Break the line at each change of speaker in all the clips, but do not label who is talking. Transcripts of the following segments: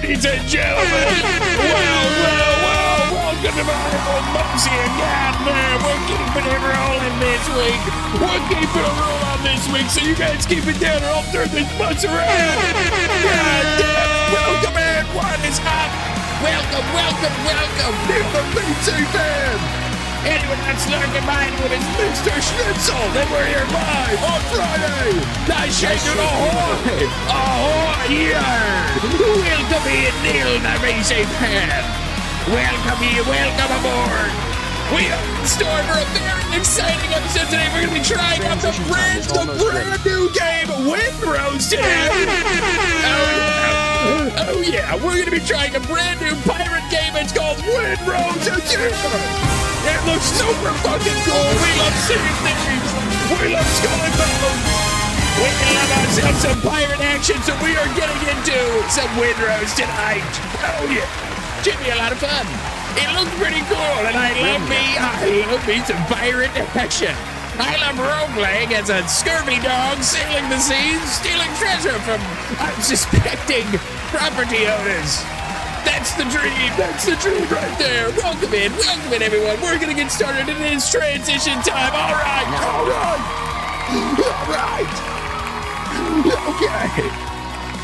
ladies and gentlemen. Well, welcome to my old Mosey again. We're keeping it rolling this week. We're keeping it rolling this week, so you guys keep it down or I'll turn this bus around. God damn, welcome everyone, it's up. Welcome, Neil BC fan. Anyone that's lurking behind with his Mr. Schnitzel, then we're here live on Friday. Nice shaking ahoy! Ahoy, yeah! Welcome in, Neil BC fan. Welcome aboard. We are in store for a very exciting episode today. We're going to be trying out the brand new game, Windrose today. Oh yeah, we're going to be trying a brand new pirate game. It's called Windrose again. It looks super fucking cool. We love seeing things. We love sculling bones. We love ourselves some pirate action, so we are getting into some Windrose tonight. Oh yeah. Should be a lot of fun. It looks pretty cool, and I love me some pirate action. I love role-playing as a scurvy dog sailing the seas, stealing treasure from unsuspecting property owners. That's the dream right there. Welcome in, everyone. We're gonna get started in this transition time. All right. Okay.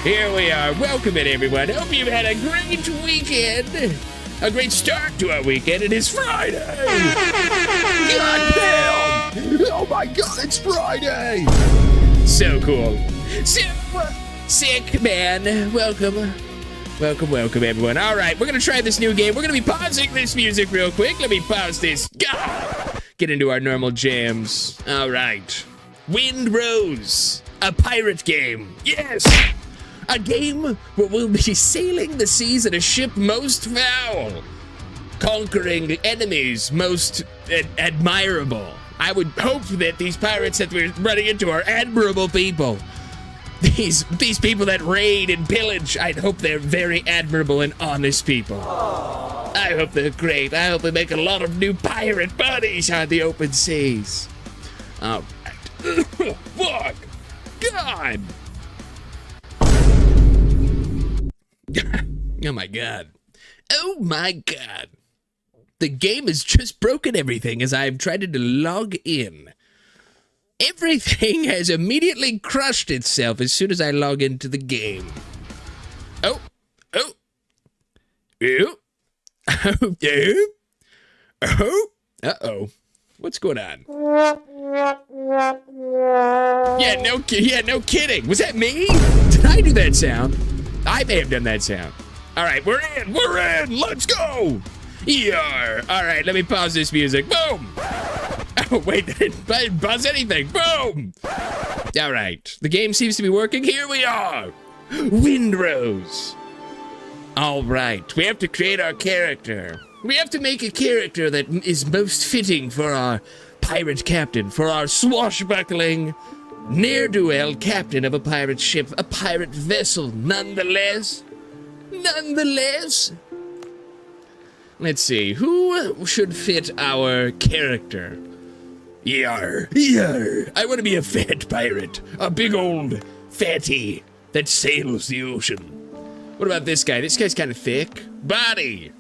Here we are. Welcome in, everyone. Hope you've had a great weekend. A great start to our weekend. It is Friday. God damn. Oh my God, it's Friday. So cool. Sick, man. Welcome, everyone. All right, we're going to try this new game. We're going to be pausing this music real quick. Let me pause this. Get into our normal jams. All right. Windrose, a pirate game. Yes. A game where we'll be sailing the seas in a ship most foul, conquering enemies most admirable. I would hope that these pirates that we're running into are admirable people. These people that raid and pillage, I'd hope they're very admirable and honest people. I hope they're great. I hope they make a lot of new pirate buddies on the open seas. All right. Fuck. God. Oh my God. Oh my God. The game has just broken everything as I've tried to log in. Everything has immediately crushed itself as soon as I log into the game. Oh. Uh-oh. What's going on? Yeah, no kidding. Was that me? Did I do that sound? I may have done that sound. All right, we're in. Let's go. Yeah. All right, let me pause this music. Boom. Oh, wait, I didn't pause anything. Boom. All right, the game seems to be working. Here we are. Windrose. All right, we have to create our character. We have to make a character that is most fitting for our pirate captain, for our swashbuckling ne'er-do-well captain of a pirate ship, a pirate vessel, nonetheless. Let's see, who should fit our character? Yar. I want to be a fat pirate, a big old fatty that sails the ocean. What about this guy? This guy's kind of thick. Body.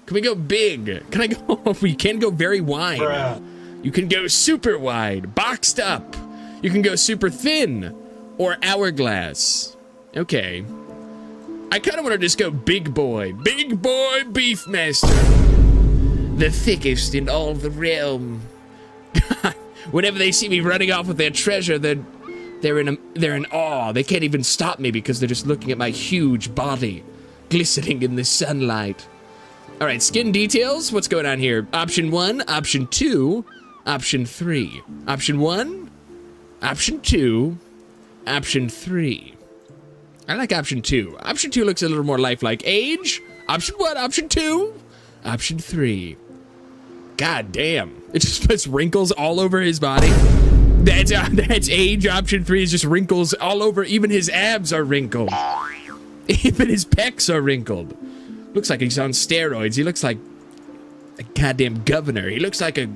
Can we go big? Can I go? We can go very wide. Bruh. You can go super wide, boxed up. You can go super thin or hourglass. Okay. I kind of want to just go big boy. Big boy beefmaster. The thickest in all the realm. Whenever they see me running off with their treasure, they're in awe. They can't even stop me because they're just looking at my huge body glistening in the sunlight. All right, skin details. What's going on here? Option 1, option 2, option 3. Option 1, option 2, option 3. I like option 2. Option 2 looks a little more lifelike. Age, option 1, option 2, option 3. God damn. It just puts wrinkles all over his body. That's age. Option 3 is just wrinkles all over. Even his abs are wrinkled. Even his pecs are wrinkled. Looks like he's on steroids. He looks like a goddamn governor. He looks like a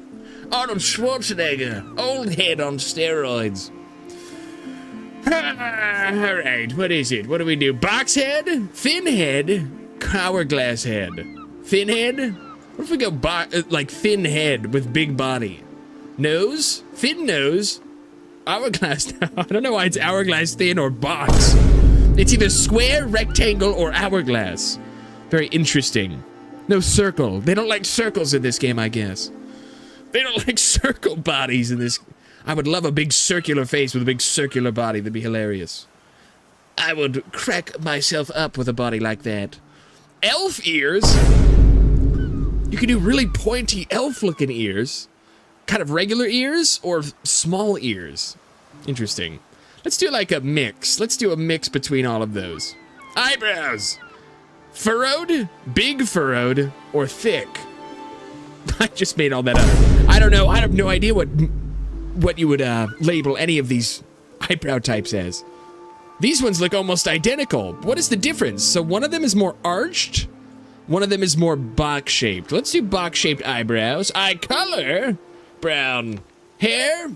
Arnold Schwarzenegger. Old head on steroids. All right, what is it? What do we do? Box head? Thin head? Hourglass head? Thin head? What if we go like thin head with big body? Nose? Thin nose? Hourglass? I don't know why it's hourglass thin or box. It's either square, rectangle, or hourglass. Very interesting. No circle. They don't like circles in this game, I guess. They don't like circle bodies in this. I would love a big circular face with a big circular body. That'd be hilarious. I would crack myself up with a body like that. Elf ears? You can do really pointy elf-looking ears. Kind of regular ears or small ears. Interesting. Let's do like a mix. Let's do a mix between all of those. Eyebrows. Furrowed, big furrowed, or thick. I just made all that up. I don't know. I have no idea what you would label any of these eyebrow types as. These ones look almost identical. What is the difference? So one of them is more arched, One of them is more box-shaped. Let's do box-shaped eyebrows. Eye color. Brown hair.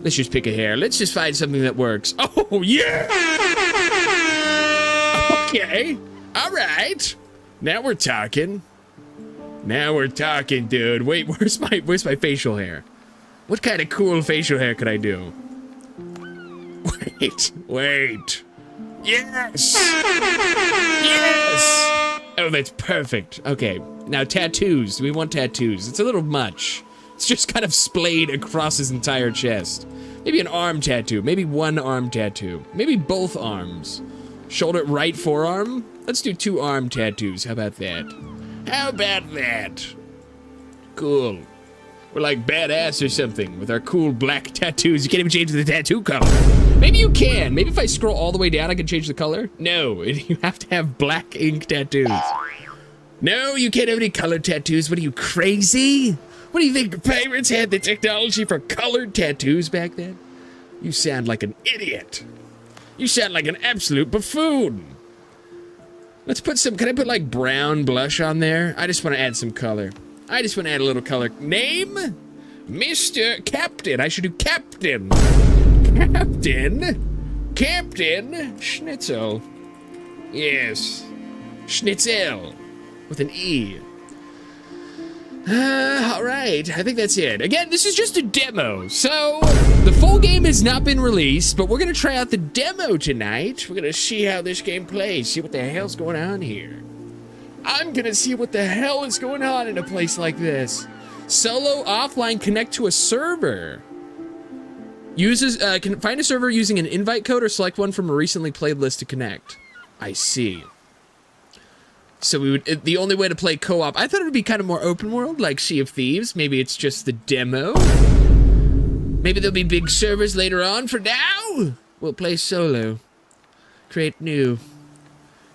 Let's just pick a hair. Let's just find something that works. Oh, yeah! Okay. All right. Now we're talking. Now we're talking, dude. Wait, where's my facial hair? What kind of cool facial hair could I do? Wait. Yes! Yes! Oh, that's perfect. Okay, now tattoos. We want tattoos. It's a little much. It's just kind of splayed across his entire chest. Maybe an arm tattoo. Maybe one arm tattoo. Maybe both arms. Shoulder, right forearm. Let's do 2 arm tattoos. How about that? How about that? Cool. We're like badass or something with our cool black tattoos. You can't even change the tattoo color. Maybe you can. Maybe if I scroll all the way down, I can change the color. No, you have to have black ink tattoos. No, you can't have any colored tattoos. What are you, crazy? What do you think, pirates had the technology for colored tattoos back then? You sound like an idiot. You sound like an absolute buffoon. Let's put some, can I put like brown blush on there? I just want to add some color. I just want to add a little color. Name? Mr. Captain. I should do Captain. Captain Schnitzel. Yes. Schnitzel. With an E. Alright, I think that's it. Again, this is just a demo, so the full game has not been released, but we're gonna try out the demo tonight. We're gonna see how this game plays, see what the hell's going on here. I'm gonna see what the hell is going on in a place like this. Solo, offline, connect to a server. Can find a server using an invite code or select one from a recently played list to connect. I see. So we would, the only way to play co-op, I thought it would be kind of more open world, like Sea of Thieves. Maybe it's just the demo. Maybe there'll be big servers later on. For now, we'll play solo. Create new.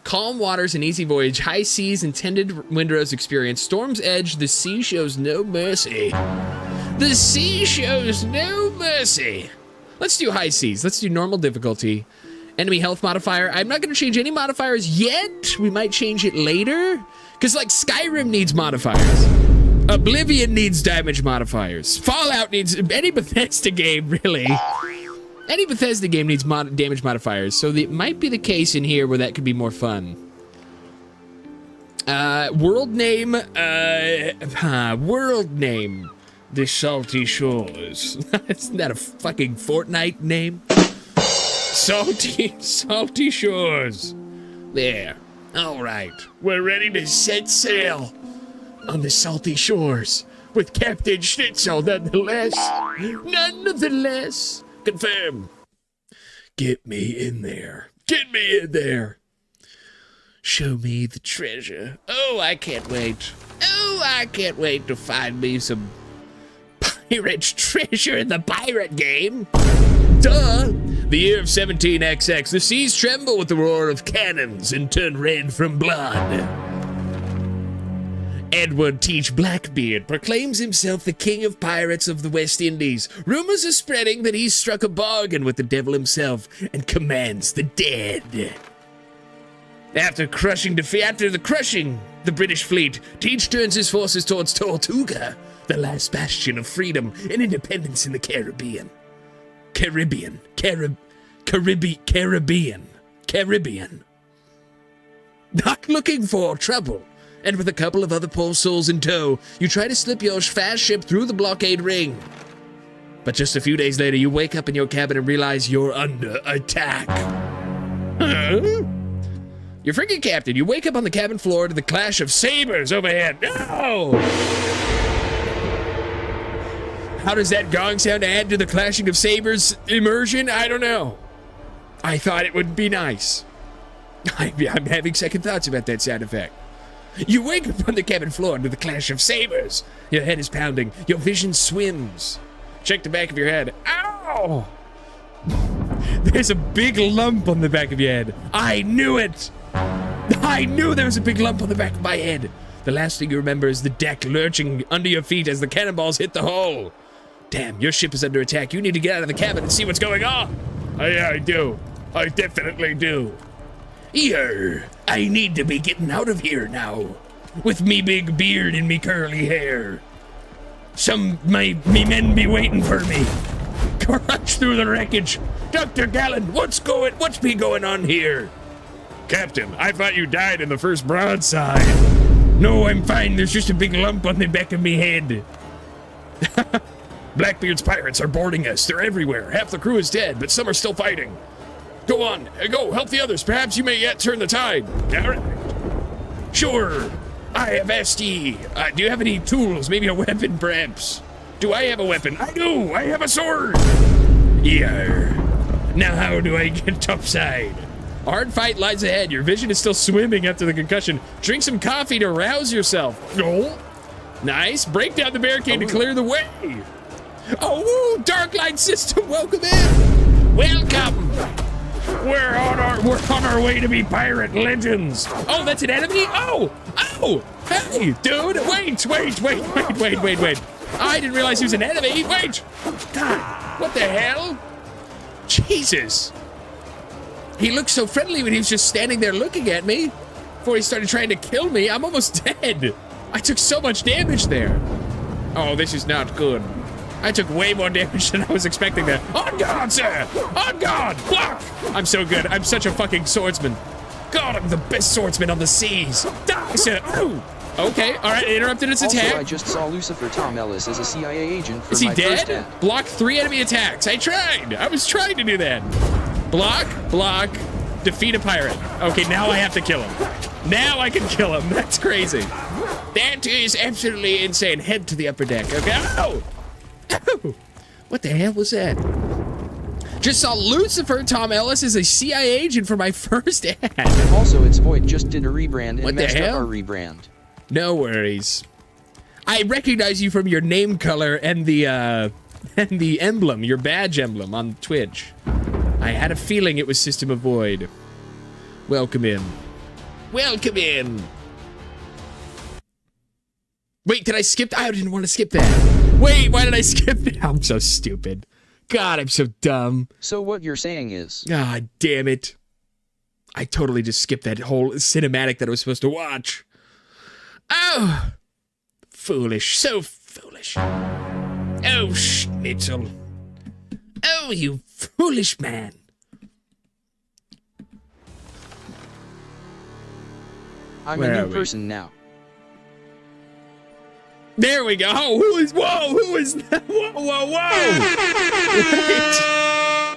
Calm waters and easy voyage. High seas, intended Windrose experience. Storm's edge, the sea shows no mercy. The sea shows no mercy. Let's do high seas. Let's do normal difficulty. Enemy health modifier. I'm not going to change any modifiers yet. We might change it later. Because, like, Skyrim needs modifiers. Oblivion needs damage modifiers. Fallout needs... Any Bethesda game, really. Any Bethesda game needs damage modifiers. So it might be the case in here where that could be more fun. World name. World name. The Salty Shores. Isn't that a fucking Fortnite name? Salty Shores. There. All right. We're ready to set sail on the salty shores with Captain Schnitzel, nonetheless. Nonetheless. Confirm. Get me in there. Get me in there. Show me the treasure. Oh, I can't wait. Oh, I can't wait to find me some pirate treasure in the pirate game. Duh. The year of 17XX, the seas tremble with the roar of cannons and turn red from blood. Edward Teach Blackbeard proclaims himself the king of pirates of the West Indies. Rumors are spreading that he's struck a bargain with the devil himself and commands the dead. After the crushing the British fleet, Teach turns his forces towards Tortuga, the last bastion of freedom and independence in the Caribbean. Caribbean. Not looking for trouble, and with a couple of other poor souls in tow, you try to slip your fast ship through the blockade ring. But just a few days later, you wake up in your cabin and realize you're under attack. Huh? You're frigate captain. You wake up on the cabin floor to the clash of sabers overhead. No! How does that gong sound add to the clashing of sabers immersion? I don't know. I thought it would be nice. I'm having second thoughts about that sound effect. You wake up on the cabin floor to the clash of sabers. Your head is pounding. Your vision swims. Check the back of your head. Ow! There's a big lump on the back of your head. I knew it! I knew there was a big lump on the back of my head. The last thing you remember is the deck lurching under your feet as the cannonballs hit the hull. Damn, your ship is under attack. You need to get out of the cabin and see what's going on. Yeah, I do. I definitely do. I need to be getting out of here now. with me big beard and me curly hair. Me men be waiting for me. Crush through the wreckage. Dr. Gallen, what's be going on here? Captain, I thought you died in the first broadside. No, I'm fine. There's just a big lump on the back of me head. Blackbeard's pirates are boarding us. They're everywhere. Half the crew is dead, but some are still fighting. Go on. Go, help the others. Perhaps you may yet turn the tide. All right. Sure. I have asked ye. Do you have any tools? Maybe a weapon, perhaps? Do I have a weapon? I do. I have a sword. Yeah. Now how do I get topside? A hard fight lies ahead. Your vision is still swimming after the concussion. Drink some coffee to rouse yourself. Oh. Nice. Break down the barricade to clear the way. Oh, Dark Light System, welcome in. Welcome. We're on our way to be pirate legends. Oh, that's an enemy? Oh, hey, dude, wait. I didn't realize he was an enemy. Wait. God, what the hell? Jesus. He looked so friendly when he was just standing there looking at me before he started trying to kill me. I'm almost dead. I took so much damage there. Oh, this is not good. I took way more damage than I was expecting there. On guard, sir! On guard! Block! I'm so good. I'm such a fucking swordsman. God, I'm the best swordsman on the seas. Die, sir! Oh! Okay, alright, interrupted its attack.
Also, I just saw Lucifer Tom Ellis as a CIA agent for
Is he
my
dead?
first ad.
Block 3 enemy attacks. I tried. I was trying to do that. Block, defeat a pirate. Okay, now I have to kill him. Now I can kill him. That's crazy. That is absolutely insane. Head to the upper deck. Okay. Oh! What the hell was that? Just saw Lucifer Tom Ellis as a CIA agent for my first ad.
Also, its Void just did a rebrand and messed up our rebrand.
No worries. I recognize you from your name color and the emblem, your badge emblem on Twitch. I had a feeling it was System of Void. Welcome in. Welcome in. Wait, did I skip? I didn't want to skip that. Wait, why did I skip it? I'm so stupid. God, I'm so dumb.
So what you're saying is...
Ah, damn it. I totally just skipped that whole cinematic that I was supposed to watch. Oh. Foolish, so foolish. Oh, Schnitzel. Oh, you foolish man.
I'm a new person now.
There we go. Oh, who is that? Whoa.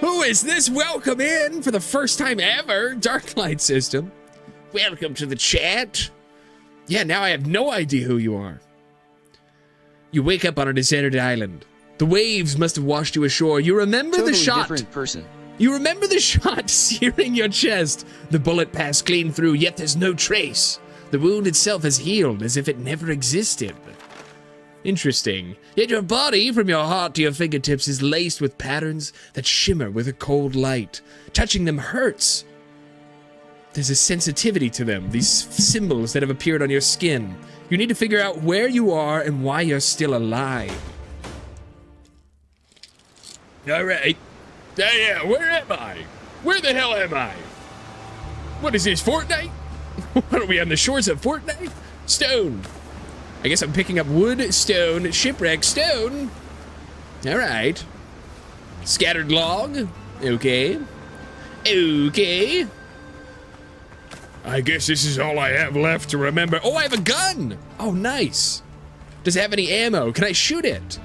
Wait. Who is this? Welcome in for the first time ever. Dark Light System. Welcome to the chat. Yeah, now I have no idea who you are. You wake up on a deserted island. The waves must have washed you ashore. You remember
totally
the shot.
Different person.
You remember the shot searing your chest. The bullet passed clean through, yet there's no trace. The wound itself has healed as if it never existed. Interesting. Yet your body, from your heart to your fingertips, is laced with patterns that shimmer with a cold light. Touching them hurts. There's a sensitivity to them, these symbols that have appeared on your skin. You need to figure out where you are and why you're still alive. Alright. Yeah, where am I? Where the hell am I? What is this, Fortnite? What are we on the shores of Fortnite? Stone. I guess I'm picking up wood, stone, shipwreck, stone. All right. Scattered log. Okay. Okay. I guess this is all I have left to remember. Oh, I have a gun. Oh, nice. Does it have any ammo? Can I shoot it?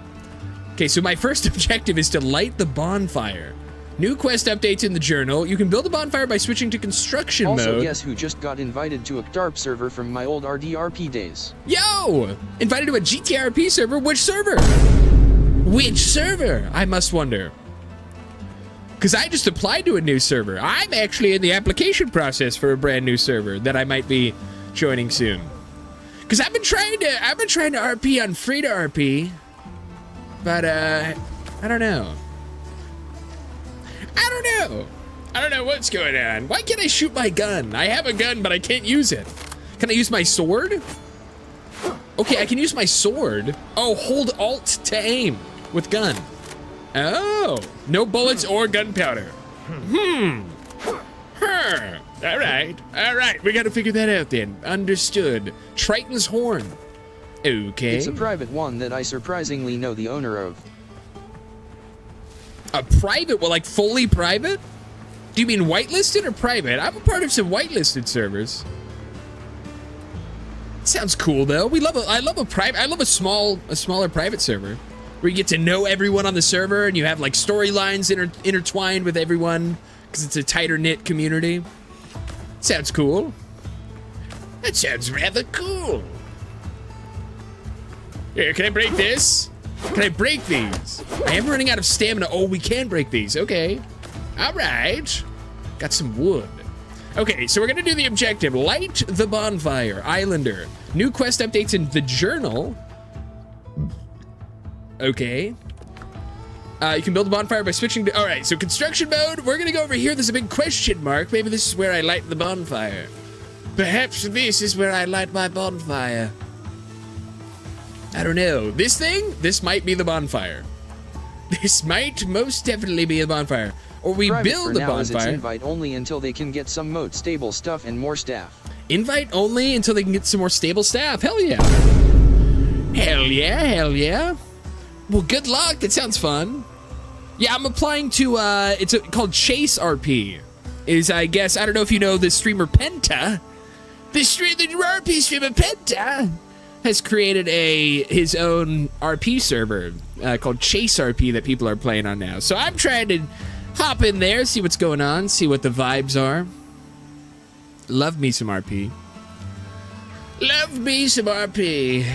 Okay, so my first objective is to light the bonfire. New quest updates in the journal. You can build a bonfire by switching to construction mode.
Also, guess who just got invited to a DARP server from my old RDRP days?
Yo! Invited to a GTRP server? Which server? Which server? I must wonder. Because I just applied to a new server. I'm actually in the application process for a brand new server that I might be joining soon. Because I've been trying to RP on free to RP, but I don't know. I don't know what's going on. Why can't I shoot my gun? I have a gun, but I can't use it. Can I use my sword? Okay, I can use my sword. Oh, hold Alt to aim with gun. Oh, no bullets or gunpowder. All right. We got to figure that out then. Understood. Triton's Horn. Okay.
It's a private one that I surprisingly know the owner of.
A private? Well, like fully private? Do you mean whitelisted or private? I'm a part of some whitelisted servers. Sounds cool though. I love a smaller private server where you get to know everyone on the server and you have like storylines intertwined with everyone because it's a tighter knit community. Sounds cool. That sounds rather cool. Here, can I break this? Can I break these? I am running out of stamina. Oh, we can break these. Okay. All right. Got some wood. Okay, so we're gonna do the objective. Light the bonfire. Islander. New quest updates in the journal. Okay. You can build a bonfire by switching to... All right, so construction mode. We're gonna go over here. There's a big question mark. Maybe this is where I light the bonfire. Perhaps this is where I light my bonfire. I don't know. This thing? This might be the bonfire. This might most definitely be a bonfire. Or we
Private
build
for
the
now
bonfire.
It's invite only until they can get some mode stable stuff and more staff.
Invite only until they can get some more stable staff. Hell yeah. Hell yeah, hell yeah. Well, good luck. It sounds fun. Yeah, I'm applying to, it's called Chase RP. Is, I guess, I don't know if you know the streamer Penta. The RP streamer Penta has created his own RP server called Chase RP that people are playing on now. So I'm trying to hop in there, see what's going on, see what the vibes are. Love me some RP. Love me some RP.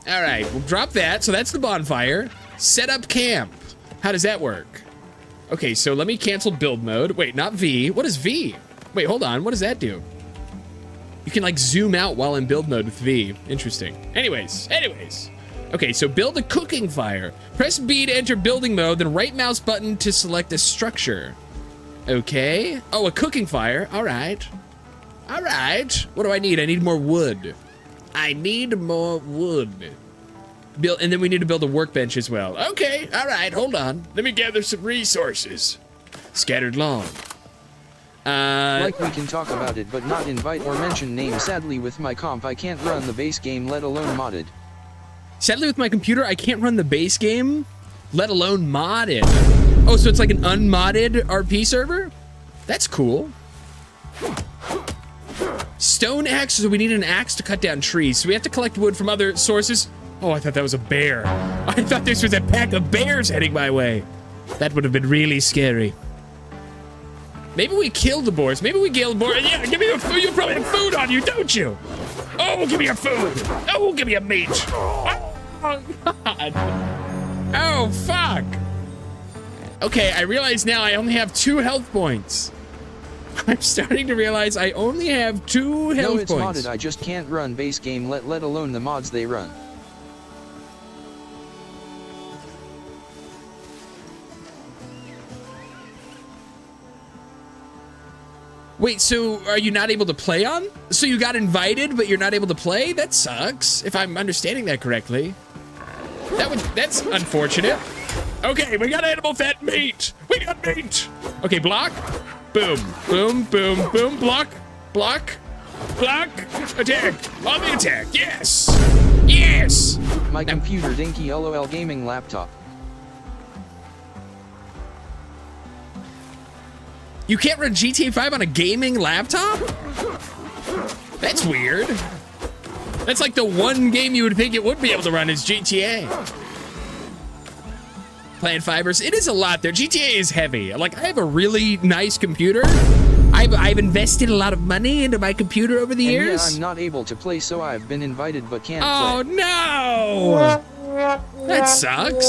All right, we'll drop that. So that's the bonfire. Set up camp. How does that work? Okay, so let me cancel build mode. Wait, not V. What is V? Wait, hold on. What does that do? You can like zoom out while in build mode with V. Interesting. Anyways. Okay, so build a cooking fire. Press B to enter building mode, then right mouse button to select a structure. Okay. Oh, a cooking fire. All right. What do I need? I need more wood. Build, and then we need to build a workbench as well. Okay. All right. Hold on. Let me gather some resources. Scattered long.
Like we can talk about it but not invite or mention names. Sadly with my comp I can't run the base game let alone modded.
Sadly with my computer I can't run the base game, let alone modded. Oh, so it's like an unmodded RP server? That's cool. Stone axe, so we need an axe to cut down trees. So we have to collect wood from other sources. Oh, I thought that was a bear. I thought this was a pack of bears heading my way. That would have been really scary. Maybe we killed the boars. Maybe we killed the boars. Yeah, give me your food. You probably have food on you, don't you? Oh, give me your food. Oh, give me a meat. Oh, God. Oh, fuck. Okay, I realize now I only have 2 health points. I'm starting to realize I only have 2 health points.
No, it's modded. I just can't run base game let alone the mods they run.
Wait, so are you not able to play on? So you got invited, but you're not able to play? That sucks, if I'm understanding that correctly. That's unfortunate. Okay, we got animal fat meat. We got meat. Okay, block. Boom, boom, boom, boom. Block, block, block. Attack. On the attack. Yes. Yes.
My computer dinky LOL gaming laptop.
You can't run GTA 5 on a gaming laptop? That's weird. That's like the one game you would think it would be able to run is GTA. Plant fibers, it is a lot there. GTA is heavy. Like, I have a really nice computer. I've invested a lot of money into my computer over the years.
Yeah, I'm not able to play, so I've been invited but can't play.
Oh, no! That sucks.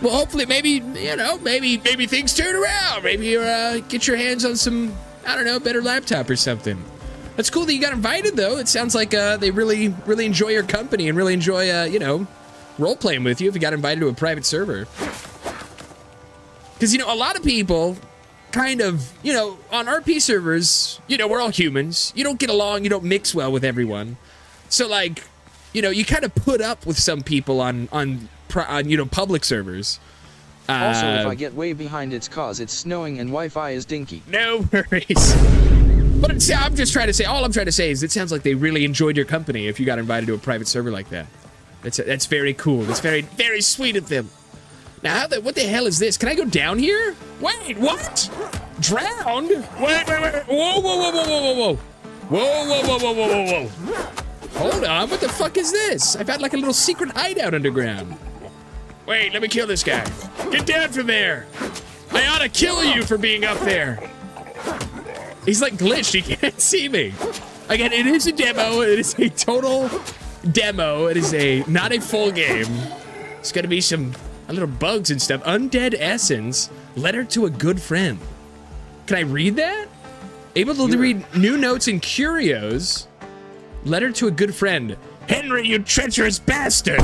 Well, hopefully, maybe, you know, maybe things turn around. Maybe you get your hands on some, I don't know, better laptop or something. That's cool that you got invited, though. It sounds like they really enjoy your company and really enjoy, you know, role-playing with you if you got invited to a private server. Because, you know, a lot of people kind of, you know, on RP servers, you know, we're all humans. You don't get along, you don't mix well with everyone. So, like, you know, you kind of put up with some people on you know, public servers.
Also, if I get way behind, it's cause it's snowing and Wi-Fi is dinky.
No worries. But I'm just trying to say, all I'm trying to say is it sounds like they really enjoyed your company if you got invited to a private server like that. That's very cool. That's very, very sweet of them. Now, what the hell is this? Can I go down here? Wait, what? Drowned? Wait. Whoa, whoa, whoa, whoa, whoa, whoa, whoa. Whoa, whoa, whoa, whoa, whoa, whoa, whoa. Hold on, what the fuck is this? I've had like a little secret hideout underground. Wait, let me kill this guy. Get down from there. I ought to kill you for being up there. He's like glitched, he can't see me. Again, it is a demo, it is a total demo. It is not a full game. It's gonna be a little bugs and stuff. Undead Essence, letter to a good friend. Can I read that? Able to read new notes and curios. Letter to a good friend. Henry, you treacherous bastard!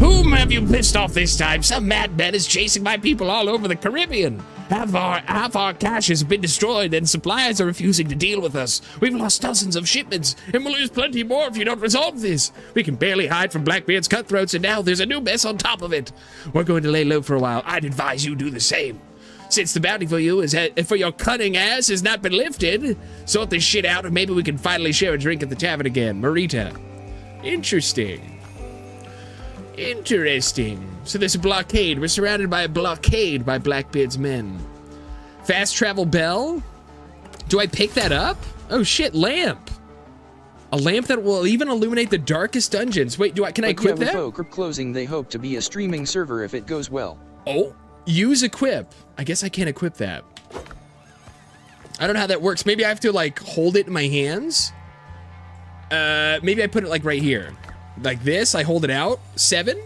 Whom have you pissed off this time? Some madman is chasing my people all over the Caribbean. Half our cash has been destroyed and suppliers are refusing to deal with us. We've lost dozens of shipments and we'll lose plenty more if you don't resolve this. We can barely hide from Blackbeard's cutthroats and now there's a new mess on top of it. We're going to lay low for a while. I'd advise you do the same. Since the bounty for your cunning ass has not been lifted, sort this shit out and maybe we can finally share a drink at the tavern again. Marita. Interesting. So there's a blockade. We're surrounded by a blockade by Blackbeard's men. Fast travel bell? Do I pick that up? Oh shit, lamp. A lamp that will even illuminate the darkest dungeons. Wait, can I equip that?
With Oak closing, they hope to be a streaming server if it goes well.
Oh, use equip. I guess I can't equip that. I don't know how that works. Maybe I have to like hold it in my hands. Maybe I put it like right here. Like this, I hold it out. 7?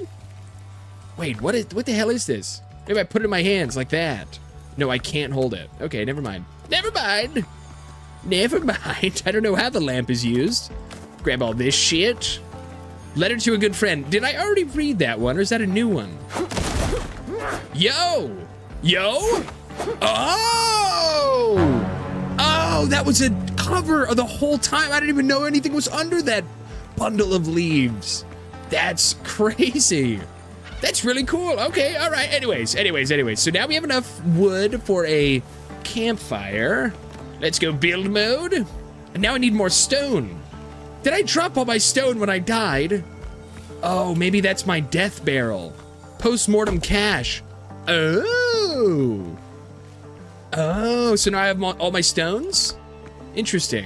Wait, what the hell is this? Maybe I put it in my hands like that. No, I can't hold it. Okay, never mind. Never mind. I don't know how the lamp is used. Grab all this shit. Letter to a good friend. Did I already read that one, or is that a new one? Yo! Oh, that was a cover of the whole time. I didn't even know anything was under that bundle of leaves. That's crazy. That's really cool. Okay, all right. Anyways. So now we have enough wood for a campfire. Let's go build mode. And now I need more stone. Did I drop all my stone when I died? Oh, maybe that's my death barrel. Post-mortem cache. Oh, so now I have all my stones? Interesting.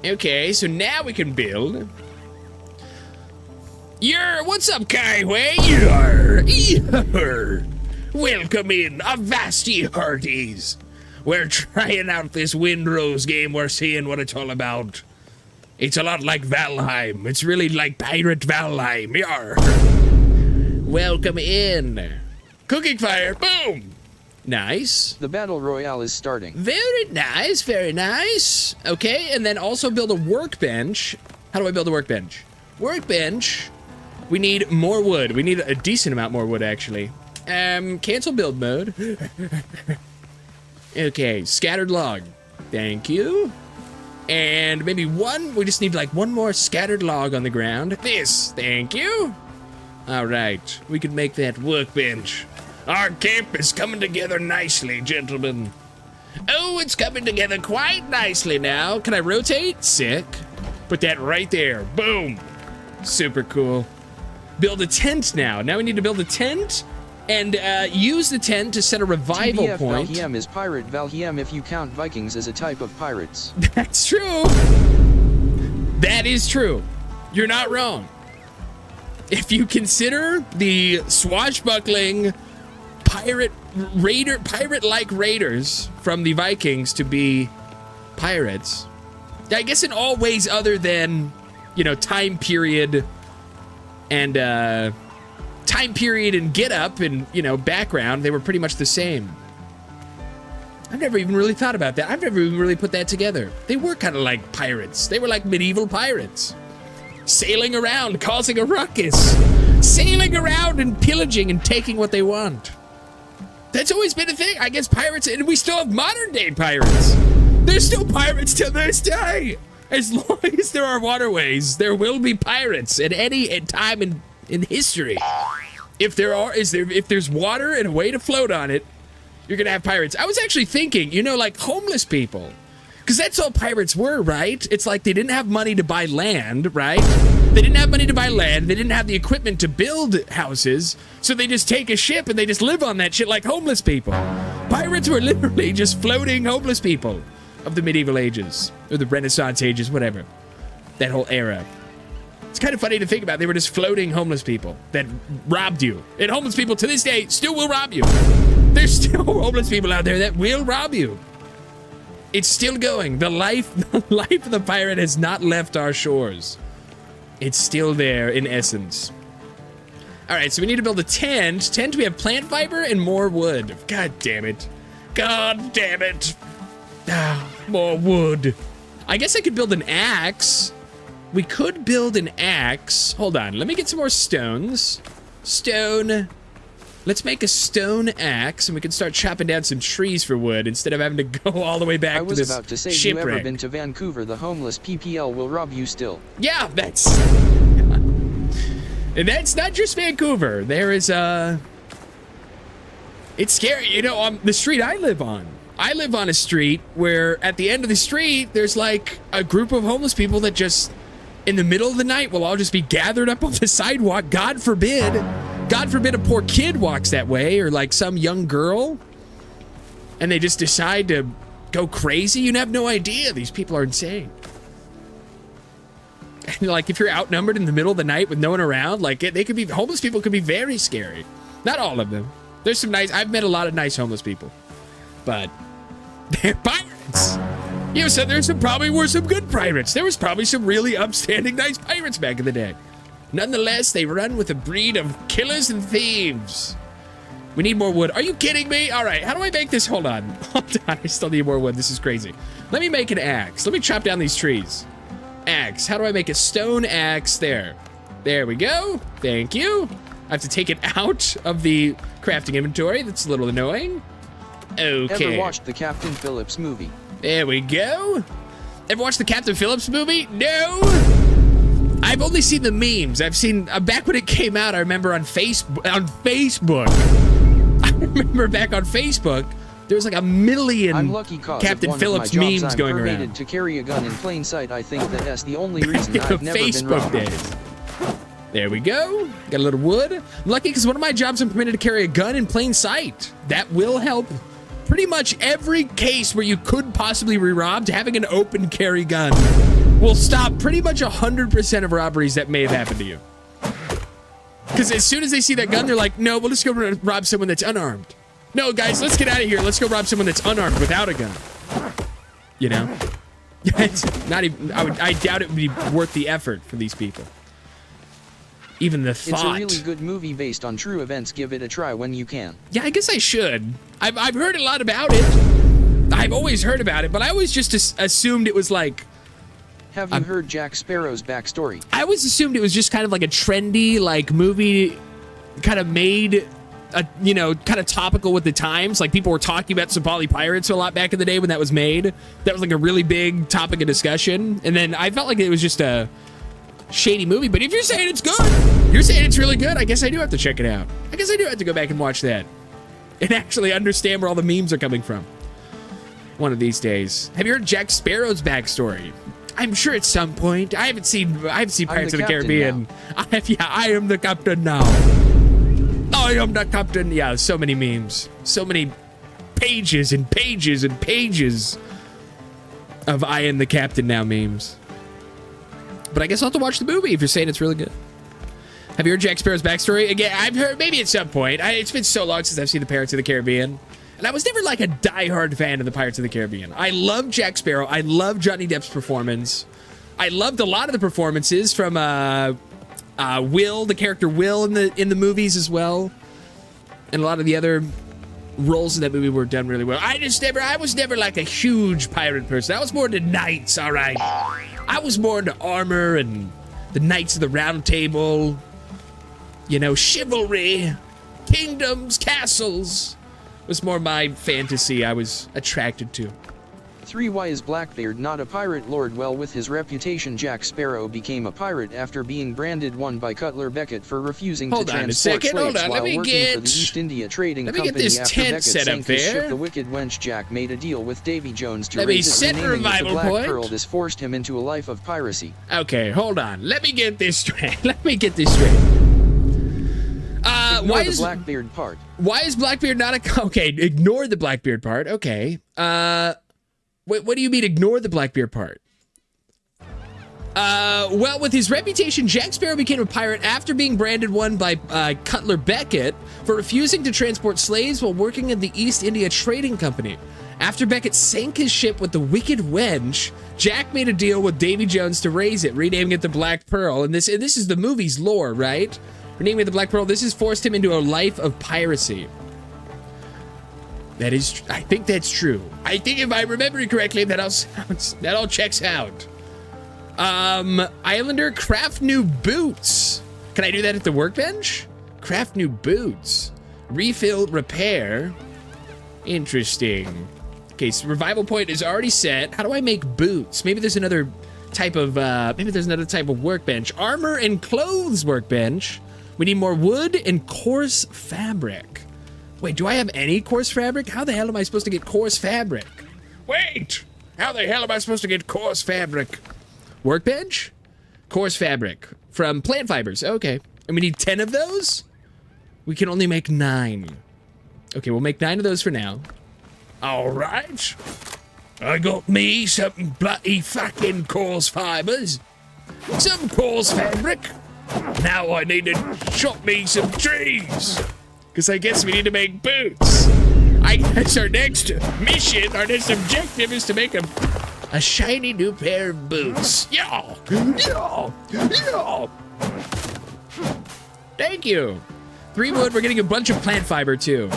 Okay, so now we can build. What's up, Kaiway? Welcome in, Avasti hearties. We're trying out this Windrose game. We're seeing what it's all about. It's a lot like Valheim. It's really like Pirate Valheim. Yar. Welcome in. Cooking fire, boom. Nice.
The battle royale is starting.
Very nice. Okay, and then also build a workbench. How do I build a workbench? We need more wood. We need a decent amount more wood, actually. Cancel build mode. Okay, scattered log. Thank you. And maybe we just need like one more scattered log on the ground. Thank you. All right, we can make that workbench. Our camp is coming together nicely, gentlemen. Oh, it's coming together quite nicely now. Can I rotate? Sick. Put that right there. Boom. Super cool. Build a tent now. Now we need to build a tent and use the tent to set a revival point.
Valheim is pirate Valheim if you count Vikings as a type of pirates.
That's true. That is true. You're not wrong. If you consider the swashbuckling pirate-like raiders from the Vikings to be pirates, I guess in all ways other than, time period and get up and, background, they were pretty much the same. I've never even really thought about that. I've never even really put that together. They were kind of like pirates. They were like medieval pirates. Sailing around, causing a ruckus. Sailing around and pillaging and taking what they want. That's always been a thing. I guess pirates, and we still have modern day pirates. There's still pirates to this day. As long as there are waterways, there will be pirates at any time and in history. If there's water and a way to float on it, you're gonna have pirates. I was actually thinking, you know, like homeless people. Because that's all pirates were, right? It's like they didn't have money to buy land, right? They didn't have money to buy land. They didn't have the equipment to build houses. So they just take a ship and they just live on that shit like homeless people. Pirates were literally just floating homeless people of the medieval ages. Or the Renaissance ages, whatever. That whole era. It's kind of funny to think about. They were just floating homeless people that robbed you. And homeless people to this day still will rob you. There's still homeless people out there that will rob you. It's still going. The life of the pirate has not left our shores. It's still there in essence. All right, so we need to build a tent. Tent, we have plant fiber and more wood. God damn it. God damn it. Ah, more wood. I guess I could build an axe. We could build an axe. Hold on, let me get some more stones. Stone. Let's make a stone axe, and we can start chopping down some trees for wood instead of having to go all the way back to this shipwreck.
I was about to say, if you've ever been to Vancouver, the homeless PPL will rob you still.
Yeah, that's... And that's not just Vancouver. There is, it's scary. You know, on the street I live on a street where at the end of the street, there's like a group of homeless people that just, in the middle of the night, will all just be gathered up on the sidewalk. God forbid a poor kid walks that way, or like some young girl, and they just decide to go crazy. You have no idea. These people are insane. And like, if you're outnumbered in the middle of the night with no one around, like homeless people could be very scary. Not all of them. There's some nice, I've met a lot of nice homeless people, but they're pirates. You know, so there's probably were some good pirates. There was probably some really upstanding nice pirates back in the day. Nonetheless, they run with a breed of killers and thieves. We need more wood. Are you kidding me? All right, how do I make this? Hold on. Hold on, I still need more wood. This is crazy. Let me make an axe. Let me chop down these trees. Axe. How do I make a stone axe? There. There we go. Thank you. I have to take it out of the crafting inventory. That's a little annoying. Okay.
Ever watched the Captain Phillips movie?
There we go. Ever watched the Captain Phillips movie? No. I've only seen the memes. I've seen, back when it came out, I remember on Facebook. I remember back on Facebook, there was like a million Captain Phillips memes going around.
I'm to carry a gun in plain sight. I think that's the only reason I've never been robbed.
Days. There we go. Got a little wood. I'm lucky because one of my jobs I'm permitted to carry a gun in plain sight. That will help pretty much every case where you could possibly be robbed. Having an open carry gun will stop pretty much 100% of robberies that may have happened to you. Because as soon as they see that gun, they're like, no, we'll just go rob someone that's unarmed. No, guys, let's get out of here. Let's go rob someone that's unarmed without a gun. You know? It's not even, I doubt it would be worth the effort for these people. Even the thought.
It's a really good movie based on true events. Give it a try when you can.
Yeah, I guess I should. I've heard a lot about it. I've always heard about it, but I always just assumed it was like...
Have you heard Jack Sparrow's backstory?
I always assumed it was just kind of like a trendy, like, movie kind of made, you know, kind of topical with the times. Like, people were talking about Somali Pirates a lot back in the day when that was made. That was like a really big topic of discussion. And then I felt like it was just a shady movie. But if you're saying it's good, you're saying it's really good, I guess I do have to check it out. I guess I do have to go back and watch that and actually understand where all the memes are coming from. One of these days. Have you heard Jack Sparrow's backstory? I'm sure at some point. I haven't seen Pirates of the Caribbean. I am the captain now. I am the captain. Yeah, so many memes. So many pages and pages and pages of I am the captain now memes. But I guess I'll have to watch the movie if you're saying it's really good. Have you heard Jack Sparrow's backstory? Again, I've heard maybe at some point. It's been so long since I've seen the Pirates of the Caribbean. And I was never like a diehard fan of the Pirates of the Caribbean. I loved Jack Sparrow. I loved Johnny Depp's performance. I loved a lot of the performances from Will, the character Will in the movies as well. And a lot of the other roles in that movie were done really well. I was never like a huge pirate person. I was more into knights, all right. I was more into armor and the Knights of the Round Table. You know, chivalry, kingdoms, castles. Was more my fantasy I was attracted to.
3. Why is Blackbeard not a pirate lord? Well, with his reputation, Jack Sparrow became a pirate after being branded one by Cutler Beckett for refusing to transport slaves while working for the East India Trading Company. After Beckett sank his ship, the Wicked Wench, Jack made a deal with Davy Jones to raise it, renaming it the Black Pearl. This forced him into a life of piracy.
Okay, hold on. Let me get this straight. Let me get this straight. Why is
Blackbeard part?
Why is Blackbeard not a... Okay, ignore the Blackbeard part. Okay. What do you mean ignore the Blackbeard part? Well, with his reputation, Jack Sparrow became a pirate after being branded one by Cutler Beckett for refusing to transport slaves while working in the East India Trading Company. After Beckett sank his ship with the Wicked Wench, Jack made a deal with Davy Jones to raise it, renaming it the Black Pearl. And this is the movie's lore, right? Renaming it the Black Pearl. This has forced him into a life of piracy. That is, I think that's true. I think if I remember correctly, that all checks out. Islander, craft new boots. Can I do that at the workbench? Craft new boots. Refill, repair. Interesting. Okay, so revival point is already set. How do I make boots? Maybe there's another type of, workbench. Armor and clothes workbench. We need more wood and coarse fabric. Wait, do I have any coarse fabric? How the hell am I supposed to get coarse fabric? Wait! How the hell am I supposed to get coarse fabric? Workbench? Coarse fabric. From plant fibers. Okay. And we need 10 of those? We can only make 9. Okay, we'll make 9 of those for now. Alright. I got me some bloody fucking coarse fibers. Some coarse fabric. Now I need to chop me some trees. Because I guess we need to make boots. I guess our next mission, our next objective is to make a shiny new pair of boots. Yeah. Thank you. 3 wood, we're getting a bunch of plant fiber too.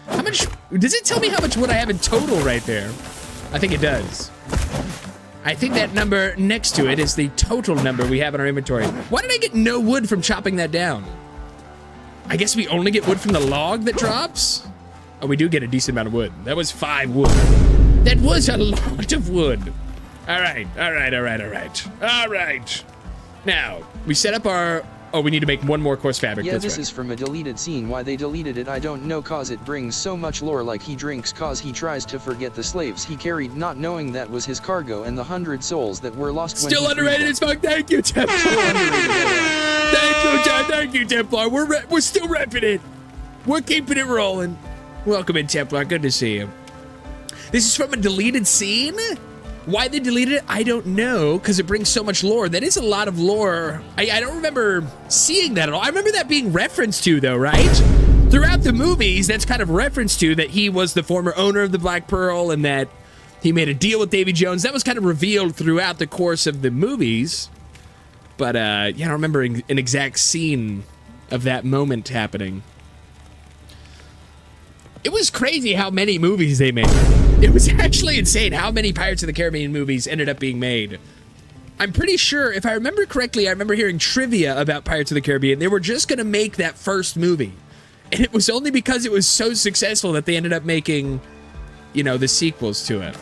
How much, does it tell me how much wood I have in total right there? I think it does. I think that number next to it is the total number we have in our inventory. Why did I get no wood from chopping that down? I guess we only get wood from the log that drops? Oh, we do get a decent amount of wood. That was 5 wood. That was a lot of wood. All right. Now, we set up our... Oh, we need to make 1 more coarse fabric.
Yeah,
that's
this
right.
is from a deleted scene. Why they deleted it, I don't know, cause it brings so much lore. Like he drinks cause he tries to forget the slaves he carried, not knowing that was his cargo, and the 100 souls that were lost when
Still underrated as fuck. Thank you, Templar. Thank you, Templar. We're still repping it. We're keeping it rolling. Welcome in, Templar. Good to see you. This is from a deleted scene? Why they deleted it, I don't know, because it brings so much lore. That is a lot of lore. I don't remember seeing that at all. I remember that being referenced to, though, right? Throughout the movies, that's kind of referenced to that he was the former owner of the Black Pearl and that he made a deal with Davy Jones. That was kind of revealed throughout the course of the movies. But, yeah, I don't remember an exact scene of that moment happening. It was crazy how many movies they made. It was actually insane how many Pirates of the Caribbean movies ended up being made. I'm pretty sure, if I remember correctly, I remember hearing trivia about Pirates of the Caribbean. They were just going to make that first movie. And it was only because it was so successful that they ended up making, you know, the sequels to it.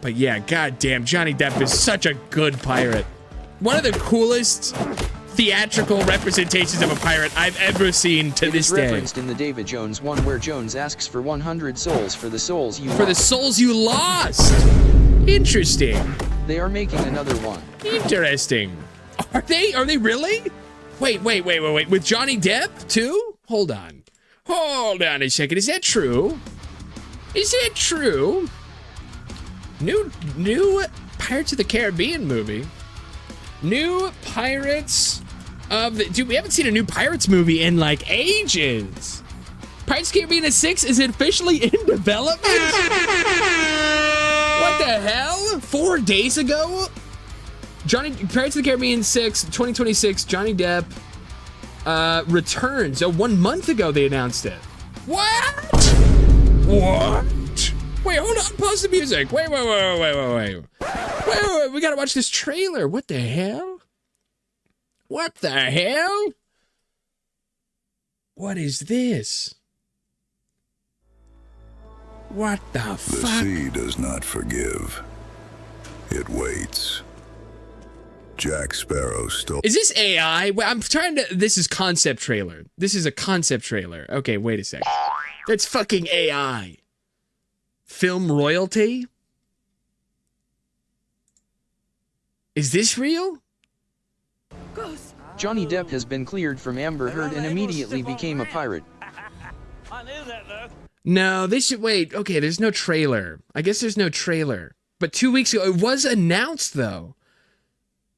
But yeah, goddamn, Johnny Depp is such a good pirate. One of the coolest theatrical representations of a pirate I've ever seen to this day.
It is referenced in the David Jones one where Jones asks for 100 souls for the souls you lost.
For the souls you lost. Interesting. They
are making another one.
Interesting. Are they? Are they really? Wait. With Johnny Depp too? Hold on. Hold on a second. Is that true? Is that true? New Pirates of the Caribbean movie. New Pirates of the... Dude, we haven't seen a new Pirates movie in, like, ages. Pirates of the Caribbean 6 is officially in development? What the hell? 4 days ago? Pirates of the Caribbean 6, 2026, Johnny Depp returns. 1 month ago they announced it. What? Wait, hold on. Pause the music. Wait. Wait. We gotta watch this trailer. What the hell? What the hell? What is this? What the fuck?
The sea does not forgive. It waits. Jack Sparrow stole...
Is this AI? Well, I'm trying to... This is concept trailer. This is a concept trailer. Okay, wait a sec. That's fucking AI. Film royalty? Is this real?
Johnny Depp has been cleared from Amber Heard and immediately became a pirate.
I knew that, though.
No, they should... Wait, okay, there's no trailer. I guess there's no trailer. But 2 weeks ago, it was announced, though.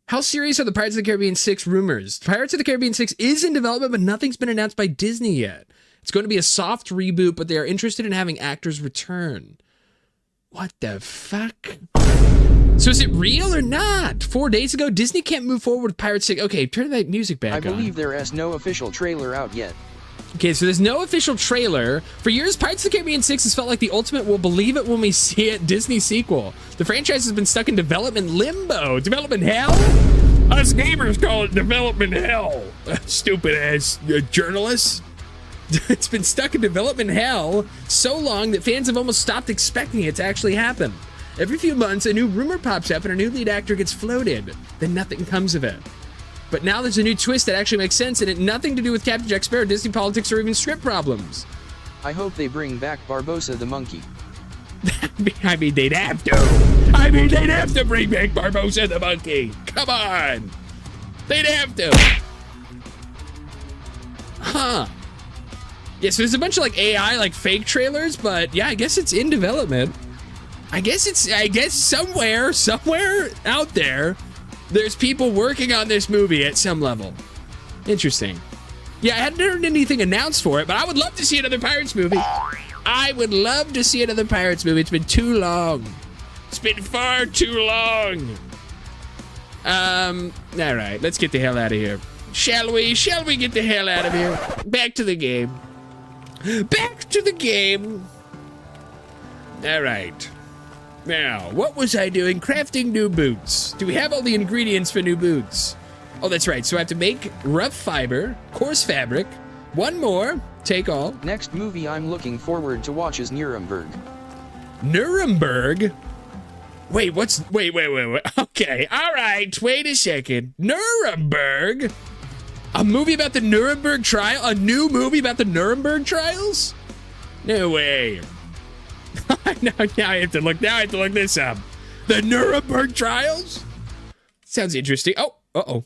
How serious are the Pirates of the Caribbean 6 rumors? Pirates of the Caribbean 6 is in development, but nothing's been announced by Disney yet. It's going to be a soft reboot, but they are interested in having actors return. What the fuck? So is it real or not? 4 days ago, Disney can't move forward with Pirates 6. Okay, turn that music back on.
I believe there is no official trailer out yet.
Okay, so there's no official trailer. For years, Pirates of the Caribbean 6 has felt like the ultimate we'll believe it when we see it Disney sequel. The franchise has been stuck in development limbo. Development hell? Us gamers call it development hell. Stupid ass journalists. It's been stuck in development hell so long that fans have almost stopped expecting it to actually happen. Every few months, a new rumor pops up and a new lead actor gets floated. Then nothing comes of it. But now there's a new twist that actually makes sense, and it nothing to do with Captain Jack Sparrow, Disney politics, or even script problems.
I hope they bring back Barbossa the monkey.
I mean, they'd have to. I mean, they'd have to bring back Barbossa the monkey. Come on. They'd have to. Huh. Yeah, so there's a bunch of like AI, like fake trailers, but yeah, I guess it's in development. I guess somewhere out there, there's people working on this movie at some level. Interesting. Yeah, I hadn't heard anything announced for it, but I would love to see another Pirates movie. I would love to see another Pirates movie. It's been too long. It's been far too long. All right, let's get the hell out of here. Shall we? Shall we get the hell out of here? Back to the game. Back to the game. All right. Now, what was I doing? Crafting new boots. Do we have all the ingredients for new boots? Oh, that's right. So I have to make rough fiber, coarse fabric, one more, take all.
Next movie I'm looking forward to watch is Nuremberg.
Nuremberg? Wait, wait. Okay, all right, wait a second. Nuremberg? A movie about the Nuremberg trial? A new movie about the Nuremberg trials? No way. Now I have to look this up. The Nuremberg trials? Sounds interesting. Oh.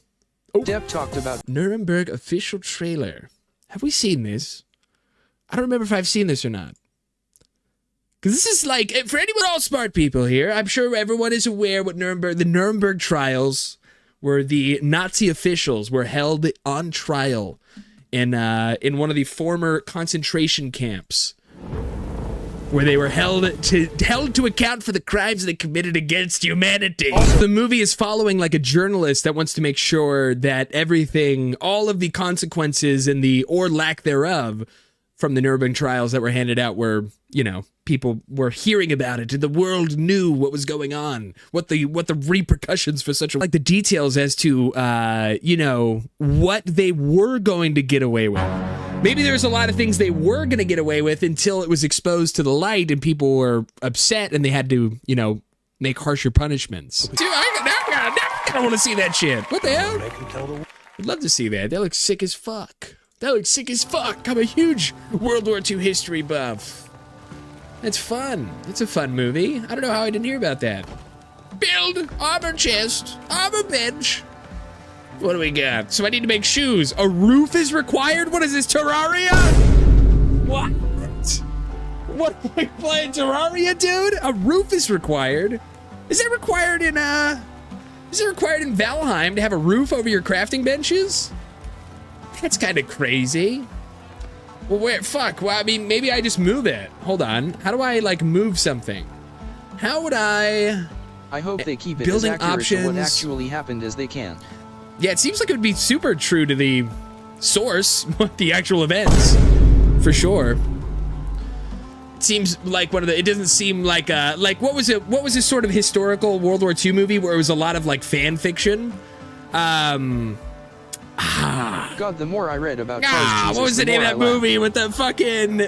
Depp talked about
Nuremberg official trailer. Have we seen this? I don't remember if I've seen this or not. Because this is like, for anyone, all smart people here, I'm sure everyone is aware what the Nuremberg trials, where the Nazi officials were held on trial in one of the former concentration camps, where they were held to account for the crimes they committed against humanity. Also, the movie is following like a journalist that wants to make sure that everything, all of the consequences and or lack thereof from the Nuremberg trials that were handed out were, people were hearing about it and the world knew what was going on, what the repercussions for such like the details as to, what they were going to get away with. Maybe there's a lot of things they were going to get away with until it was exposed to the light and people were upset and they had to, make harsher punishments. Dude, I don't want to see that shit. What the hell? I'd love to see that. That looks sick as fuck. I'm a huge World War II history buff. That's fun. It's a fun movie. I don't know how I didn't hear about that. Build, armor chest, armor bench. What do we got? So I need to make shoes. A roof is required? What is this, Terraria? What? What am I playing, Terraria, dude? A roof is required. Is it required in Valheim to have a roof over your crafting benches? That's kind of crazy. Well, well, I mean, maybe I just move it. Hold on. How do I, move something? How would I
hope they keep it as
building
accurate
options
to what actually happened as they can.
Yeah, it seems like it would be super true to the source, the actual events, for sure. It seems like it doesn't seem like what was this sort of historical World War II movie where it was a lot of fan fiction?
God, the more I read about Cars Jesus,
what was the name of that movie with the fucking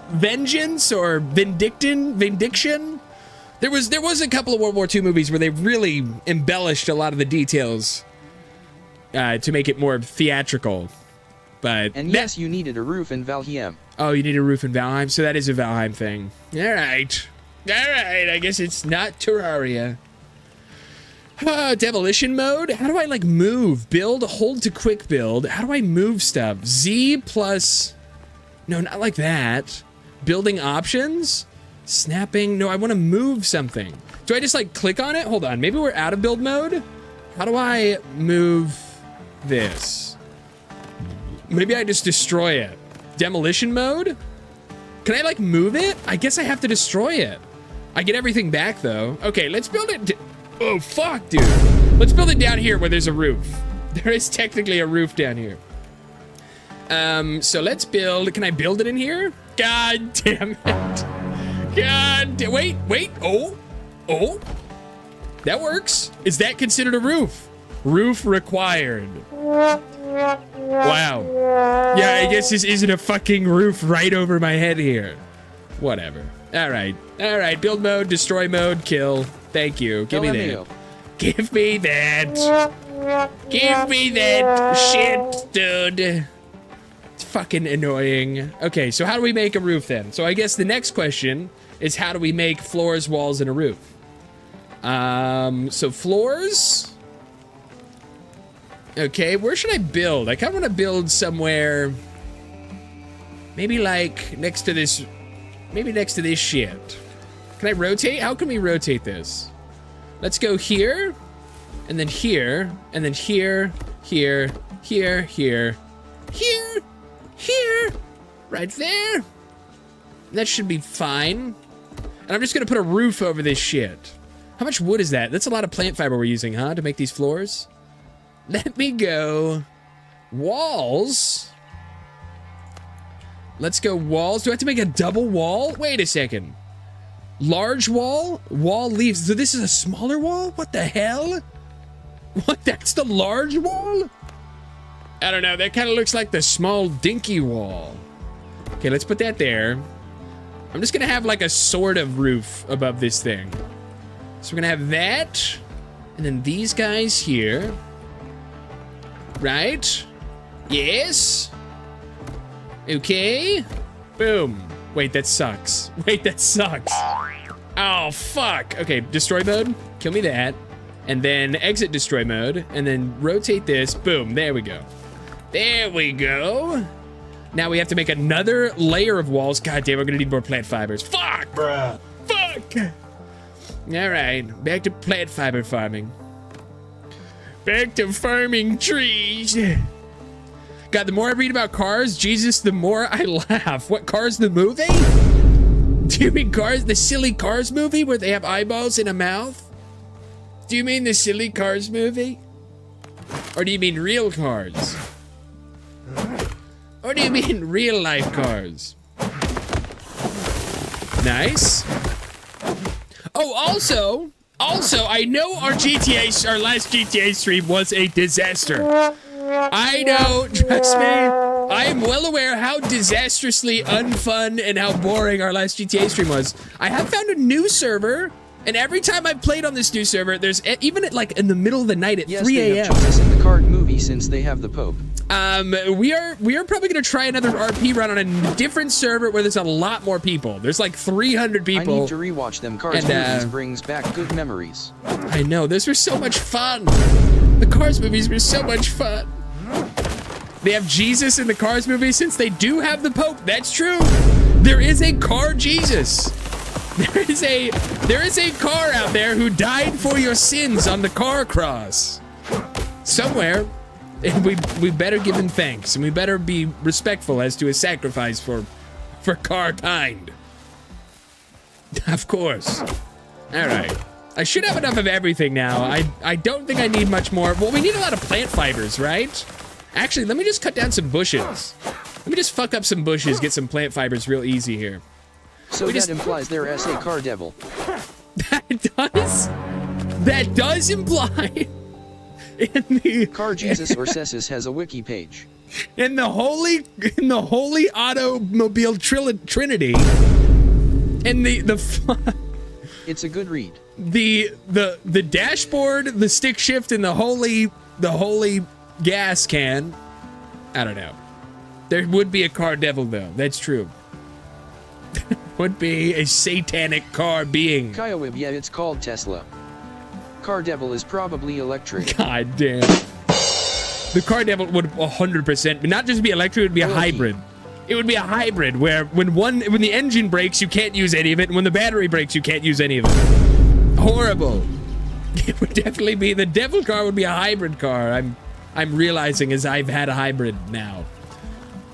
Vengeance or Vindiction? There was a couple of World War II movies where they really embellished a lot of the details to make it more theatrical.
And yes, you needed a roof in Valheim.
Oh, you need a roof in Valheim, so that is a Valheim thing. All right, I guess it's not Terraria. Demolition mode? How do I, like, move? Build, hold to quick build. How do I move stuff? Z plus... No, not like that. Building options? Snapping? No, I want to move something. Do I just, like, click on it? Hold on, maybe we're out of build mode? How do I move this? Maybe I just destroy it. Demolition mode? Can I, like, move it? I guess I have to destroy it. I get everything back, though. Okay, let's build it... Oh, fuck, dude. Let's build it down here where there's a roof. There is technically a roof down here. So let's build... Can I build it in here? God damn it. Wait. Oh. That works. Is that considered a roof? Roof required. Wow. Yeah, I guess this isn't a fucking roof right over my head here. Whatever. All right. Build mode, destroy mode, kill. Thank you. Give me that. Give me that. Give me that shit, dude. It's fucking annoying. Okay, so how do we make a roof then? So I guess the next question is how do we make floors, walls, and a roof? So floors... Okay, where should I build? I kind of want to build somewhere, maybe like next to this, shit. Can I rotate? How can we rotate this? Let's go here, and then here, and then here, right there. That should be fine. And I'm just gonna put a roof over this shit. How much wood is that? That's a lot of plant fiber we're using, huh, to make these floors? Let me go walls. Let's go walls. Do I have to make a double wall? Wait a second. Large wall? Wall leaves. So this is a smaller wall? What the hell? What? That's the large wall? I don't know. That kind of looks like the small dinky wall. Okay, let's put that there. I'm just going to have like a sort of roof above this thing. So we're going to have that. And then these guys here. Right? Yes. Okay. Boom. Wait, that sucks. Oh, fuck. Okay, destroy mode. Kill me that. And then exit destroy mode. And then rotate this. Boom. There we go. Now we have to make another layer of walls. God damn, we're gonna need more plant fibers. Fuck! Bruh. Fuck! Alright, back to plant fiber farming. Back to farming trees. God, the more I read about Cars, Jesus, the more I laugh. What, Cars the movie? Do you mean Cars, the silly Cars movie where they have eyeballs in a mouth? Do you mean the silly Cars movie? Or do you mean real Cars? Or do you mean real life Cars? Nice. Oh, also, I know our last GTA stream was a disaster. I know, trust me. I am well aware how disastrously unfun and how boring our last GTA stream was. I have found a new server, and every time I've played on this new server, there's even at like in the middle of the night at 3 a.m.
Yes, they have Jesus in the card movie since they have the Pope.
We are probably gonna try another RP run on a different server where there's a lot more people. There's like 300 people.
I need to rewatch them. Cars movies brings back good memories.
I know, those were so much fun. The Cars movies were so much fun. They have Jesus in the Cars movie since they do have the Pope. That's true. There is a car Jesus. There is a car out there who died for your sins on the car cross. Somewhere. And we better give him thanks, and we better be respectful as to his sacrifice for car kind. Of course. All right. I should have enough of everything now. I don't think I need much more. Well, we need a lot of plant fibers, right? Actually, let me just cut down some bushes. Let me just fuck up some bushes, get some plant fibers real easy here.
So that implies there is a car devil.
That does imply...
Car Jesus or Cessus has a wiki page.
In the holy automobile trinity, and
it's a good read.
The dashboard, the stick shift, and the holy gas can. I don't know. There would be a car devil though. That's true. Would be a satanic car being.
Kaiowib, yeah, it's called Tesla. Car devil is probably electric.
God damn. The car devil would 100% not just be electric, it would be a hybrid. It would be a hybrid where when the engine breaks, you can't use any of it, and when the battery breaks, you can't use any of it. Horrible. It would definitely be, the devil car would be a hybrid car. I'm realizing as I've had a hybrid now.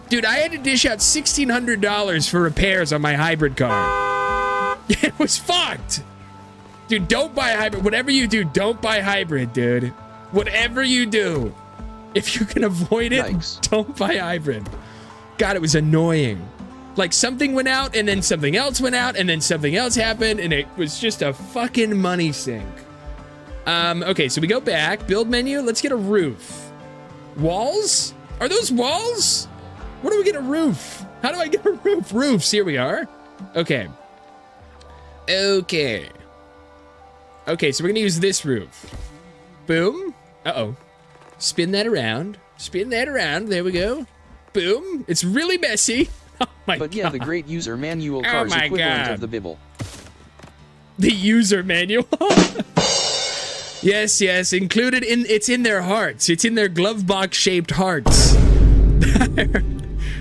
Dude, I had to dish out $1,600 for repairs on my hybrid car. It was fucked. Dude, don't buy a hybrid. Whatever you do, don't buy hybrid, dude. Whatever you do, if you can avoid it, don't buy a hybrid. God, it was annoying. Like something went out and then something else went out and then something else happened and it was just a fucking money sink. Okay, so we go back, build menu, let's get a roof. Walls? Are those walls? Where do we get a roof? How do I get a roof? Roofs, here we are. Okay. Okay, so we're gonna use this roof. Boom. Uh-oh. Spin that around. Spin that around. There we go. Boom. It's really messy. Oh my god.
But yeah, the great user manual car's equivalent of the Bible.
The user manual? Yes, included in, it's in their hearts. It's in their glove box shaped hearts.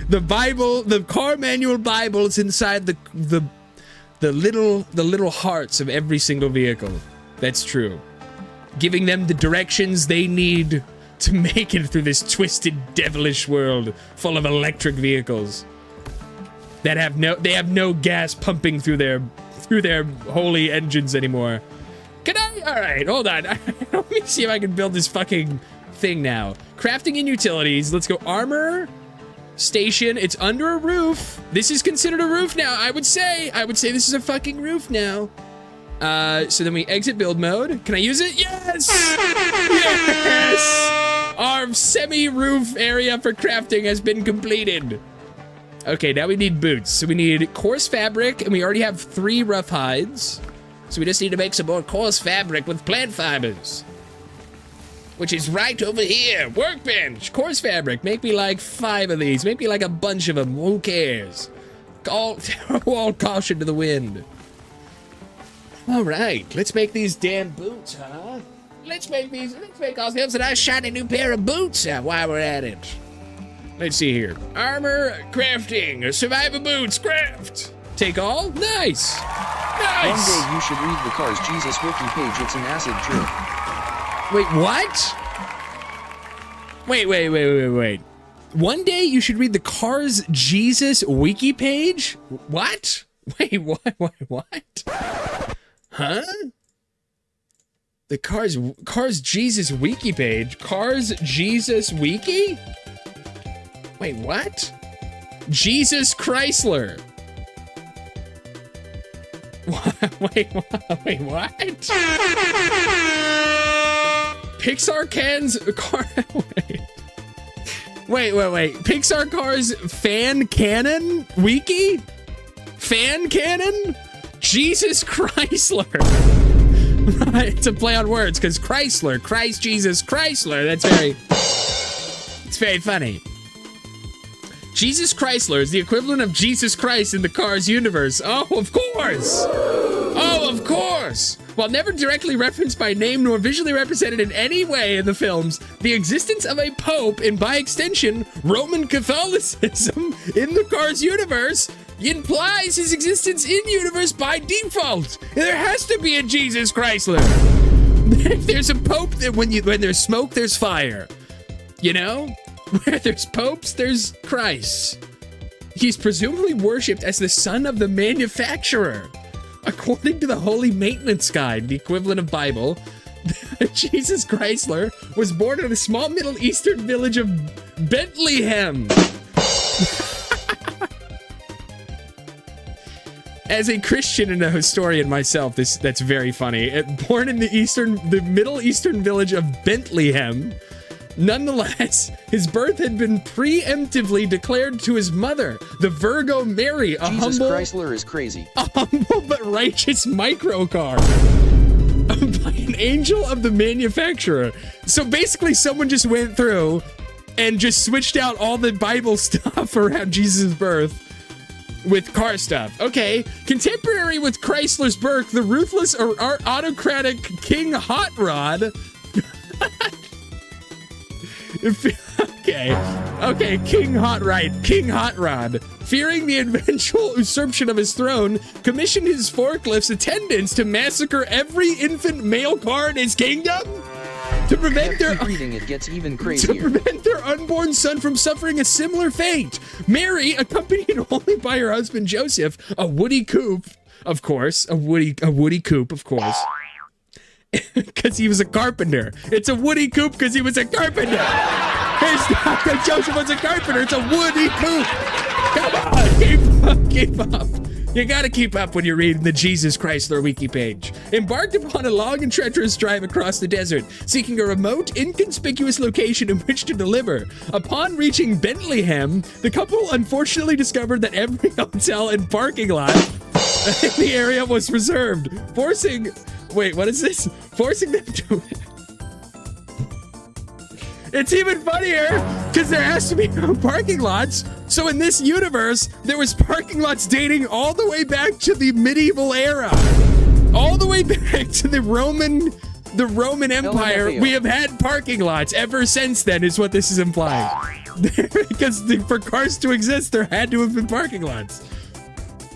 The Bible, the car manual Bible is inside the little hearts of every single vehicle. That's true. Giving them the directions they need to make it through this twisted, devilish world full of electric vehicles that have no gas pumping through their holy engines anymore. Can I? All right, hold on. Let me see if I can build this fucking thing now. Crafting and utilities. Let's go armor station. It's under a roof. This is considered a roof now. I would say this is a fucking roof now. So then we exit build mode. Can I use it? Yes! Yes! Our semi-roof area for crafting has been completed. Okay, now we need boots. So we need coarse fabric, and we already have 3 rough hides. So we just need to make some more coarse fabric with plant fibers. Which is right over here. Workbench, coarse fabric. Make me like 5 of these. Make me like a bunch of them. Who cares? All caution to the wind. All right, let's make these damn boots, huh? Let's make ourselves a nice shiny new pair of boots while we're at it. Let's see here. Armor, crafting, survivor boots, craft. Take all? Nice. Nice.
One day you should read the car's Jesus wiki page. It's an acid trip.
Wait, what? Wait. One day you should read the car's Jesus wiki page? What? Wait, what? Huh? The Cars Jesus wiki page? Cars Jesus wiki? Wait, what? Jesus Chrysler. Wait, what? Pixar cans car. Wait. Pixar cars fan cannon wiki? Fan cannon? Jesus Chrysler. It's a play on words because Chrysler, Christ Jesus Chrysler. It's very funny. Jesus Chrysler is the equivalent of Jesus Christ in the Cars universe. Oh, of course. While never directly referenced by name nor visually represented in any way in the films, the existence of a pope and by extension, Roman Catholicism in the Cars universe implies his existence in universe by default. There has to be a Jesus Chrysler. If there's a pope, when there's smoke, there's fire. You know? Where there's popes, there's Christ. He's presumably worshipped as the son of the manufacturer. According to the Holy Maintenance Guide, the equivalent of Bible, Jesus Chrysler was born in a small Middle Eastern village of Bethlehem. As a Christian and a historian myself, that's very funny. Born in the Middle Eastern village of Bethlehem, nonetheless, his birth had been preemptively declared to his mother, the Virgo Mary,
Jesus Chrysler is crazy.
A humble but righteous microcar by an angel of the manufacturer. So basically, someone just went through and just switched out all the Bible stuff around Jesus' birth with car stuff. Okay, contemporary with Chrysler's birth, the ruthless or autocratic King Hot Rod. Okay, King Hot Rod, fearing the eventual usurpation of his throne, commissioned his forklift's attendants to massacre every infant male car in his kingdom to prevent their
it gets even crazier.
To prevent their unborn son from suffering a similar fate. Mary, accompanied only by her husband Joseph, a woody coupe, of course, because he was a carpenter. It's a woody coupe because he was a carpenter. Joseph was a carpenter. It's a woody coupe. Come on, keep up. You gotta keep up when you're reading the Jesus Chrysler wiki page. Embarked upon a long and treacherous drive across the desert, seeking a remote, inconspicuous location in which to deliver. Upon reaching Bethlehem, the couple unfortunately discovered that every hotel and parking lot in the area was reserved, forcing them to... It's even funnier because there has to be no parking lots. So in this universe, there was parking lots dating all the way back to the medieval era, all the way back to the Roman Empire. We have had parking lots ever since then, is what this is implying. Because for cars to exist, there had to have been parking lots.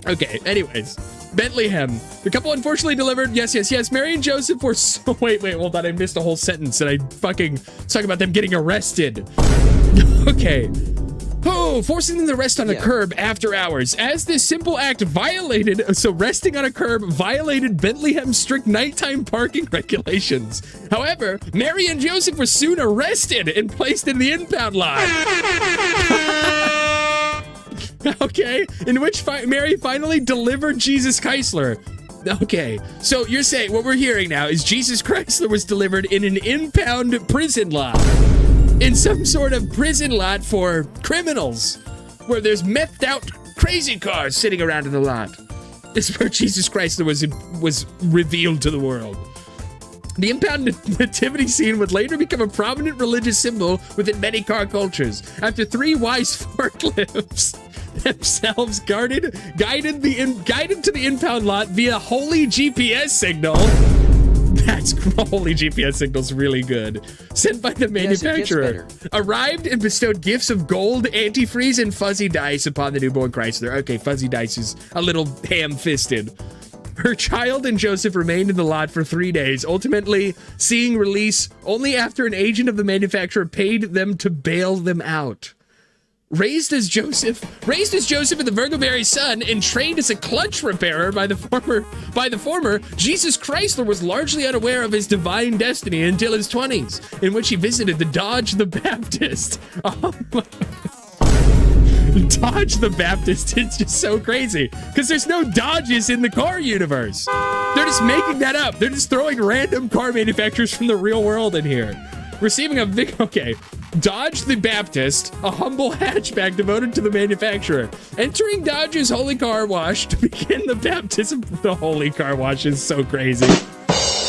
Okay. Anyways. Bethlehem. The couple unfortunately delivered. Yes. Mary and Joseph were so... Wait, hold on. I missed a whole sentence and I fucking talk about them getting arrested. Okay. Oh, forcing them to rest on a curb after hours. As this simple act resting on a curb violated Bethlehem's strict nighttime parking regulations. However, Mary and Joseph were soon arrested and placed in the impound lot. Okay, in which Mary finally delivered Jesus Chrysler. Okay, so you're saying what we're hearing now is Jesus Chrysler was delivered in an impound prison lot. In some sort of prison lot for criminals, where there's methed out crazy cars sitting around in the lot. This is where Jesus Chrysler was revealed to the world. The impound nativity scene would later become a prominent religious symbol within many car cultures. After 3 wise forklifts themselves guided to the impound lot via holy GPS signal. That's holy GPS signal's really good. Sent by the manufacturer. Arrived and bestowed gifts of gold, antifreeze, and fuzzy dice upon the newborn Chrysler. Okay, fuzzy dice is a little ham-fisted. Her child and Joseph remained in the lot for 3 days, ultimately seeing release only after an agent of the manufacturer paid them to bail them out. Raised as Joseph and the Virgo Mary's son and trained as a clutch repairer by the former, Jesus Chrysler was largely unaware of his divine destiny until his 20s, in which he visited the Dodge the Baptist. Dodge the Baptist is just so crazy because there's no Dodges in the car universe. They're just making that up. They're just throwing random car manufacturers from the real world in here. Receiving a Dodge the Baptist, a humble hatchback devoted to the manufacturer. Entering Dodge's Holy Car Wash to begin the baptism. The Holy Car Wash is so crazy.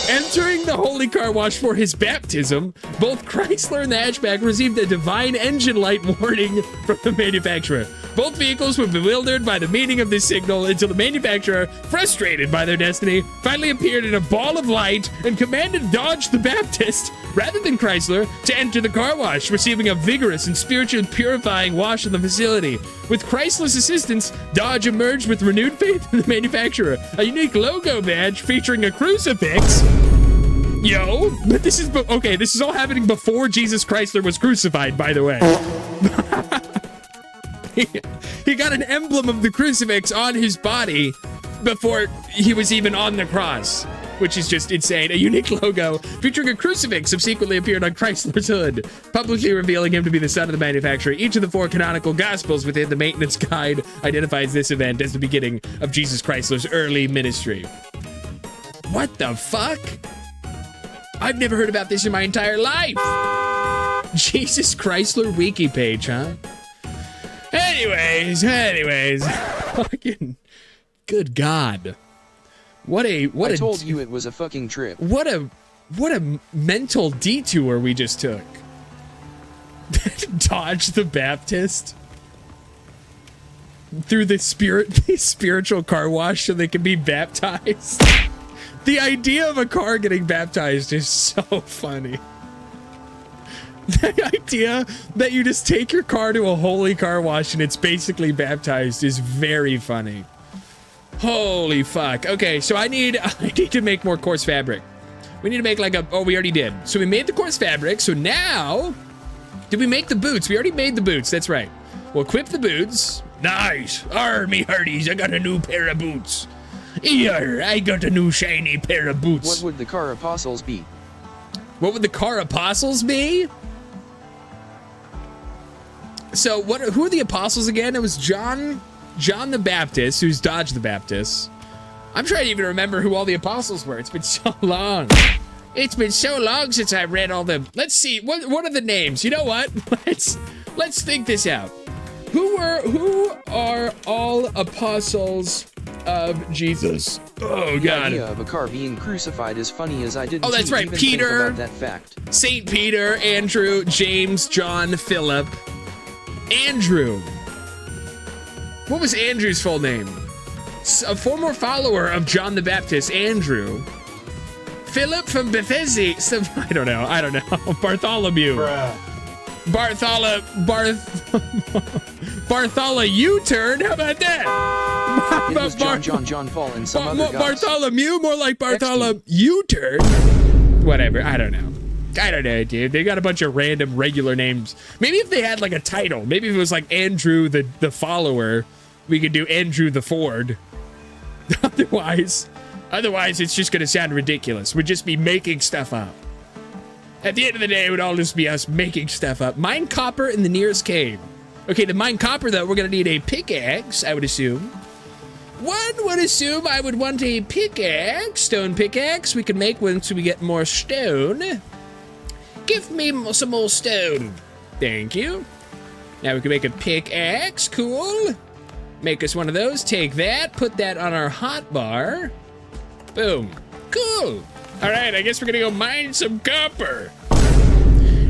Entering the Holy Car Wash for his baptism, both Chrysler and the hatchback received a divine engine light warning from the manufacturer. Both vehicles were bewildered by the meaning of this signal until the manufacturer, frustrated by their destiny, finally appeared in a ball of light and commanded Dodge the Baptist, rather than Chrysler, to enter the car wash, receiving a vigorous and spiritually purifying wash in the facility. With Chrysler's assistance, Dodge emerged with renewed faith in the manufacturer, a unique logo badge featuring a crucifix. But this is all happening before Jesus Chrysler was crucified, by the way. He got an emblem of the crucifix on his body before he was even on the cross. which is just insane. A unique logo featuring a crucifix subsequently appeared on Chrysler's hood, publicly revealing him to be the son of the manufacturer. Each of the 4 canonical gospels within the maintenance guide identifies this event as the beginning of Jesus Chrysler's early ministry. What the fuck? I've never heard about this in my entire life. Jesus Chrysler wiki page, huh? Anyways. Fucking good God. I
told you it was a fucking trip.
What a mental detour we just took. Dodge the Baptist through the spiritual car wash so they can be baptized. The idea of a car getting baptized is so funny. The idea that you just take your car to a holy car wash and it's basically baptized is very funny. Holy fuck. Okay, so I need to make more coarse fabric. We need to make like we already did. So we made the coarse fabric. So now, did we make the boots? We already made the boots. That's right. We'll equip the boots. Nice. Me hearties, I got a new pair of boots. Here, I got a new shiny pair of boots.
What would the car apostles be?
What would the car apostles be? So who are the apostles again? It was John the Baptist, who's Dodge the Baptist. I'm trying to even remember who all the apostles were. It's been so long. It's been so long since I read all the. Let's see. What are the names? You know what? Let's think this out. Who are all apostles of Jesus? Oh God.
The idea of a car being crucified is funny as I didn't
that's right.
even
Peter,
think about that fact.
Saint Peter, Andrew, James, John, Philip. Andrew. What was Andrew's full name? A former follower of John the Baptist, Andrew. Philip from Bethesda. I don't know. Bartholomew. Bartholomew U-turn. How about that?
It was John Paul and some other guys.
Bartholomew, more like Bartholomew U-turn. Whatever. I don't know, dude. They got a bunch of random regular names. Maybe if they had like a title, maybe if it was like Andrew the follower, we could do Andrew the Ford. Otherwise, it's just gonna sound ridiculous. We'd just be making stuff up. At the end of the day, it would all just be us making stuff up. Mine copper in the nearest cave. Okay, to mine copper, though, we're gonna need a pickaxe, I would assume. One would assume I would want a pickaxe, stone pickaxe. We can make once we get more stone. Give me some more stone. Thank you. Now we can make a pickaxe. Cool. Make us one of those. Take that. Put that on our hotbar. Boom. Cool. All right, I guess we're gonna go mine some copper.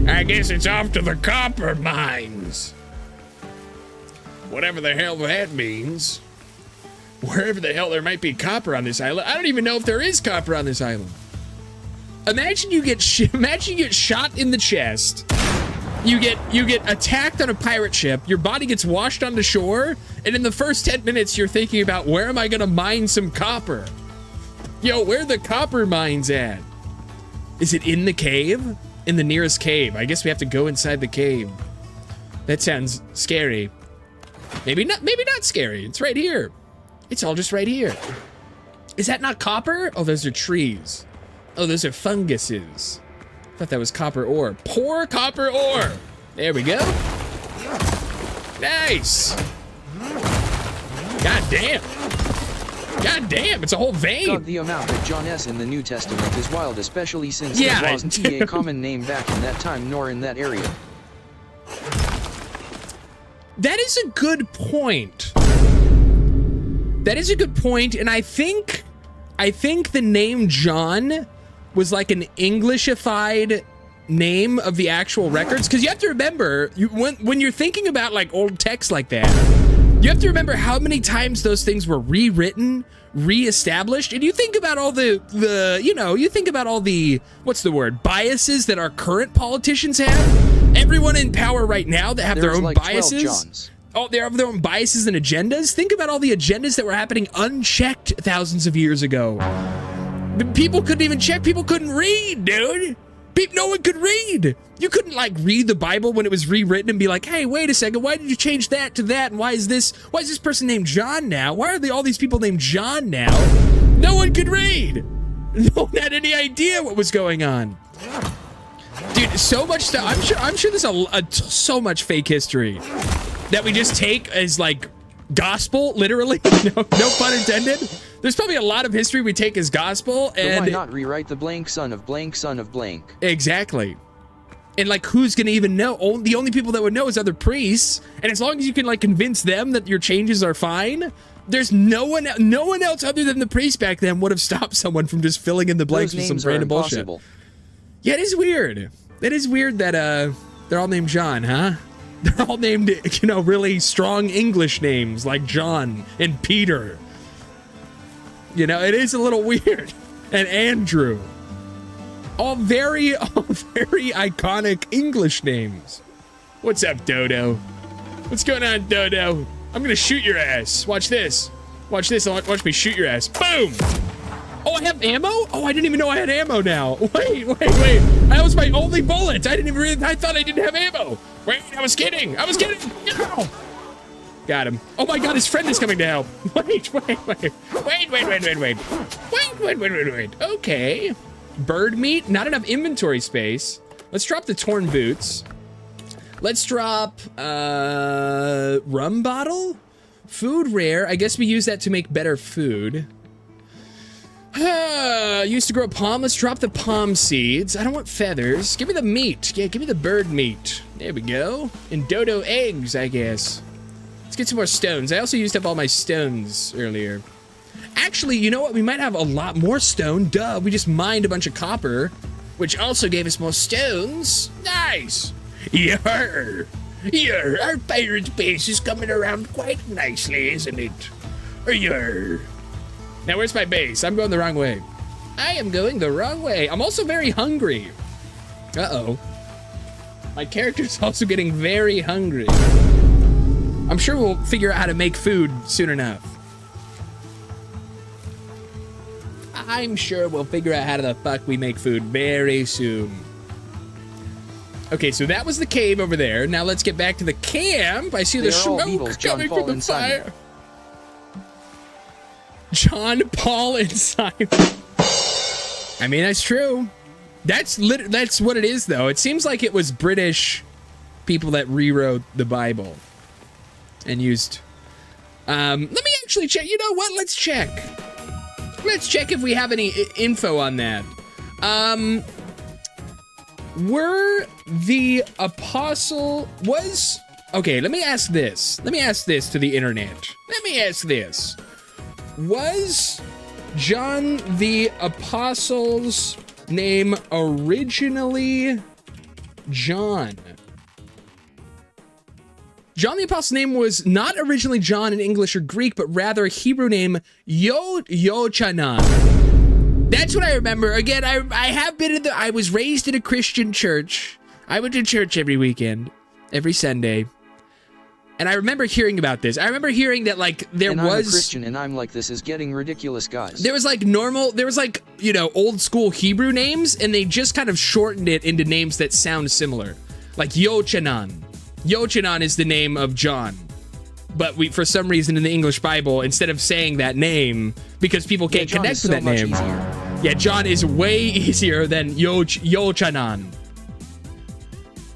I guess it's off to the copper mines. Whatever the hell that means. Wherever the hell there might be copper on this island. I don't even know if there is copper on this island. Imagine you get shot in the chest. You get attacked on a pirate ship. Your body gets washed onto shore, and in the first 10 minutes, you're thinking about where am I gonna mine some copper? Yo, where are the copper mines at? Is it in the cave? In the nearest cave. I guess we have to go inside the cave. That sounds scary. Maybe not scary. It's right here. It's all just right here. Is that not copper? Oh, those are trees. Oh, those are funguses. I thought that was copper ore. Pour copper ore. There we go. Nice. God damn. God damn, it's a whole vein.
God, the amount that John S. in the New Testament is wild, especially since it wasn't a common name back in that time nor in that area.
That is a good point. That is a good point, and I think the name John was like an Englishified name of the actual records, because you have to remember, when you're thinking about like old text like that, you have to remember how many times those things were rewritten, reestablished, and you think about all what's the word, biases that our current politicians have. Everyone in power right now that have their own biases. Oh, they have their own biases and agendas. Think about all the agendas that were happening unchecked thousands of years ago. People couldn't even check. People couldn't read, dude. No one could read. You couldn't like read the Bible when it was rewritten and be like, hey, wait a second, why did you change that to that? And why is this person named John now? Why are all these people named John now? No one could read. No one had any idea what was going on. Dude, so much stuff. I'm sure there's so much fake history that we just take as like gospel, literally. No pun intended. There's probably a lot of history we take as gospel, and
why not rewrite the blank son of blank son of blank?
Exactly. And like, who's gonna even know? The only people that would know is other priests. And as long as you can like convince them that your changes are fine, there's no one else other than the priest back then would have stopped someone from just filling in the blanks with some random bullshit. Yeah, it is weird. It is weird that they're all named John, huh? They're all named, you know, really strong English names like John and Peter. You know, it is a little weird. And Andrew. All very iconic English names. What's up, Dodo? What's going on, Dodo? I'm gonna shoot your ass. Watch this. Watch this. Watch me shoot your ass. Boom! Oh, I have ammo? Oh, I didn't even know I had ammo now. Wait. That was my only bullet. I thought I didn't have ammo. Wait, I was kidding. No! Got him. Oh my god, his friend is coming to help. Wait. Okay. Bird meat, not enough inventory space. Let's drop the torn boots. Let's drop rum bottle. Food rare. I guess we use that to make better food. Used to grow palm. Let's drop the palm seeds. I don't want feathers. Give me the meat. Yeah, give me the bird meat. There we go. And dodo eggs, I guess. Let's get some more stones. I also used up all my stones earlier. Actually, you know what? We might have a lot more stone. Duh, we just mined a bunch of copper, which also gave us more stones. Nice. Yarr. Our pirate base is coming around quite nicely, isn't it? Yarr. Now, where's my base? I'm going the wrong way. I am going the wrong way. I'm also very hungry. Uh-oh. My character's also getting very hungry. I'm sure we'll figure out how to make food soon enough. I'm sure we'll figure out how the fuck we make food very soon. Okay, so that was the cave over there. Now let's get back to the camp. I see the smoke coming from the fire. John, Paul, and Simon. I mean, that's true. That's what it is, though. It seems like it was British people that rewrote the Bible and used. Let me actually check. You know what? Let's check. Let's check if we have any info on that. Were the apostle was okay? Let me ask this. Let me ask this to the internet. Let me ask this. Was John the Apostle's name originally John? John the Apostle's name was not originally John in English or Greek, but rather a Hebrew name, Yochanan. That's what I remember. Again, I have been I was raised in a Christian church. I went to church every weekend, every Sunday. And I remember hearing about this. I remember hearing that, like, I'm a
Christian, and I'm like, this is getting ridiculous, guys.
There was, like, you know, old school Hebrew names, and they just kind of shortened it into names that sound similar. Like Yochanan. Yochanan is the name of John. But for some reason in the English Bible, instead of saying that name, because people can't connect with that name. Yeah, John is way easier than Yochanan.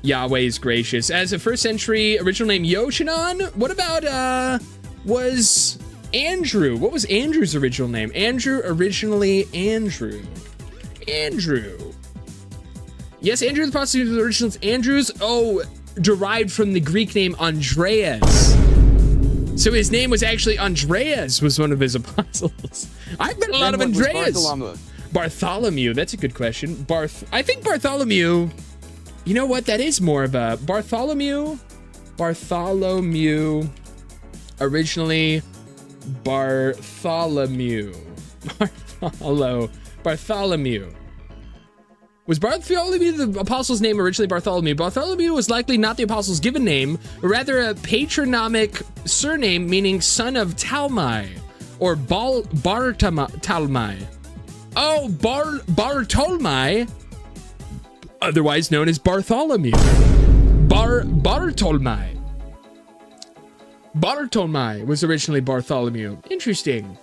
Yahweh is gracious. As a first century original name Yochanan, what about was Andrew? What was Andrew's original name? Andrew, originally Andrew. Andrew. Yes, Andrew the Apostle was original Andrews. Oh, derived from the Greek name Andreas. So his name was actually Andreas, was one of his apostles. I've met a lot of Andreas. Bartholomew, that's a good question. I think Bartholomew, you know what? That is more of a Bartholomew, originally Bartholomew. Was Bartholomew the apostle's name originally Bartholomew? Bartholomew was likely not the apostle's given name, but rather a patronymic surname meaning son of Talmai, or Talmai. Oh, Bartolomai, otherwise known as Bartholomew. Bartolomai. Bartolomai was originally Bartholomew. Interesting.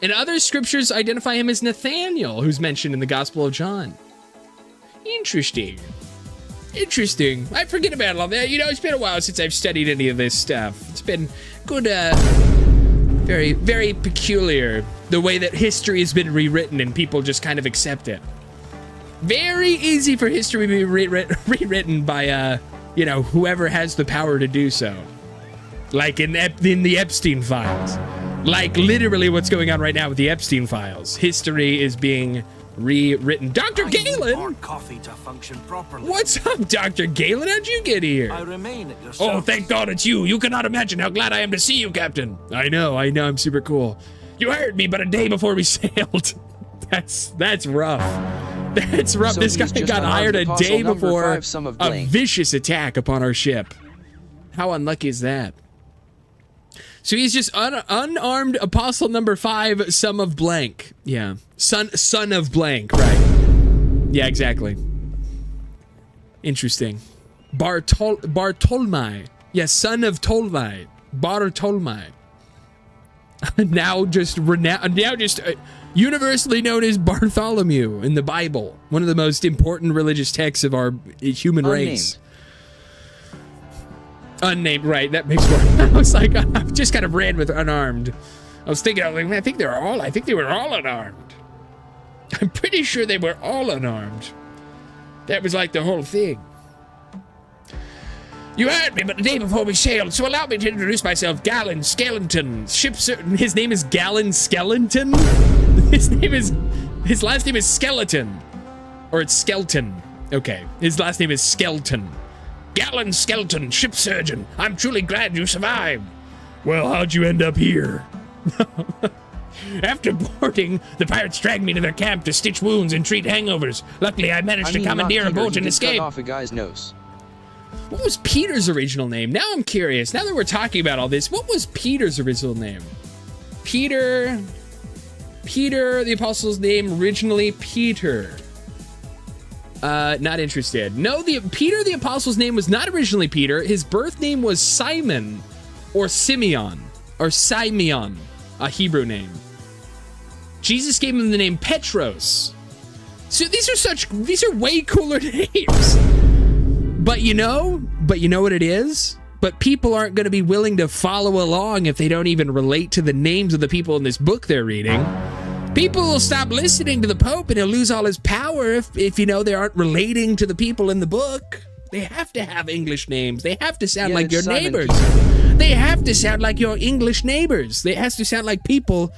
And other scriptures identify him as Nathaniel, who's mentioned in the Gospel of John. Interesting. Interesting. I forget about all that. You know, it's been a while since I've studied any of this stuff. It's been good, very, very peculiar, the way that history has been rewritten and people just kind of accept it. Very easy for history to be rewritten by, you know, whoever has the power to do so. Like in the Epstein files. Like literally what's going on right now with the Epstein files. History is being rewritten. Dr. Galen!
Coffee to function properly.
What's up, Dr. Galen? How'd you get here?
I remain at your service.
Oh, thank God it's you. You cannot imagine how glad I am to see you, Captain. I know, I'm super cool. You hired me but a day before we sailed. That's rough. That's rough.
So
this guy got hired a day before
a
vicious attack upon our ship. How unlucky is that? So he's just unarmed apostle number 5, son of blank. Yeah. Son of blank, right. Yeah, exactly. Interesting. Bartolomei. Yeah, son of Ptolemy. Bartolomei. Now just universally known as Bartholomew in the Bible. One of the most important religious texts of our human race. Unnamed, right? That makes more. I was like, I just kind of ran with unarmed. I was thinking, I think they were all unarmed. I'm pretty sure they were all unarmed. That was like the whole thing. You heard me, but the day before we sailed, so allow me to introduce myself, Galen Skeleton. His name is Galen Skeleton? His last name is Skeleton. Or it's Skelton. Okay, his last name is Skelton. Galen Skeleton, ship surgeon. I'm truly glad you survived. Well, how'd you end up here? After boarding, the pirates dragged me to their camp to stitch wounds and treat hangovers. Luckily, I managed to commandeer a boat and escape.
Cut off a guy's nose.
What was Peter's original name? Now I'm curious. Now that we're talking about all this, what was Peter's original name? Peter, the apostle's name originally Peter. Not interested. No, Peter the apostle's name was not originally Peter. His birth name was Simon or Simeon, a Hebrew name. Jesus gave him the name Petros. So these are way cooler names. But you know what it is? But people aren't going to be willing to follow along if they don't even relate to the names of the people in this book they're reading. People will stop listening to the Pope and he'll lose all his power if you know, they aren't relating to the people in the book. They have to have English names. They have to sound like your neighbors. They have to sound like your English neighbors. They have to sound like people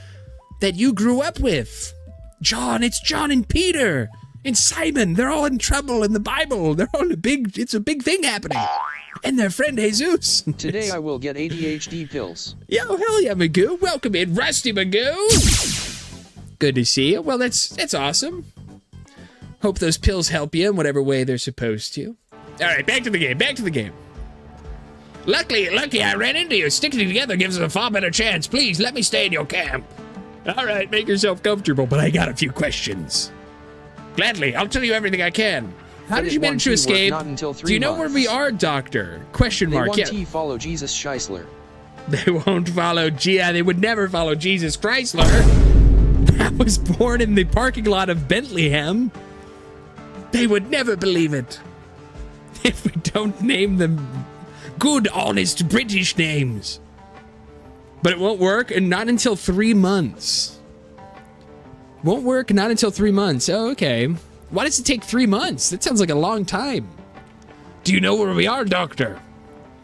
that you grew up with. It's John and Peter and Simon. They're all in trouble in the Bible. It's a big thing happening. And their friend Jesus.
Today I will get ADHD pills.
Yo, hell yeah, Magoo. Welcome in, Rusty Magoo. Good to see you. Well, that's awesome. Hope those pills help you in whatever way they're supposed to. All right, back to the game. Lucky, I ran into you. Sticking together gives us a far better chance. Please, let me stay in your camp. All right, make yourself comfortable, but I got a few questions. Gladly, I'll tell you everything I can. How did you manage to escape?
Not until 3
Do you know
months.
where we are, Doctor? Question mark.
They won't follow Jesus Scheisler.
They won't follow they would never follow Jesus Chrysler. I was born in the parking lot of Bethlehem. They would never believe it. If we don't name them good, honest British names. But it won't work, and not until 3 months. Won't work, not until 3 months. Oh, okay. Why does it take 3 months? That sounds like a long time. Do you know where we are, Doctor?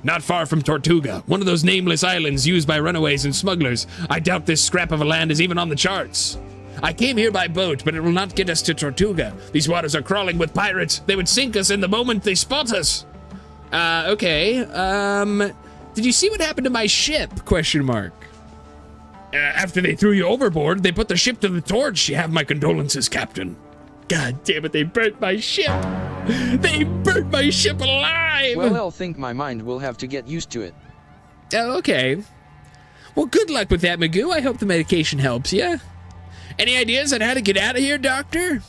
Not far from Tortuga, one of those nameless islands used by runaways and smugglers. I doubt this scrap of a land is even on the charts. I came here by boat, but it will not get us to Tortuga. These waters are crawling with pirates. They would sink us in the moment they spot us. Okay. Did you see what happened to my ship? Question mark. After they threw you overboard, they put the ship to the torch. You have my condolences, Captain. God damn it, they burnt my ship. They burnt my ship alive.
Well, I'll think my mind will have to get used to it.
Oh, okay. Well, good luck with that, Magoo. I hope the medication helps you. Any ideas on how to get out of here, Doctor?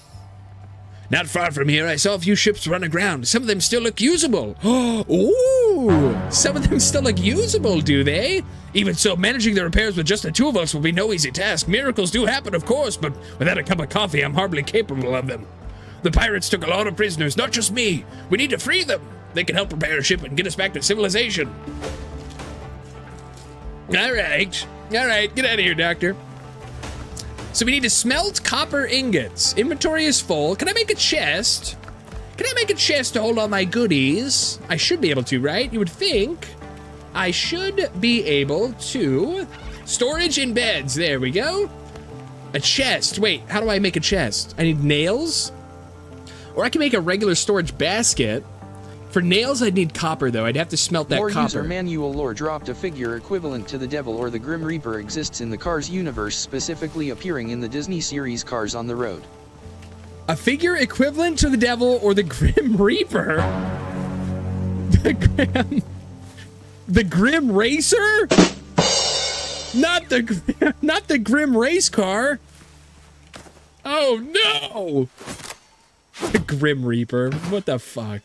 Not far from here, I saw a few ships run aground. Some of them still look usable. Ooh, some of them still look usable, do they? Even so, managing the repairs with just the two of us will be no easy task. Miracles do happen, of course, but without a cup of coffee, I'm hardly capable of them. The pirates took a lot of prisoners, not just me. We need to free them. They can help repair a ship and get us back to civilization. All right, get out of here, Doctor. So we need to smelt copper ingots. Inventory is full. Can I make a chest? Can I make a chest to hold all my goodies? I should be able to, right? You would think I should be able to. Storage in beds. There we go. A chest. Wait, how do I make a chest? I need nails? Or I can make a regular storage basket. For nails, I'd need copper, though. I'd have to smelt that copper.
User manual lore dropped a figure equivalent to the Devil or the Grim Reaper exists in the Cars universe, specifically appearing in the Disney series Cars on the Road.
A figure equivalent to the Devil or the Grim Reaper? The Grim Racer? Not the Grim Race Car. Oh, no! The Grim Reaper. What the fuck?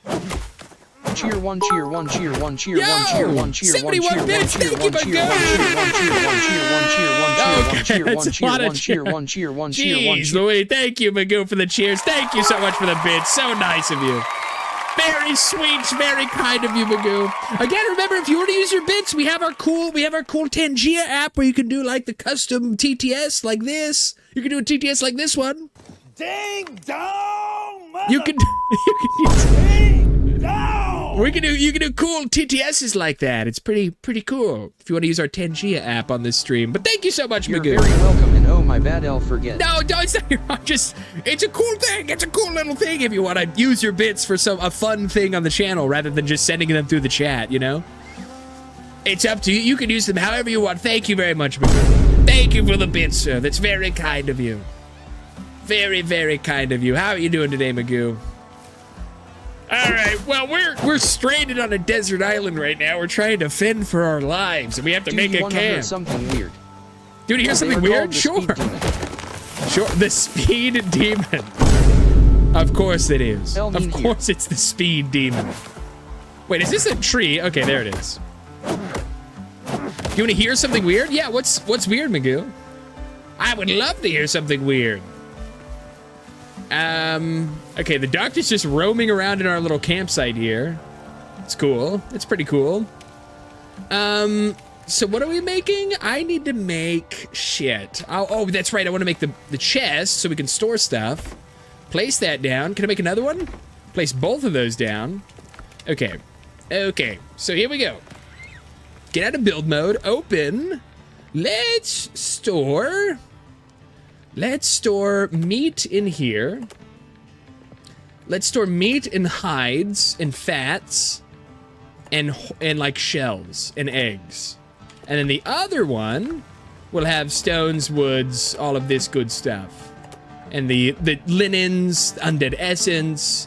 Cheer one, cheer one, cheer one, cheer
Yo!
one, cheer one, cheer
71
one,
bits,
cheer
thank
one,
you,
cheer
my
one,
God.
cheer one, cheer one, cheer one, cheer one,
That's a
cheer
lot
one,
of
cheer one, cheer one, cheer one,
Jeez
cheer one.
Louis, thank you, Magoo, for the cheers. Thank you so much for the bits. So nice of you. Very sweet, very kind of you, Magoo. Again, remember, if you want to use your bits, we have our cool Tangia app where you can do like the custom TTS like this. You can do a TTS like this one.
Ding dong!
You can
Ding dong!
you can do cool TTSs like that. It's pretty cool if you want to use our Tangia app on this stream. But thank you so much,
You're
Magoo.
very welcome, and oh my bad, I'll forget.
No, it's not. It's a cool thing. It's a cool little thing if you want to use your bits for a fun thing on the channel rather than just sending them through the chat, you know? It's up to you. You can use them however you want. Thank you very much, Magoo. Thank you for the bits, sir. That's very kind of you. Very, very kind of you. How are you doing today, Magoo? All right, well, we're stranded on a desert island right now. We're trying to fend for our lives, and we have to make a camp.
Something weird.
Dude, hear something weird? Sure. Sure, the speed demon. Of course it is. Of course it's the speed demon. Wait, is this a tree? Okay, there it is. You want to hear something weird? Yeah, what's weird, Magoo? I would love to hear something weird. Okay, the doctor's just roaming around in our little campsite here. It's cool. It's pretty cool. So what are we making? I need to make shit. Oh, that's right. I want to make the chest so we can store stuff. Place that down. Can I make another one? Place both of those down. Okay. Okay. So here we go. Get out of build mode. Open. Let's store meat in here. Let's store meat and hides and fats and like shells and eggs. And then the other one will have stones, woods, all of this good stuff. And the linens, undead essence,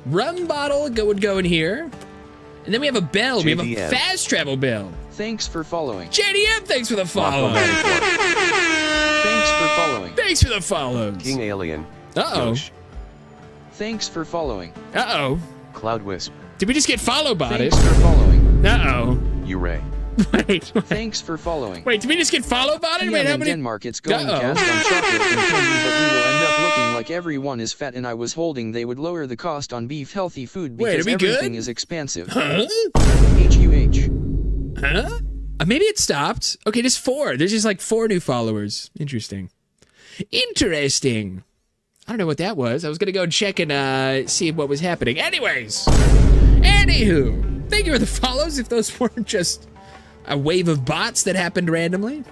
rum bottle would go in here. And then we have a bell.
JDM.
We have a fast travel bell.
Thanks for following.
JDM, thanks for the follow.
Thanks for following.
Thanks for the follows.
King Alien.
Uh-oh.
Ghosh.
Thanks for following.
Uh-oh.
Cloud Wisp.
Did we just get follow botted?
Thanks for following.
Uh-oh.
Uray.
Wait.
Thanks for following.
Wait, did we just get follow botted? Wait, how
in
many?
Denmark, it's going
Uh-oh.
cast on chocolate and candy, but we will end up looking like everyone is fat, and I was holding they would lower the cost on beef healthy food
Wait,
because
are we good?
everything is expensive.
Huh?
H-U-H.
Huh? Maybe it stopped. Okay, just 4. There's just like 4 new followers. Interesting. Interesting. I don't know what that was. I was gonna go and check and see what was happening. Anyways. Anywho. Thank you for the follows if those weren't just a wave of bots that happened randomly.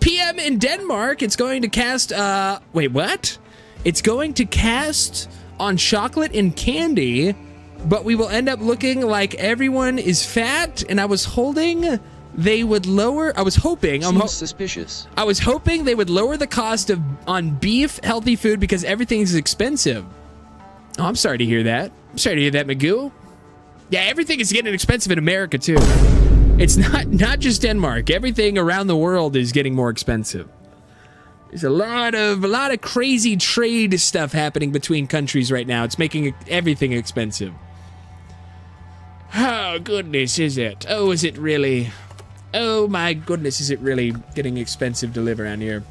PM in Denmark, it's going to cast, wait, what? It's going to cast on chocolate and candy, but we will end up looking like everyone is fat, and I was hoping they would lower,
Seems suspicious.
I was hoping they would lower the cost on beef healthy food because everything's expensive. Oh, I'm sorry to hear that. I'm sorry to hear that, Magoo. Yeah, everything is getting expensive in America, too. It's not just Denmark. Everything around the world is getting more expensive. There's a lot of crazy trade stuff happening between countries right now. It's making everything expensive. Oh, goodness, is it? Oh, is it really? Oh, my goodness, is it really getting expensive to live around here?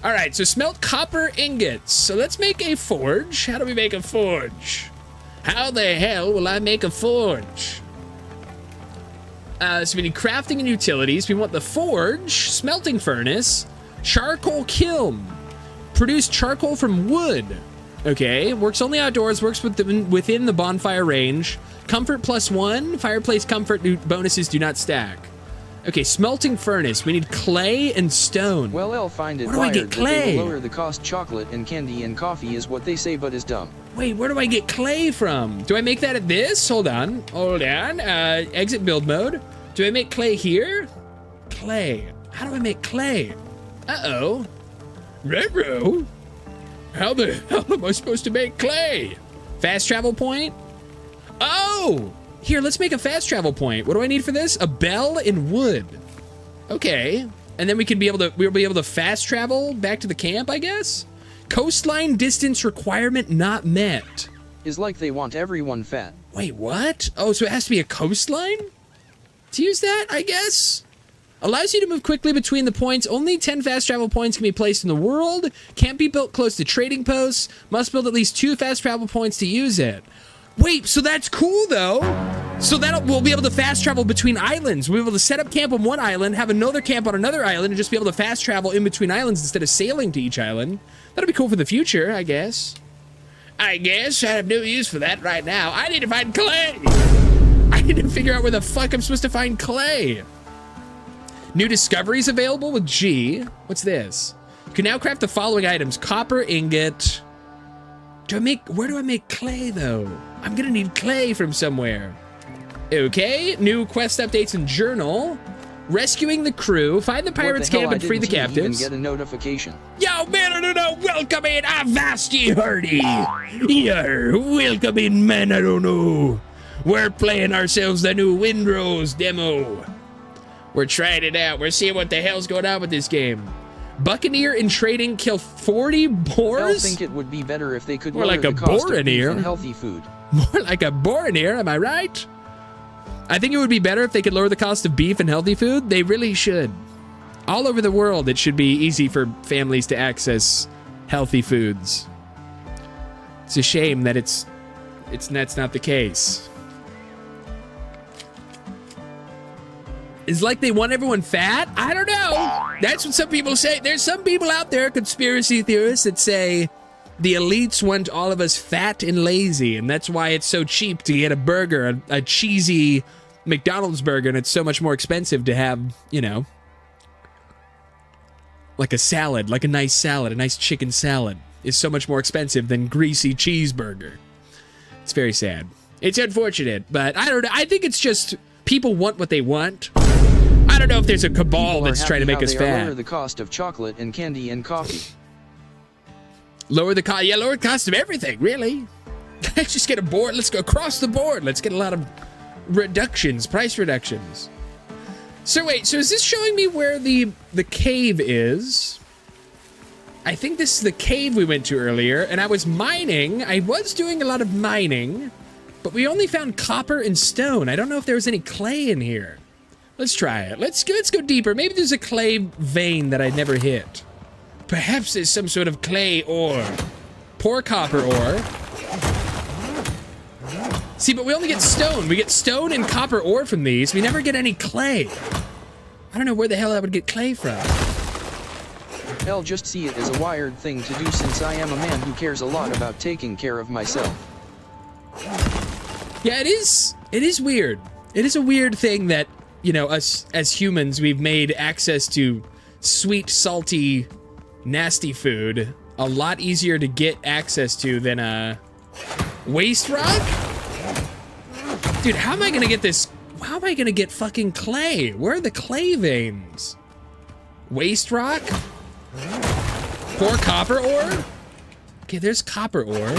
All right, so smelt copper ingots. So let's make a forge. How do we make a forge? How the hell will I make a forge? So we need crafting and utilities. We want the forge, smelting furnace, charcoal kiln. Produce charcoal from wood. Okay, works only outdoors, works within the bonfire range. Comfort +1, fireplace comfort bonuses do not stack. Okay, smelting furnace. We need clay and stone.
Well, I'll find it.
Where do I get clay?
That they will lower the cost. Chocolate and candy and coffee is what they say, but is dumb.
Wait, where do I get clay from? Do I make that at this? Hold on. Exit build mode. Do I make clay here? Clay. How do I make clay? Uh-oh. Retro? How the hell am I supposed to make clay? Fast travel point? Oh! Here, let's make a fast travel point. What do I need for this? A bell and wood. Okay. And then we'll be able to fast travel back to the camp, I guess? Coastline distance requirement not met.
Is like they want everyone fat.
Wait, what? Oh, so it has to be a coastline? To use that, I guess? Allows you to move quickly between the points. Only 10 fast travel points can be placed in the world. Can't be built close to trading posts. Must build at least 2 fast travel points to use it. Wait, so that's cool, though. So we'll be able to fast travel between islands. We'll be able to set up camp on one island, have another camp on another island, and just be able to fast travel in between islands instead of sailing to each island. That'll be cool for the future, I guess. I have no use for that right now. I need to find clay. I need to figure out where the fuck I'm supposed to find clay. New discoveries available with G. What's this? You can now craft the following items. Copper ingot. Where do I make clay, though? I'm gonna need clay from somewhere. Okay, new quest updates and journal. Rescuing the crew, find the pirates' camp and free the captives.
Even get a notification.
Yo, man, no, welcome in, avast ye hardy. Yar, welcome in, man, I don't know. We're playing ourselves the new Windrose demo. We're trying it out. We're seeing what the hell's going on with this game. Buccaneer in trading kill 40 boars?
I think it would be better if they could
More
lower
like
the
a
cost of beef
Boronier.
and healthy food.
More like a Boronier, am I right? I think it would be better if they could lower the cost of beef and healthy food. They really should. All over the world, it should be easy for families to access healthy foods. It's a shame that that's not the case. It's like they want everyone fat? I don't know. That's what some people say. There's some people out there, conspiracy theorists, that say the elites want all of us fat and lazy, and that's why it's so cheap to get a burger, a cheesy McDonald's burger, and it's so much more expensive to have, you know, like a salad, like a nice salad, a nice chicken salad is so much more expensive than greasy cheeseburger. It's very sad. It's unfortunate, but I don't know. I think it's just people want what they want. I don't know if there's a cabal that's trying to make us fat.
Lower the cost of chocolate and candy and coffee.
Lower the cost of everything, really. Let's just get a board. Let's go across the board. Let's get a lot of reductions, price reductions. So wait, so is this showing me where the cave is? I think this is the cave we went to earlier, and I was mining. I was doing a lot of mining, but we only found copper and stone. I don't know if there was any clay in here. Let's try it. Let's go deeper. Maybe there's a clay vein that I never hit. Perhaps there's some sort of clay ore. Poor copper ore. See, but we only get stone. We get stone and copper ore from these. We never get any clay. I don't know where the hell I would get clay from.
I'll just see it as a wired thing to do since I am a man who cares a lot about taking care of myself.
Yeah, it is weird. It is a weird thing that, you know, us as humans, we've made access to sweet, salty, nasty food a lot easier to get access to than waste rock? Dude, how am I gonna get this? How am I gonna get fucking clay? Where are the clay veins? Waste rock? Poor copper ore? Okay, there's copper ore.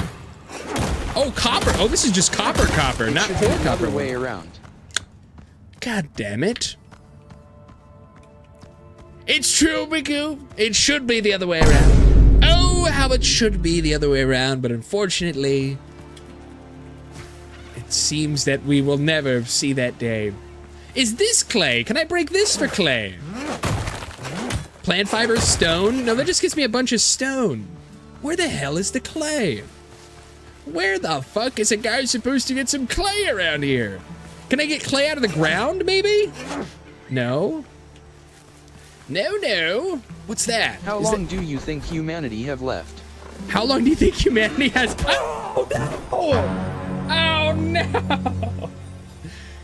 Oh, copper. Oh, this is just copper, not poor copper.
Way around.
God damn it. It's true, Miku. It should be the other way around. how it should be the other way around, but unfortunately, it seems that we will never see that day. Is this clay? Can I break this for clay? Plant fiber, stone? No, that just gives me a bunch of stone. Where the hell is the clay? Where the fuck is a guy supposed to get some clay around here? Can I get clay out of the ground, maybe? No. No. What's that?
How long do you think humanity have left?
How long do you think humanity has? Oh, no! Oh, no!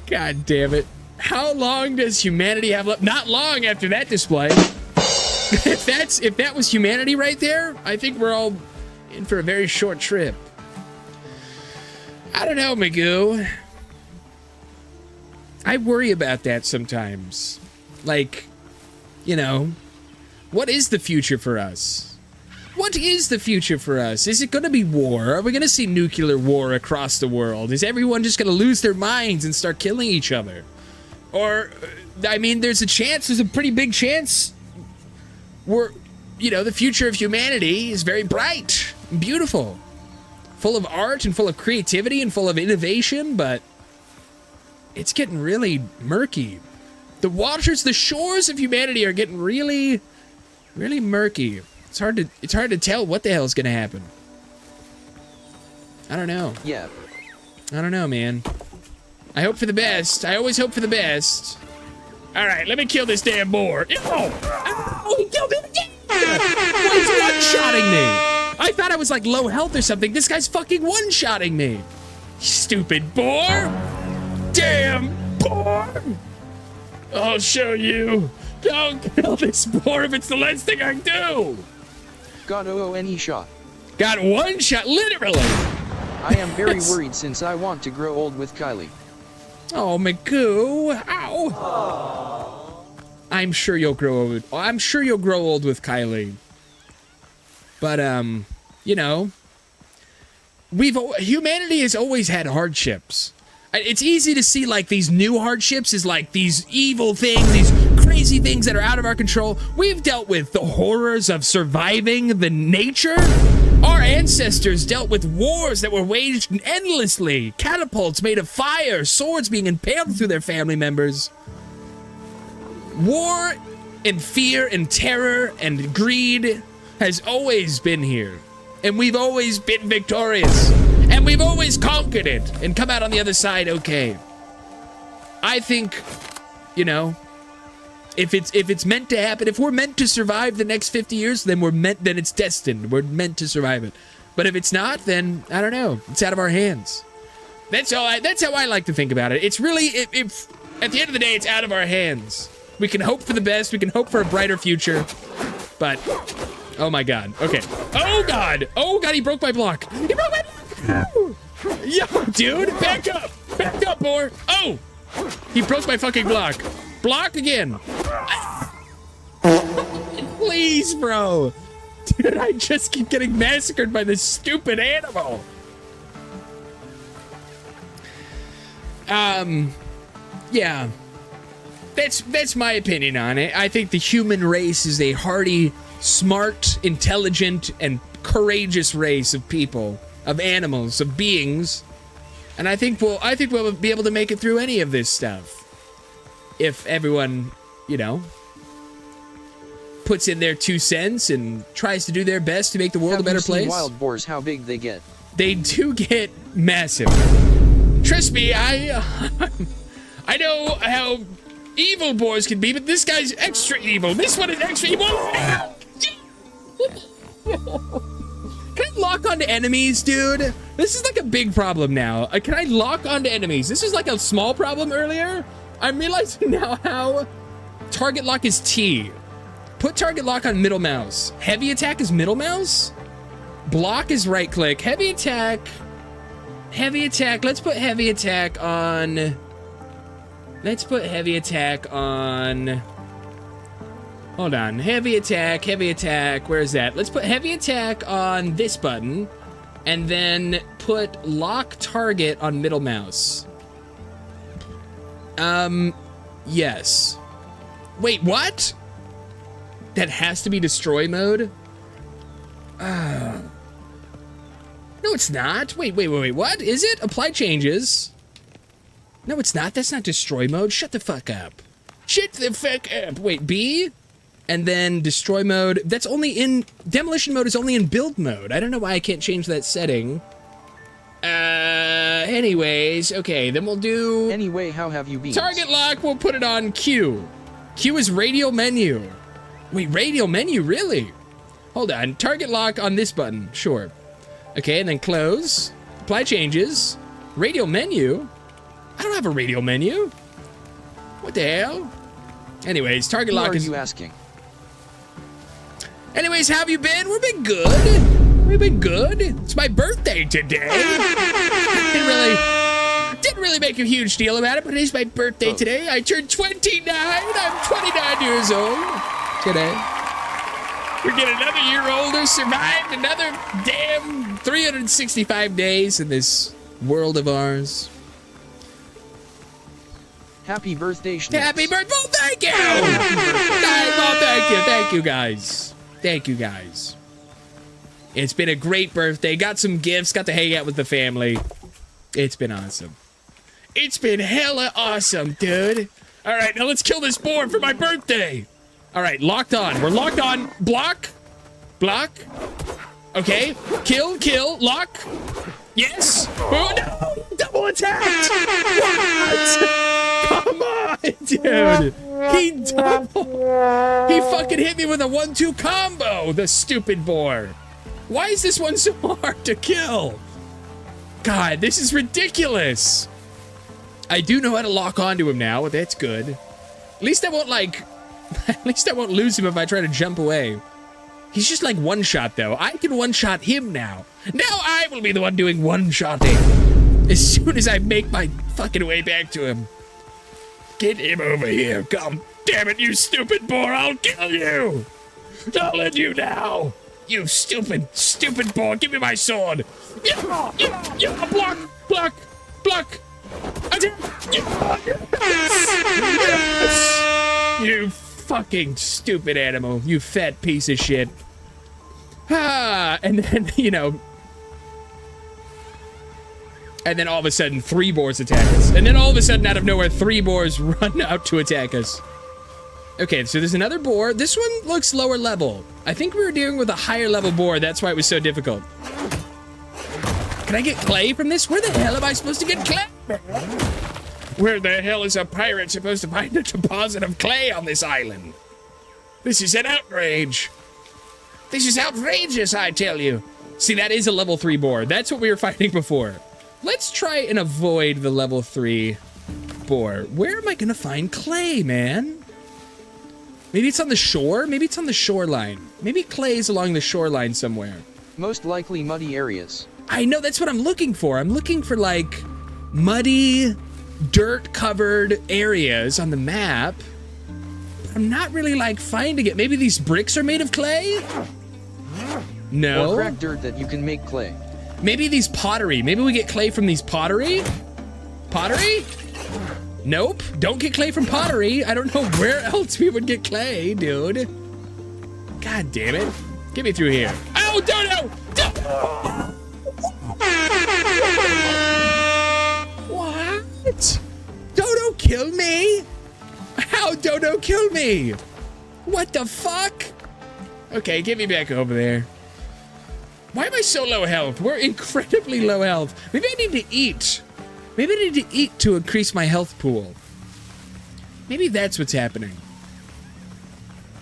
God damn it. How long does humanity have left? Not long after that display. If that was humanity right there, I think we're all in for a very short trip. I don't know, Magoo. I worry about that sometimes. Like, you know, what is the future for us? What is the future for us? Is it going to be war? Are we going to see nuclear war across the world? Is everyone just going to lose their minds and start killing each other? Or, I mean, there's a pretty big chance the future of humanity is very bright and beautiful. Full of art and full of creativity and full of innovation, but it's getting really murky. The shores of humanity are getting really, really murky. It's hard to tell what the hell is going to happen. I don't know.
Yeah.
I don't know, man. I hope for the best. I always hope for the best. All right, let me kill this damn boar. Oh, he killed him again. Why is he one-shotting me? I thought I was like low health or something. This guy's fucking one-shotting me. Stupid boar. Damn boar. I'll show you. Don't kill this boar if it's the last thing I do.
Got one shot.
Got one shot, literally.
I am very worried since I want to grow old with Kylie.
Oh, Magoo. Ow. I'm sure you'll grow old. I'm sure you'll grow old with Kylie. But, you know, humanity has always had hardships. It's easy to see, like, these new hardships as, like, these evil things, these crazy things that are out of our control. We've dealt with the horrors of surviving the nature. Our ancestors dealt with wars that were waged endlessly. Catapults made of fire, swords being impaled through their family members. War and fear and terror and greed has always been here. And we've always been victorious. And we've always conquered it and come out on the other side okay. I think, you know, if it's meant to happen, if we're meant to survive the next 50 years, then then it's destined. We're meant to survive it. But if it's not, then I don't know. It's out of our hands. That's how I like to think about it. It's really, if at the end of the day, it's out of our hands. We can hope for the best. We can hope for a brighter future. But, oh my God. Okay. Oh God. Oh God, he broke my block. He broke my block. Yo, dude, back up. Back up, boar. Oh, he broke my fucking block. Block again. Please, bro. Dude, I just keep getting massacred by this stupid animal. Yeah. That's my opinion on it. I think the human race is a hardy, smart, intelligent, and courageous race of people, of animals, of beings. And I think we'll be able to make it through any of this stuff. If everyone, you know, puts in their 2 cents and tries to do their best to make the world a better place.
Wild boars, how big they get?
They do get massive. Trust me, I know how evil boars can be, but this guy's extra evil. This one is extra evil. Can I lock onto enemies, dude? This is like a big problem now. Can I lock onto enemies? This was like a small problem earlier. I'm realizing now how target lock is T. Put target lock on middle mouse. Heavy attack is middle mouse. Block is right click. Heavy attack. Heavy attack. Let's put heavy attack on. Let's put heavy attack on. Hold on. Heavy attack. Heavy attack. Where is that? Let's put heavy attack on this button. And then put lock target on middle mouse. Yes. Wait, what? That has to be destroy mode? No, it's not. Wait, what? Is it? Apply changes. No, it's not. That's not destroy mode. Shut the fuck up. Shut the fuck up. Wait, B? And then destroy mode. That's only in... Demolition mode is only in build mode. I don't know why I can't change that setting. Anyways, okay, then we'll do...
Anyway, how have you been?
Target lock, we'll put it on Q. Q is radial menu. Wait, radial menu, really? Hold on, target lock on this button, sure. Okay, and then close. Apply changes. Radial menu? I don't have a radial menu. What the hell? Anyways, target lock is...
Who are you asking?
Anyways, how have you been? We've been good. We've been good. It's my birthday today. Didn't really make a huge deal about it, but it is my birthday today. I turned 29. I'm 29 years old today. We're getting another year older, survived another damn 365 days in this world of ours.
Happy birthday, Schnitz.
Happy birthday! Well, thank you! Well, thank you. Thank you, guys. Thank you, guys. It's been a great birthday. Got some gifts. Got to hang out with the family. It's been awesome. It's been hella awesome, dude. All right, now let's kill this boar for my birthday. All right, locked on. We're locked on. Block. Block. Okay. Kill, kill, lock. Yes. Oh, no. Double attack. What? Come on, dude. He fucking hit me with a 1-2 combo, the stupid boar. Why is this one so hard to kill? God, this is ridiculous. I do know how to lock onto him now. That's good. At least I won't lose him if I try to jump away. He's just like one-shot, though. I can one-shot him now. Now I will be the one doing one-shotting. As soon as I make my fucking way back to him. Get him over here. Come. Damn it, you stupid boar. I'll kill you. I'll end you now. You stupid, stupid boar. Give me my sword. Yeah, block, block, block. Attack. Yes. You fucking stupid animal. You fat piece of shit. And then, you know. And then all of a sudden, 3 boars attack us. And then all of a sudden, out of nowhere, 3 boars run out to attack us. Okay, so there's another boar. This one looks lower level. I think we were dealing with a higher level boar. That's why it was so difficult. Can I get clay from this? Where the hell am I supposed to get clay? Where the hell is a pirate supposed to find a deposit of clay on this island? This is an outrage. This is outrageous, I tell you. See, that is a level 3 boar. That's what we were fighting before. Let's try and avoid the level 3 boar. Where am I gonna find clay, man? Maybe it's on the shore? Maybe it's on the shoreline. Maybe clay is along the shoreline somewhere.
Most likely muddy areas.
I know, that's what I'm looking for. I'm looking for, like, muddy, dirt-covered areas on the map. I'm not really, like, finding it. Maybe these bricks are made of clay? No.
Or cracked dirt that you can make clay.
Maybe these pottery. Maybe we get clay from these pottery? Pottery? Nope. Don't get clay from pottery. I don't know where else we would get clay, dude. God damn it. Get me through here. Oh, Dodo! What? Dodo killed me? How Dodo killed me? What the fuck? Okay, get me back over there. Why am I so low health? We're incredibly low health. Maybe I need to eat. Maybe I need to eat to increase my health pool. Maybe that's what's happening.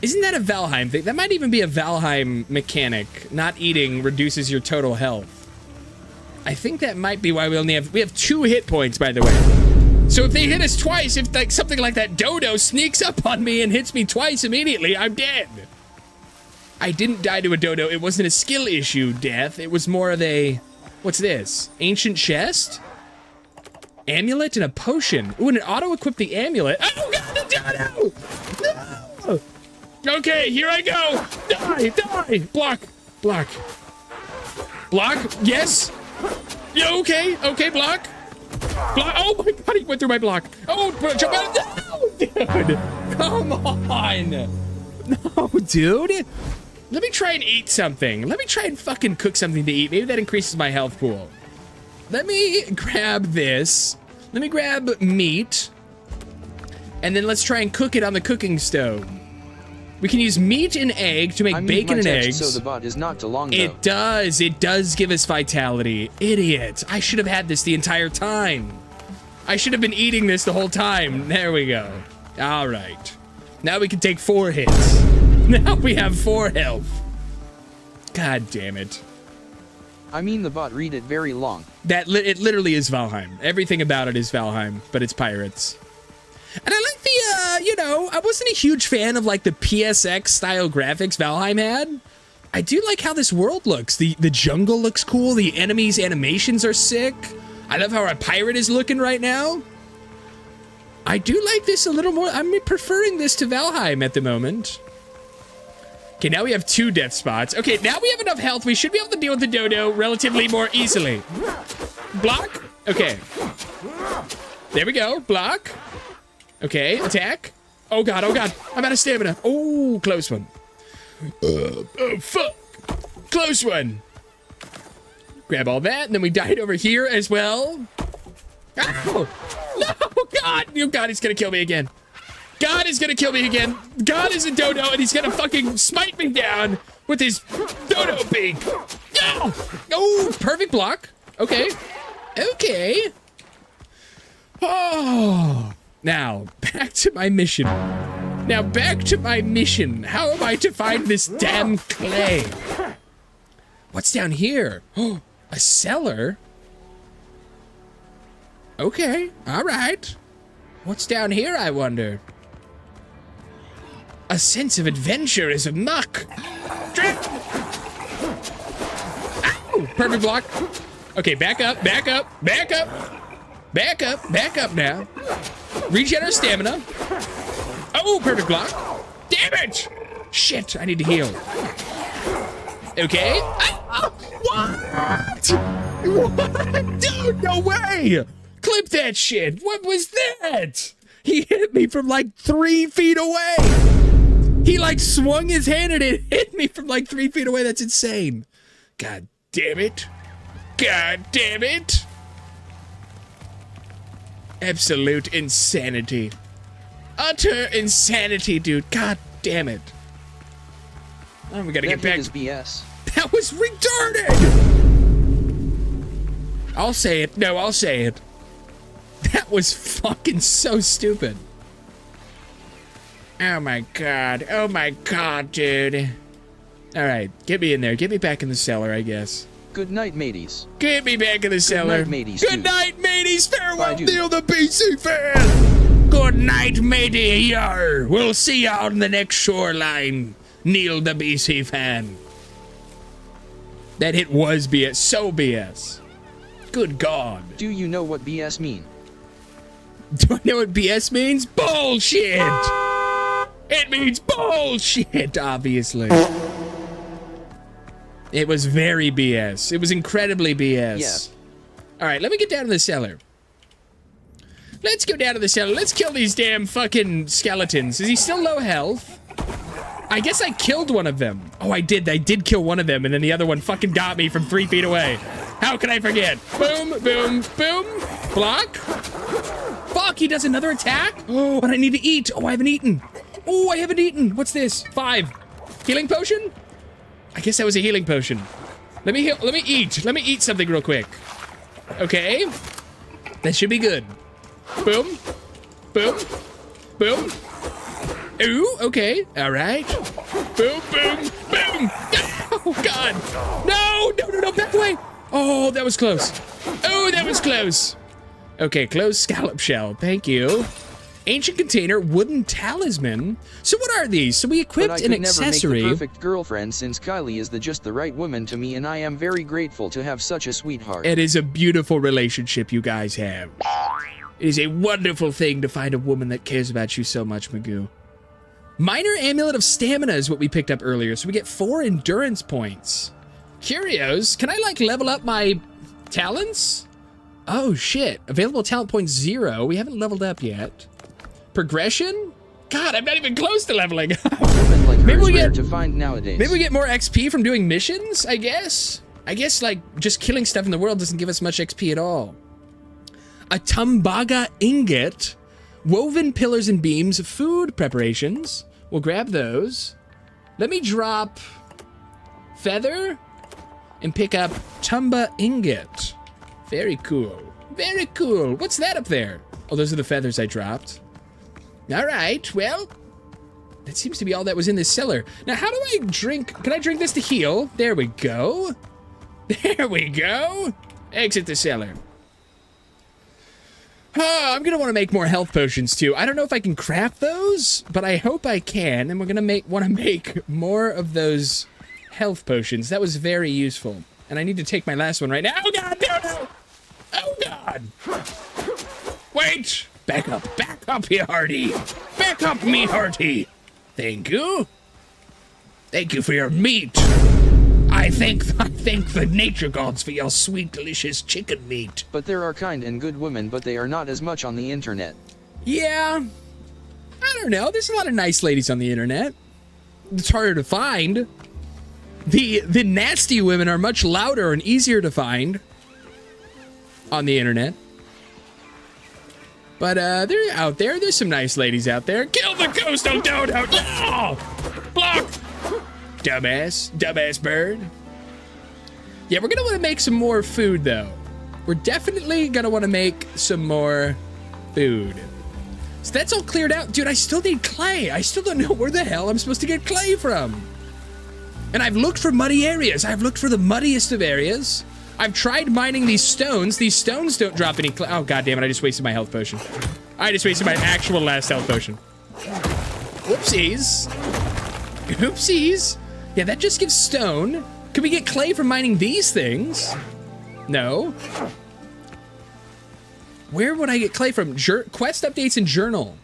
Isn't that a Valheim thing? That might even be a Valheim mechanic. Not eating reduces your total health. I think that might be why we have 2 hit points, by the way. So if they hit us twice, if like something like that dodo sneaks up on me and hits me twice immediately, I'm dead. I didn't die to a dodo. It wasn't a skill issue death. It was more of a... What's this? Ancient chest? Amulet and a potion. Ooh, and it auto-equipped the amulet. Oh, God, the dodo! No! Okay, here I go. Die, die. Block, block. Block, yes. Yeah, okay, okay, block. Block. Oh, my God, he went through my block. Oh, jump out. No, dude. Come on. No, dude. Let me try and eat something. Let me try and fucking cook something to eat. Maybe that increases my health pool. Let me grab this. Let me grab meat. And then let's try and cook it on the cooking stove. We can use meat and egg to make bacon and eggs.
So the bot is not too long,
it does. It does give us vitality. Idiot. I should have had this the entire time. I should have been eating this the whole time. There we go. All right. Now we can take 4 hits. Now we have 4 health. God damn it.
I mean, the bot read it very long.
It literally is Valheim. Everything about it is Valheim, but it's pirates. And I like the, you know, I wasn't a huge fan of like the PSX style graphics Valheim had. I do like how this world looks. The jungle looks cool. The enemies' animations are sick. I love how our pirate is looking right now. I do like this a little more. I'm preferring this to Valheim at the moment. Okay, now we have 2 death spots. Okay, now we have enough health. We should be able to deal with the dodo relatively more easily. Block. Okay. There we go. Block. Okay, attack. Oh god, I'm out of stamina. Oh, close one. Oh, fuck. Close one. Grab all that, and then we died over here as well. Ow! No, God! Oh, God, he's gonna kill me again. God is gonna kill me again. God is a dodo, and he's gonna fucking smite me down with his dodo beak. No! Oh, perfect block. Okay. Okay. Oh. Now, back to my mission. Now, back to my mission. How am I to find this damn clay? What's down here? Oh, a cellar? Okay, all right. What's down here, I wonder? A sense of adventure is amok. Ow! Perfect block. Okay, back up, back up, back up. Back up, back up now. Regen our stamina. Oh, perfect block. Damn it! Shit, I need to heal. Okay. What? What? Dude, no way! Clip that shit. What was that? He hit me from like 3 feet away. He like swung his hand and it hit me from like 3 feet away. That's insane. God damn it. God damn it. Absolute insanity. Utter insanity, dude. God damn it. Oh, we gotta get back.
That is BS.
That was retarded! I'll say it. No, I'll say it. That was fucking so stupid. Oh my god. Oh my god, dude. Alright, get me in there. Get me back in the cellar, I guess.
Good night, mateys.
Get me back in the cellar.
Good night, mateys.
Good night, mateys. Farewell,
Bye,
Neil the BC fan. Good night, matey. Yar. We'll see you on the next shoreline, Neil the BC fan. That hit was BS. So BS. Good God.
Do you know what BS mean?
Do I know what BS means? Bullshit. It means bullshit, obviously. It was very BS. It was incredibly BS. Yeah. All right, let me get down to the cellar. Let's go down to the cellar. Let's kill these damn fucking skeletons. Is he still low health? I guess I killed one of them. Oh, I did. I did kill one of them, and then the other one fucking got me from 3 feet away. How can I forget? Boom, boom, boom. Block. Fuck, he does another attack? Oh, and I need to eat. Oh, I haven't eaten. Oh, I haven't eaten. What's this? 5. Healing potion? I guess that was a healing potion. Let me heal. Let me eat. Let me eat something real quick. Okay. That should be good. Boom. Boom. Boom. Ooh, okay. All right. Boom, boom, boom. Oh, God. No, no, no, no. Back away. Oh, that was close. Oh, that was close. Okay, closed scallop shell. Thank you. Ancient container, wooden talisman. So what are these? So we equipped an accessory.
Never make the perfect girlfriend since Kylie is just the right woman to me, and I am very grateful to have such a sweetheart.
It is a beautiful relationship you guys have. It is a wonderful thing to find a woman that cares about you so much, Magoo. Minor amulet of stamina is what we picked up earlier, so we get 4 endurance points. Curios, can I like level up my talents? Oh shit, available talent points 0. We haven't leveled up yet. Progression? God, I'm not even close to leveling up.
A woman like Maybe we get to find nowadays.
Maybe we get more XP from doing missions, I guess. I guess like just killing stuff in the world doesn't give us much XP at all. A Tumbaga ingot, woven pillars and beams, food preparations. We'll grab those. Let me drop feather and pick up Tumba ingot. Very cool. Very cool. What's that up there? Oh, those are the feathers I dropped. All right, well, that seems to be all that was in this cellar. Now, how do I drink? Can I drink this to heal? There we go. There we go. Exit the cellar. Oh, I'm going to want to make more health potions, too. I don't know if I can craft those, but I hope I can. And we're going to want to make more of those health potions. That was very useful. And I need to take my last one right now. Oh, God, no. Oh, God. Wait. Back up, you hearty. Back up, me hearty. Thank you. Thank you for your meat. I thank the nature gods for your sweet, delicious chicken meat.
But there are kind and good women, but they are not as much on the internet.
Yeah. I don't know. There's a lot of nice ladies on the internet. It's harder to find. The nasty women are much louder and easier to find on the internet. But they're out there. There's some nice ladies out there. Kill the coastal dodo. No! Block! Dumbass bird. Yeah, we're gonna want to make some more food, though. We're definitely gonna want to make some more food. So that's all cleared out. Dude, I still need clay. I still don't know where the hell I'm supposed to get clay from. And I've looked for muddy areas. I've looked for the muddiest of areas. I've tried mining these stones. These stones don't drop any clay. Oh, God damn it. I just wasted my health potion. I just wasted my actual last health potion. Whoopsies. Oopsies. Yeah, that just gives stone. Could we get clay from mining these things? No. Where would I get clay from? Quest updates and journal.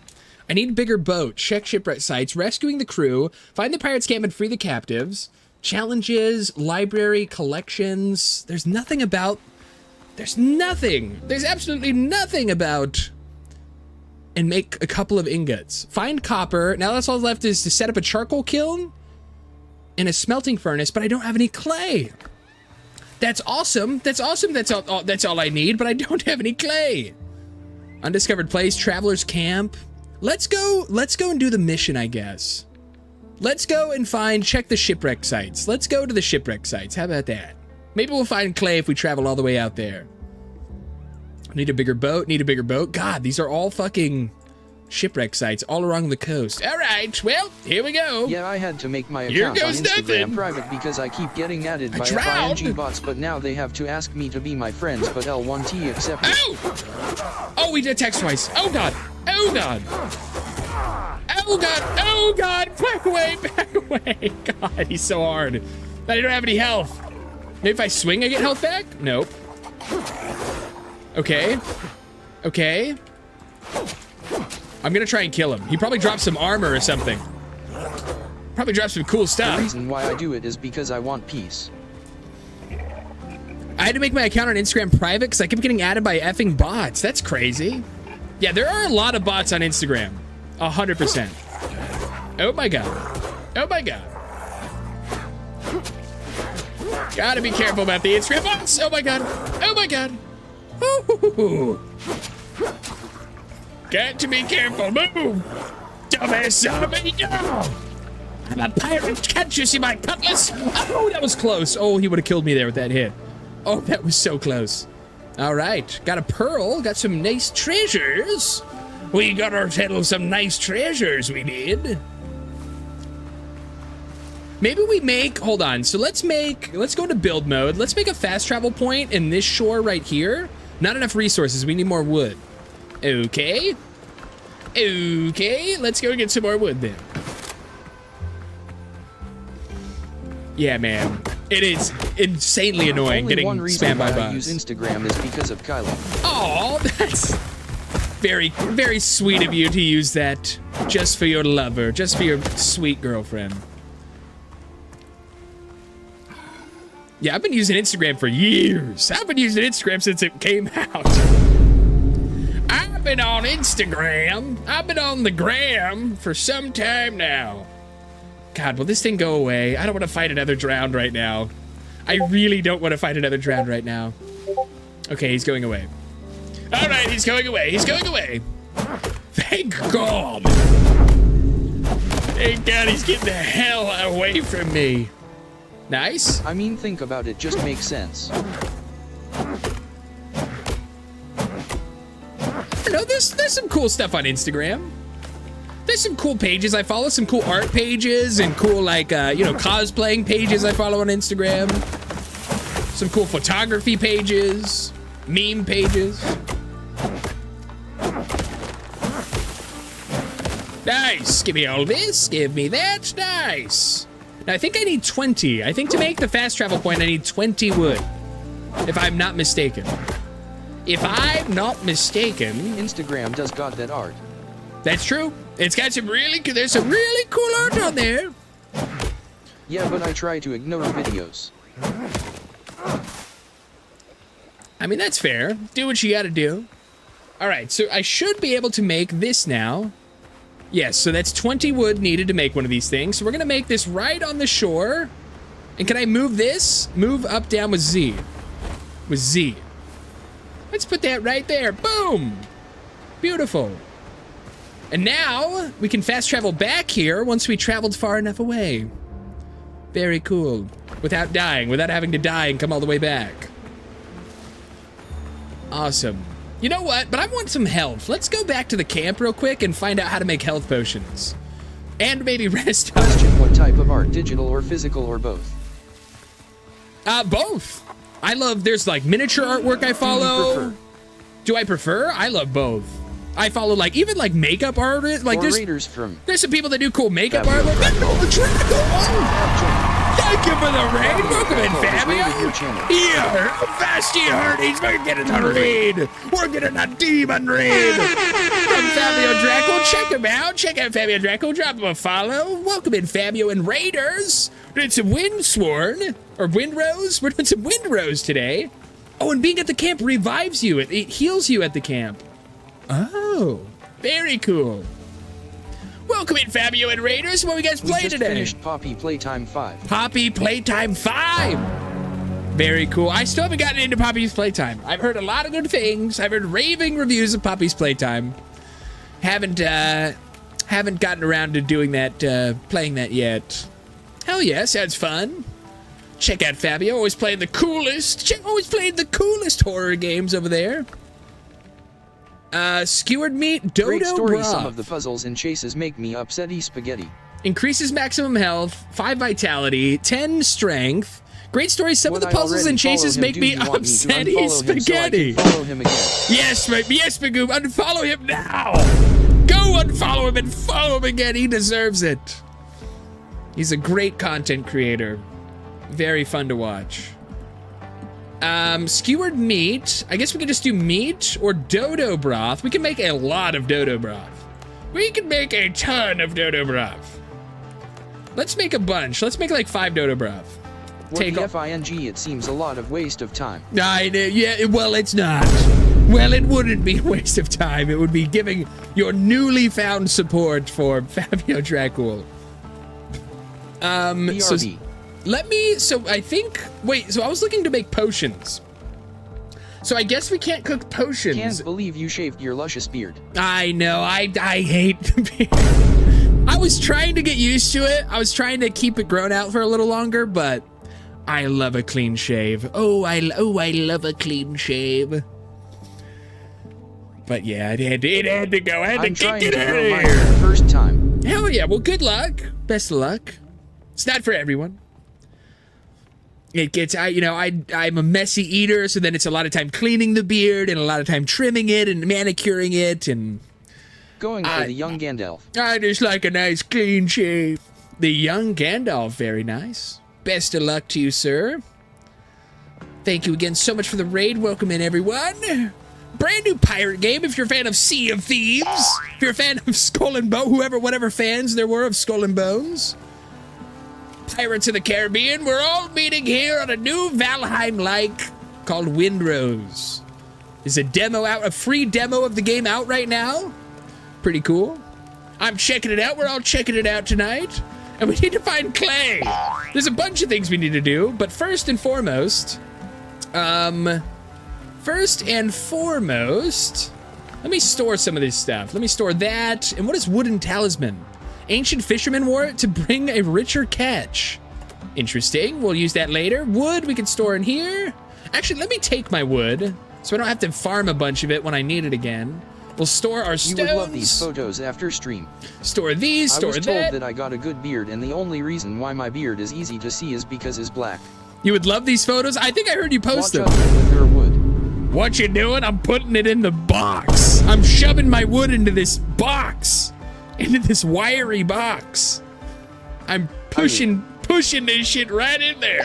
I need a bigger boat. Check shipwreck sites. Rescuing the crew. Find the pirates' camp and free the captives. Challenges. Library. Collections. There's nothing about... There's nothing. There's absolutely nothing about... And make a couple of ingots. Find copper. Now that's all left is to set up a charcoal kiln and a smelting furnace, but I don't have any clay. That's awesome. That's awesome. That's all I need, but I don't have any clay. Undiscovered place, traveler's camp. Let's go and do the mission, I guess. Let's go and check the shipwreck sites. Let's go to the shipwreck sites. How about that? Maybe we'll find clay if we travel all the way out there. Need a bigger boat, God, these are all fucking shipwreck sites all along the coast. All right, well, here we go.
Yeah, I had to make my account on Instagram private because I keep getting added by FING bots, but now they have to ask me to be my friends, but L1T accepted.
Oh! Oh, we did text twice. Oh, God. Oh, God. Oh, God. Oh, God. Back away. God, he's so hard. I don't have any health. Maybe if I swing, I get health back? Nope. Okay. I'm gonna try and kill him. He probably dropped some armor or something. Probably dropped some cool stuff.
The reason why I do it is because I want peace.
I had to make my account on Instagram private because I kept getting added by effing bots. That's crazy. Yeah, there are a lot of bots on Instagram. 100%. Oh my God. Oh my God. Gotta be careful about the Instagram bots. Oh my God. Oh my God. Ooh. Got to be careful. Move. Dumbass zombie. No. I'm a pirate. Can't you see my cutlass? Oh, that was close. Oh, he would have killed me there with that hit. Oh, that was so close. All right. Got a pearl. Got some nice treasures. We got ourselves some nice treasures we did. Maybe we make, hold on. So let's go to build mode. Let's make a fast travel point in this shore right here. Not enough resources. We need more wood. Okay. Let's go get some more wood then. Yeah, man. It is insanely annoying getting spammed by bots.
I use Instagram is because of Kyla.
Oh, that's very, very sweet of you to use that just for your lover, just for your sweet girlfriend. Yeah, I've been using Instagram for years. I've been using Instagram since it came out. I've been on Instagram. I've been on the gram for some time now. God, will this thing go away? I don't want to fight another drowned right now. I really don't want to fight another drowned right now. Okay, he's going away. All right, he's going away. He's going away. Thank God. Thank God he's getting the hell away from me. Nice.
I mean, think about it. Just makes sense.
I know there's some cool stuff on Instagram. There's some cool pages I follow, some cool art pages and cool like cosplaying pages I follow on Instagram. Some cool photography pages, meme pages. Nice. Give me all this. Give me that. Nice. Now I think I need 20. I think to make the fast travel point I need 20 wood. If I'm not mistaken. If I'm not mistaken.
Instagram does got that art.
That's true. It's got there's some really cool art on there.
Yeah, but I try to ignore videos.
I mean, that's fair. Do what you gotta do. All right, so I should be able to make this now. Yes, so that's 20 wood needed to make one of these things. So we're gonna make this right on the shore. And can I move this? Move up, down with Z. With Z. Let's put that right there. Boom. Beautiful. And now we can fast travel back here once we traveled far enough away. Very cool. Without dying, without having to die and come all the way back. Awesome. You know what? But I want some health. Let's go back to the camp real quick and find out how to make health potions. And maybe rest.
Question, what type of art? Digital or physical or both?
Both. There's like miniature artwork I follow. Do I prefer? I love both. I follow even makeup artists. Like there's some people that do cool makeup art. Thank you for the raid. Welcome in, Fabio. Yeah, fast you hearties. We're getting a raid. We're getting a demon raid from Fabio Draco. Check him out. Check out Fabio Draco. Drop him a follow. Welcome in, Fabio and Raiders. We're doing some Windsworn or Windrose. We're doing some Windrose today. Oh, and being at the camp revives you. It heals you at the camp. Oh, very cool. Welcome in, Fabio and Raiders. What we guys play today? We
just finished Poppy Playtime 5.
Poppy Playtime 5. Very cool. I still haven't gotten into Poppy's Playtime. I've heard a lot of good things. I've heard raving reviews of Poppy's Playtime. Haven't gotten around to doing that, playing that yet. Hell yeah, sounds fun. Check out Fabio. Always playing the coolest. Always playing the coolest horror games over there. Skewered meat, dodo
Great story.
broth.
Some of the puzzles and chases make me upsetty spaghetti.
Increases maximum health, 5 vitality, 10 strength. Great story. Some of the puzzles and chases make me upsetty spaghetti.
Follow him again?
Yes, Magoo. Unfollow him now. Go unfollow him and follow him again. He deserves it. He's a great content creator. Very fun to watch. Skewered meat. I guess we can just do meat or dodo broth. We can make a lot of dodo broth. We can make a ton of dodo broth. Let's make a bunch. Let's make like 5 dodo broth.
Take FING, it seems a lot of waste of time.
Yeah, well, it's not. Well, it wouldn't be a waste of time. It would be giving your newly found support for Fabio Dracul.
BRB.
So I was looking to make potions. So I guess we can't cook potions.
Can't believe you shaved your luscious beard.
I know, I hate the beard. I was trying to get used to it. I was trying to keep it grown out for a little longer, but I love a clean shave. I love a clean shave. But yeah, it had to go. I had to kick it out of here.
First time.
Hell yeah, well, good luck. Best of luck. It's not for everyone. It gets, I'm a messy eater, so then it's a lot of time cleaning the beard and a lot of time trimming it and manicuring it and...
Going for the young Gandalf.
I just like a nice clean shave. The young Gandalf, very nice. Best of luck to you, sir. Thank you again so much for the raid. Welcome in, everyone. Brand new pirate game if you're a fan of Sea of Thieves. If you're a fan of Skull and Bones, whatever fans there were of Skull and Bones. Pirates of the Caribbean, we're all meeting here on a new Valheim-like called Windrose. There's a demo out, a free demo of the game out right now. Pretty cool. I'm checking it out. We're all checking it out tonight. And we need to find clay. There's a bunch of things we need to do, but first and foremost, let me store some of this stuff. Let me store that. And what is wooden talisman? Ancient fishermen wore it to bring a richer catch. Interesting. We'll use that later. Wood we can store in here. Actually, let me take my wood so I don't have to farm a bunch of it when I need it again. We'll store our stones.
You would love these photos after stream.
Store these, store that.
I was told that I got a good beard, and the only reason why my beard is easy to see is because it's black.
You would love these photos? I think I heard you post them.
With your wood.
What you doing? I'm putting it in the box. I'm shoving my wood into this box. Into this wiry box. I'm pushing this shit right in there.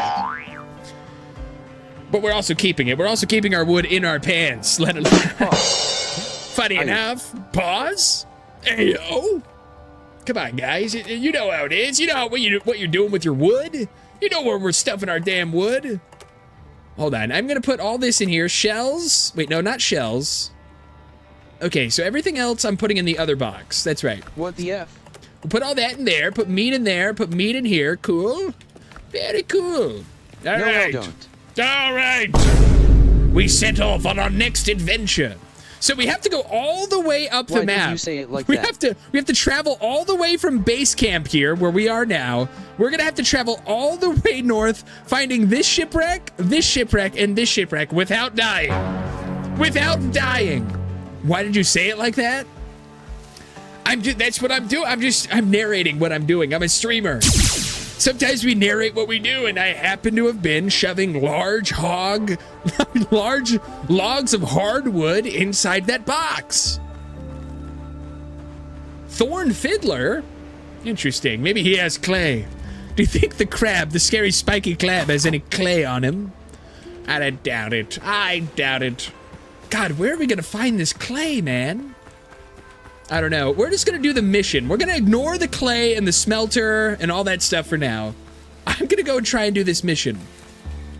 But we're also keeping it. We're also keeping our wood in our pants. Let it. Funny enough. Pause. Ayo. Come on, guys. You know how it is. You know what you're doing with your wood. You know where we're stuffing our damn wood. Hold on. I'm gonna put all this in here. Shells. Wait, no, not shells. Okay, so everything else I'm putting in the other box. That's right.
What the F?
We'll put all that in there. Put meat in there. Put meat in here. Cool. Very cool. All right.
I don't.
All right. We set off on our next adventure. So we have to go all the way up the map.
Why did you say it like that?
We have to travel all the way from base camp here, where we are now. We're gonna have to travel all the way north, finding this shipwreck, and this shipwreck without dying. Without dying. Why did you say it like that? That's what I'm doing. I'm narrating what I'm doing. I'm a streamer. Sometimes we narrate what we do, and I happen to have been shoving large logs of hardwood inside that box. Thorn Fiddler? Interesting. Maybe he has clay. Do you think the crab, the scary spiky crab, has any clay on him? I doubt it. I doubt it. God, where are we gonna find this clay, man? I don't know. We're just gonna do the mission. We're gonna ignore the clay and the smelter and all that stuff for now. I'm gonna go and try and do this mission.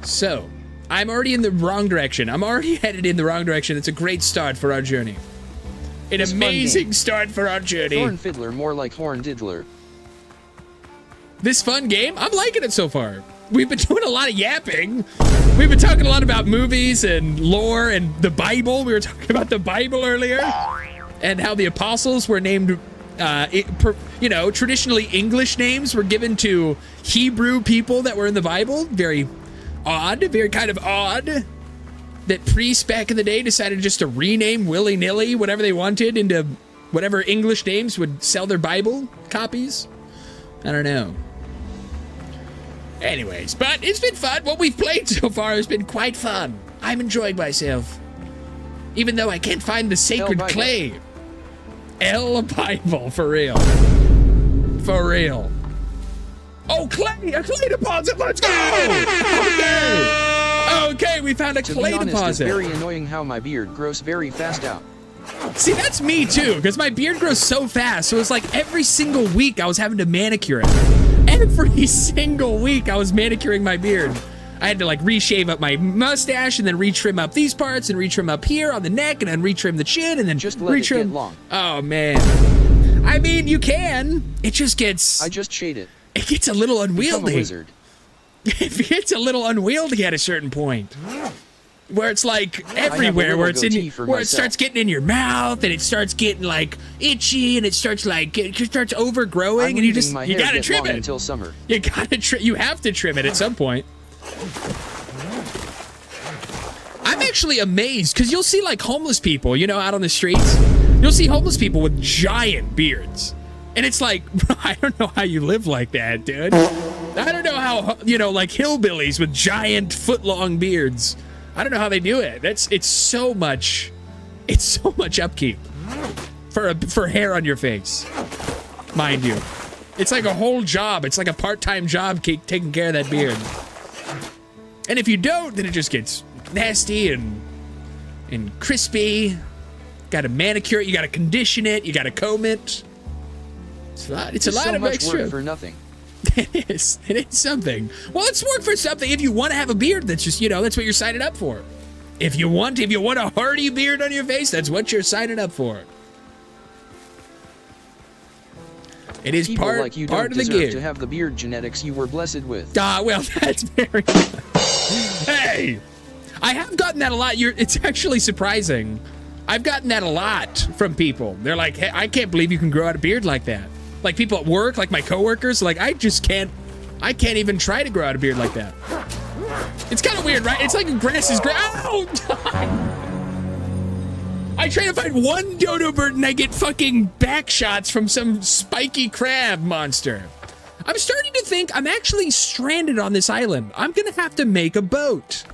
So, I'm already in the wrong direction. I'm already headed in the wrong direction. It's a great start for our journey. An amazing start for our journey.
Thorn Fiddler, more like Horn Diddler.
This fun game? I'm liking it so far. We've been doing a lot of yapping. We've been talking a lot about movies and lore and the Bible. We were talking about the Bible earlier. And how the apostles were named, traditionally English names were given to Hebrew people that were in the Bible. Very odd, very kind of odd. That priests back in the day decided just to rename willy-nilly whatever they wanted into whatever English names would sell their Bible copies. I don't know. Anyways, but it's been fun. What we've played so far has been quite fun. I'm enjoying myself. Even though I can't find the sacred clay. El Bible, for real. For real. Oh, clay! A clay deposit! Let's go! Okay, we found a clay deposit.
It's very annoying how my beard grows very fast out.
See, that's me too, because my beard grows so fast. So it's like every single week I was having to manicure it. Every single week I was manicuring my beard. I had to like reshave up my mustache and then retrim up these parts and retrim up here on the neck and then retrim the chin and then
just let
retrim.
It get long.
Oh man. I mean, you can. It just gets.
I just shade it.
It gets a little unwieldy.
Become a wizard.
It gets a little unwieldy at a certain point. Where it's like everywhere, where it's where it starts getting in your mouth and it starts getting like itchy and it starts overgrowing and you gotta trim it
until summer.
You have to trim it at some point. I'm actually amazed because you'll see like homeless people, out on the streets. You'll see homeless people with giant beards. And it's like, bro, I don't know how you live like that, dude. I don't know how, like hillbillies with giant foot-long beards. I don't know how they do it. It's so much upkeep for hair on your face, mind you. It's like a whole job. It's like a part-time job taking care of that beard. And if you don't, then it just gets nasty and crispy. Got to manicure it. You got to condition it. You got to comb it. It's a lot of extra
work for nothing.
It is something. Well, it's work for something. If you want to have a beard, that's just that's what you're signing up for. If you want a hardy beard on your face, that's what you're signing up for. It is
People
part
like you
part
don't
of the
deserve
gear.
to have the beard genetics you were blessed with.
Well, that's very. Hey, I have gotten that a lot. It's actually surprising. I've gotten that a lot from people. They're like, "Hey, I can't believe you can grow out a beard like that." Like people at work, like my coworkers, like I just can't. I can't even try to grow out a beard like that. It's kind of weird, right? It's like grass is grass. Ow! I try to find one dodo bird and I get fucking back shots from some spiky crab monster. I'm starting to think I'm actually stranded on this island. I'm gonna have to make a boat.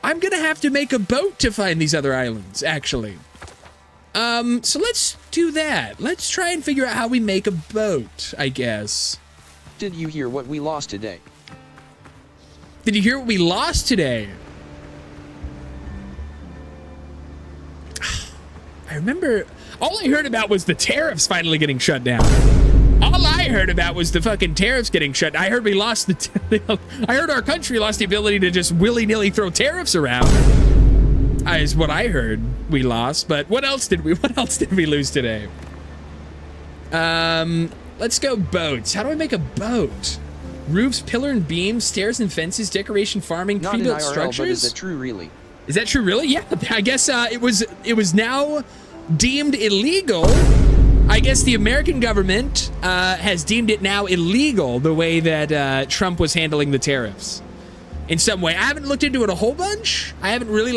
I'm gonna have to make a boat to find these other islands, actually. So let's do that. Let's try and figure out how we make a boat, I guess.
Did you hear what we lost today?
Did you hear what we lost today? I remember, all I heard about was the tariffs finally getting shut down. All I heard about was the fucking tariffs getting shut. I heard we lost I heard our country lost the ability to just willy-nilly throw tariffs around. Is what I heard we lost, but what else did we lose today? Let's go boats. How do I make a boat? Roofs, pillar and beams, stairs and fences, decoration, farming,
Not in
pre-built
IRL,
structures.
but is that true, really?
Is that true, really? Yeah, I guess it was now deemed illegal. I guess the American government has deemed it now illegal the way that Trump was handling the tariffs. In some way, I haven't looked into it a whole bunch. I haven't really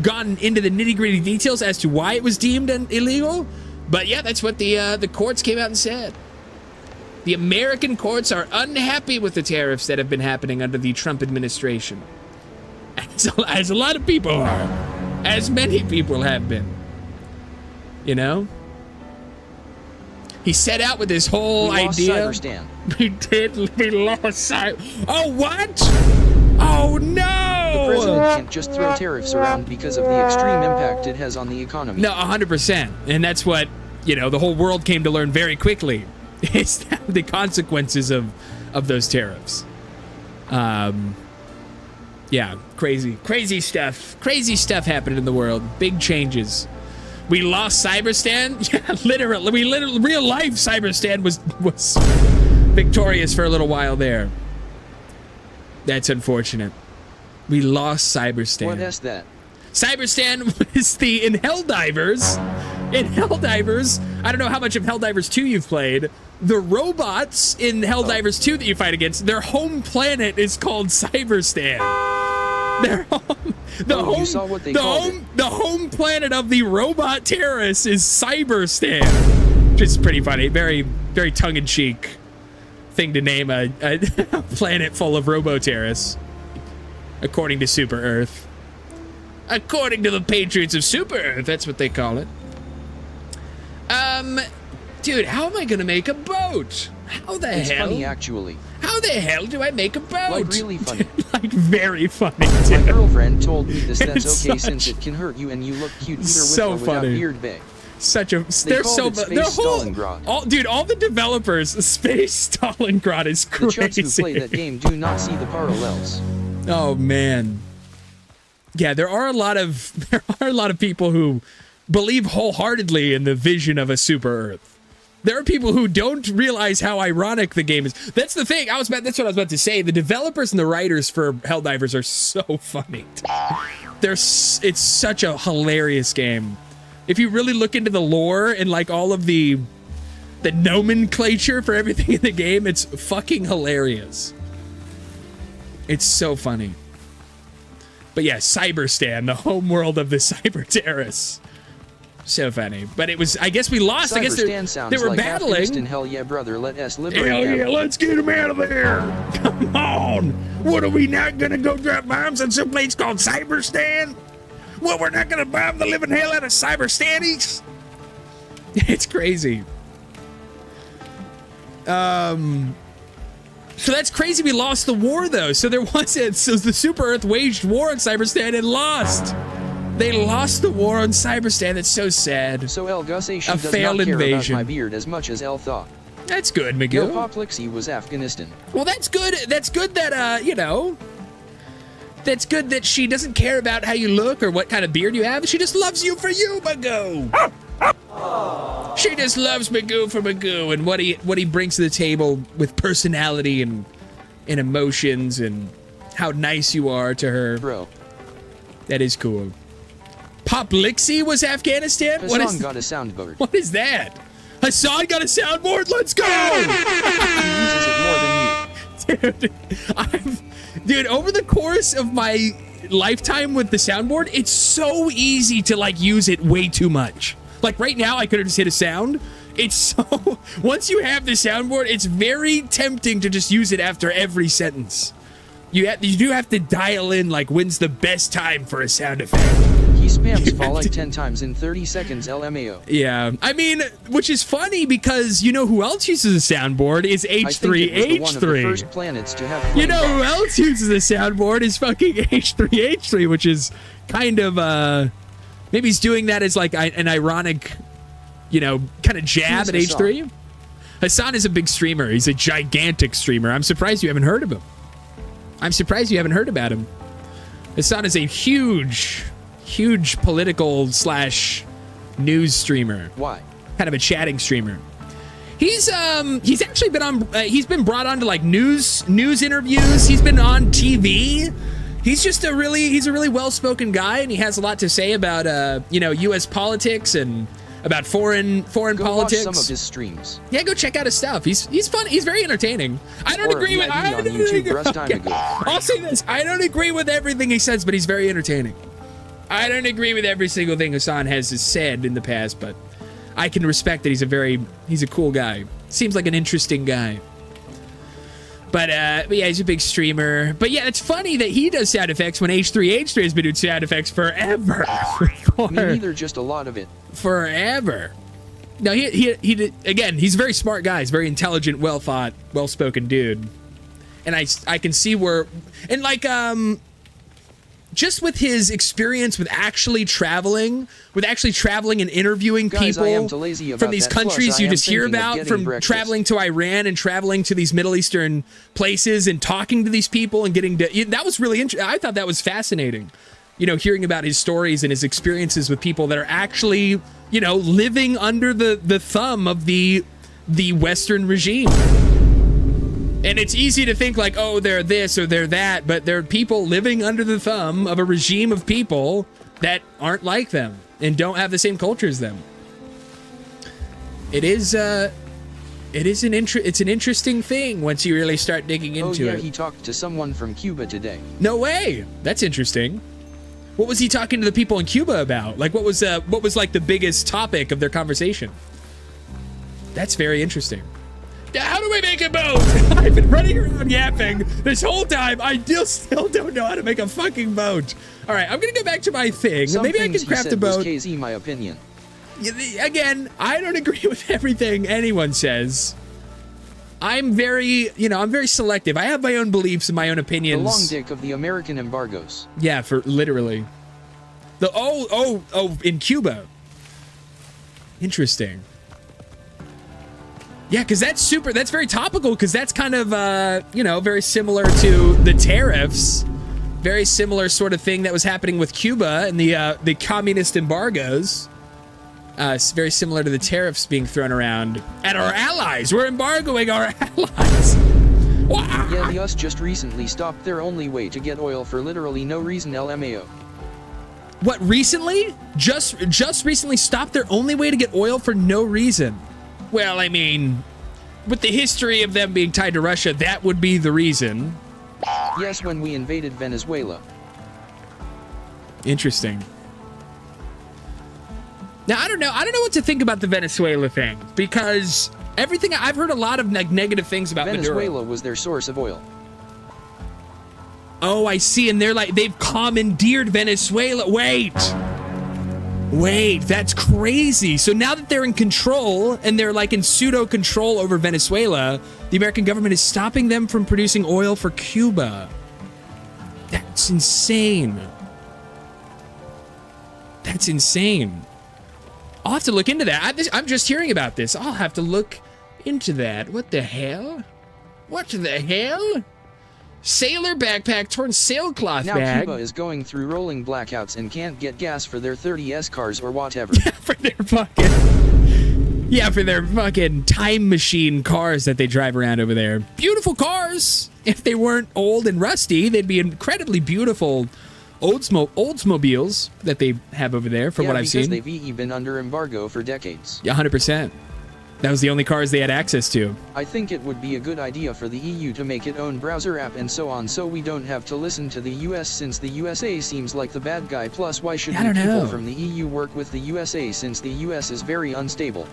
gotten into the nitty-gritty details as to why it was deemed illegal. But yeah, that's what the courts came out and said. The American courts are unhappy with the tariffs that have been happening under the Trump administration. As a lot of people are. As many people have been. You know? He set out with this whole idea. We did. We lost Cyber. Oh, what? Oh, no!
The president can't just throw tariffs around because of the extreme impact it has on the economy.
No, 100%. And that's what, the whole world came to learn very quickly. Is the consequences of those tariffs. Yeah, crazy stuff. Crazy stuff happened in the world. Big changes. We lost Cyberstan. Yeah, literally, real life Cyberstan was victorious for a little while there. That's unfortunate. We lost Cyberstan.
What is that?
Cyberstan was in Helldivers. In Helldivers, I don't know how much of Helldivers 2 you've played. The robots in Helldivers 2 that you fight against, their home planet is called Cyberstan. Their home, the home planet of the robot terrorists is Cyberstan, which is pretty funny. Very, very tongue-in-cheek thing to name a planet full of robo-terrorists, according to Super Earth. According to the patriots of Super Earth, that's what they call it. Dude, how am I gonna make a boat? How the hell?
It's funny, actually.
How the hell do I make a boat?
Like, really funny.
Like, very funny,
My
dude.
girlfriend told me this. That's okay since it can hurt you and you look cute either with or without beard bay.
They're so all the developers, Space Stalingrad is crazy.
The chumps who play that game do not see the parallels.
Oh man. Yeah, there are a lot of people who believe wholeheartedly in the vision of a Super Earth. There are people who don't realize how ironic the game is. That's the thing. That's what I was about to say. The developers and the writers for Helldivers are so funny. It's such a hilarious game. If you really look into the lore and like all of the nomenclature for everything in the game, it's fucking hilarious. It's so funny. But yeah, Cyberstan, the home world of the cyber terrorists. So funny. But it was, I guess we lost. I guess they were
like
battling.
Hell yeah, brother, let us liberate
Hell
them.
yeah, let's get him out of there. Come on. What, are we not going to go drop bombs on some place called Cyberstan? What, we're not going to bomb the living hell out of Cyberstanies?
It's crazy. So that's crazy. We lost the war, though. So the Super Earth waged war on Cyberstan and lost. They lost the war on Cyberstan. That's so sad.
So El Gusation does
failed
not care
invasion.
about my beard as much as El thought.
That's good, McGill.
No, Poplixie was Afghanistan.
Well, that's good. That's good that that's good that she doesn't care about how you look or what kind of beard you have. She just loves you for you, McGill. She just loves Magoo for Magoo and what he brings to the table with personality and emotions and how nice you are to her.
Bro.
That is cool. Pop Lixie was Afghanistan?
Hassan got a soundboard.
What is that? Hassan got a soundboard? Let's go!
He uses it more than you.
Dude, over the course of my lifetime with the soundboard, it's so easy to like use it way too much. Like right now, I could have just hit a sound. It's so, once you have the soundboard, it's very tempting to just use it after every sentence. You do have to dial in like when's the best time for a sound effect.
He spams fall like 10 times in 30 seconds LMAO.
Yeah, I mean, which is funny because you know who else uses a soundboard is H3H3.
One of the first planets to have
you know who else uses a soundboard is fucking H3H3, which is kind of maybe he's doing that as like an ironic, you know, kind of jab at H3. Hassan is a big streamer. He's a gigantic streamer. I'm surprised you haven't heard of him. I'm surprised you haven't heard about him. Hassan is a huge political / news streamer.
Why?
Kind of a chatting streamer. He's actually been on. He's been brought on to like news interviews. He's been on TV. He's a really well-spoken guy, and he has a lot to say about U.S. politics and about foreign politics.
Watch some of his streams.
Yeah, go check out his stuff. He's fun. He's very entertaining. I'll say this. I don't agree with everything he says, but he's very entertaining. I don't agree with every single thing Hassan has said in the past, but I can respect that he's a cool guy. Seems like an interesting guy. But yeah, he's a big streamer. But yeah, it's funny that he does sound effects when H3H3 has been doing sound effects forever.
Me neither, just a lot of it.
Forever. No, he again, he's a very smart guy. He's a very intelligent, well-thought, well-spoken dude. And I can see where, and like, just with his experience with actually traveling and interviewing people from these countries you just hear about, from traveling to Iran and traveling to these Middle Eastern places and talking to these people and getting to, that was really interesting. I thought that was fascinating. You know, hearing about his stories and his experiences with people that are actually, you know, living under the thumb of the Western regime. And it's easy to think like, oh, they're this or they're that, but they're people living under the thumb of a regime of people that aren't like them and don't have the same culture as them. It's an interesting thing once you really start digging into it.
He talked to someone from Cuba today.
No way. That's interesting. What was he talking to the people in Cuba about? Like, what was like the biggest topic of their conversation? That's very interesting. How do we make a boat? I've been running around yapping this whole time. I still don't know how to make a fucking boat. All right, I'm gonna go back to my thing. Maybe I can craft a boat.
Was KZ, my opinion.
Again, I don't agree with everything anyone says. I'm very selective. I have my own beliefs and my own opinions.
The long dick of the American embargoes.
Yeah, for literally. In Cuba. Interesting. Yeah, because that's very topical, because that's kind of, very similar to the tariffs. Very similar sort of thing that was happening with Cuba and the communist embargoes. It's very similar to the tariffs being thrown around at our allies. We're embargoing our allies. Wow.
Yeah, the US just recently stopped their only way to get oil for literally no reason LMAO.
What, recently? Just recently stopped their only way to get oil for no reason? Well, I mean, with the history of them being tied to Russia, that would be the reason.
Yes, when we invaded Venezuela.
Interesting. Now, I don't know what to think about the Venezuela thing, because I've heard a lot of negative things about
Venezuela was their source of oil.
Oh, I see, and they've commandeered Venezuela. Wait, that's crazy. So now that they're in control, and they're like in pseudo control over Venezuela, the American government is stopping them from producing oil for Cuba. That's insane. That's insane. I'll have to look into that. I'm just hearing about this. I'll have to look into that. What the hell? What the hell? Sailor backpack torn sailcloth
now
bag.
Cuba is going through rolling blackouts and can't get gas for their 30S cars or whatever.
For their fucking... Yeah, for their fucking time machine cars that they drive around over there. Beautiful cars. If they weren't old and rusty, they'd be incredibly beautiful Oldsmobiles that they have over there, from what I've seen.
They've been under embargo for decades.
Yeah, 100%. That was the only cars they had access to.
I think it would be a good idea for the EU to make its own browser app and so on, so we don't have to listen to the US, since the USA seems like the bad guy. Plus, why should people from the EU work with the USA, since the US is very unstable?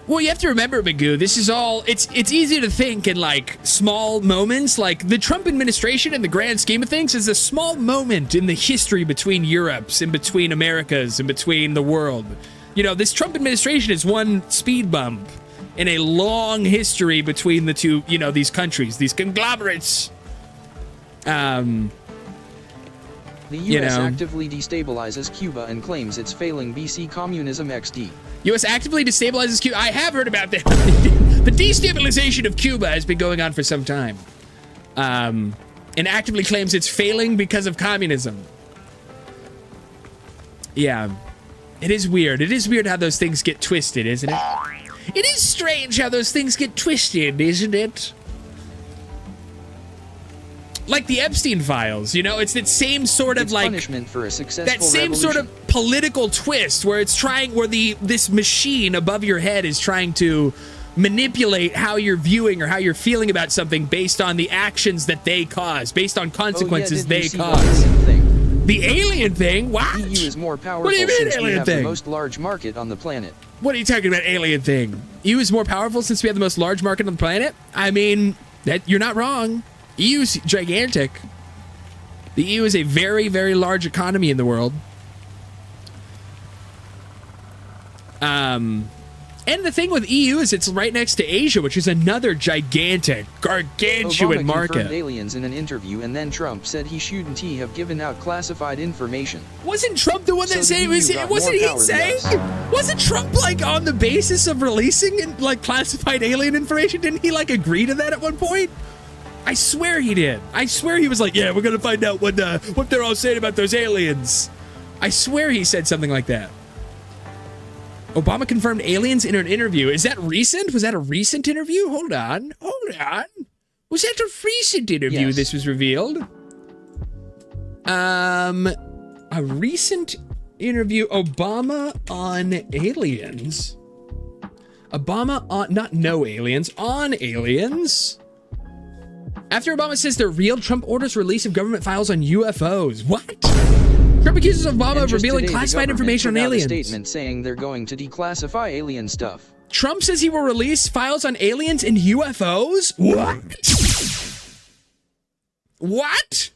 Well, you have to remember, Magoo, this is all, it's easy to think in, like, small moments. Like, the Trump administration, in the grand scheme of things, is a small moment in the history between Europe's and between America's and between the world. You know, this Trump administration is one speed bump in a long history between the two, you know, these countries, these conglomerates.
The U.S. actively destabilizes Cuba and claims it's failing BC communism XD.
U.S. actively destabilizes Cuba. I have heard about that. The destabilization of Cuba has been going on for some time. And actively claims it's failing because of communism. Yeah. It is weird. It is weird how those things get twisted, isn't it? It is strange how those things get twisted, isn't it? Like the Epstein files, you know, it's that same sort of like
punishment for a successful
that same
revolution.
sort of political twist where it's trying, where this machine above your head is trying to manipulate how you're viewing or how you're feeling about something based on the actions that they cause, based on consequences they cause. The alien thing? What?
The EU is more powerful.
What do you mean,
since
alien
we have
thing?
the most large market on the planet.
What are you talking about, alien thing? EU is more powerful since we have the most large market on the planet? I mean, that you're not wrong. EU's gigantic. The EU is a very, very large economy in the world. And the thing with EU is it's right next to Asia, which is another gigantic, gargantuan
Obama
market.
confirmed aliens in an interview, and then Trump said he shouldn't have given out classified information.
Wasn't Trump the one that said wasn't he saying? Wasn't Trump like on the basis of releasing like classified alien information? Didn't he like agree to that at one point? I swear he did. I swear he was like, yeah, we're gonna find out what they're all saying about those aliens. I swear he said something like that. Obama confirmed aliens in an interview. Is that recent? Was that a recent interview? Hold on. Was that a recent interview?
Yes.
This was revealed? A recent interview. Obama on aliens. Obama on, not no aliens, on aliens. After Obama says they're real, Trump orders release of government files on UFOs. What? Trump accuses Obama of revealing classified information on aliens.
A statement saying they're going to declassify alien stuff.
Trump says he will release files on aliens and UFOs? What?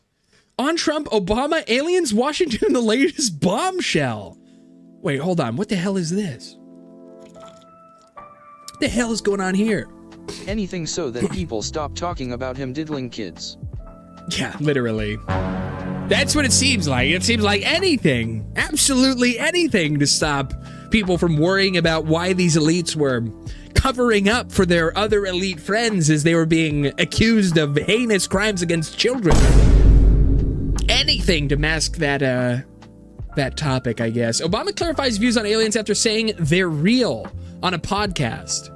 On Trump, Obama, aliens, Washington, the latest bombshell. Wait, hold on. What the hell is this? What the hell is going on here?
Anything so that people stop talking about him diddling kids.
Yeah, literally. That's what it seems like. It seems like anything, absolutely anything, to stop people from worrying about why these elites were covering up for their other elite friends as they were being accused of heinous crimes against children. Anything to mask that topic, I guess. Obama clarifies views on aliens after saying they're real on a podcast.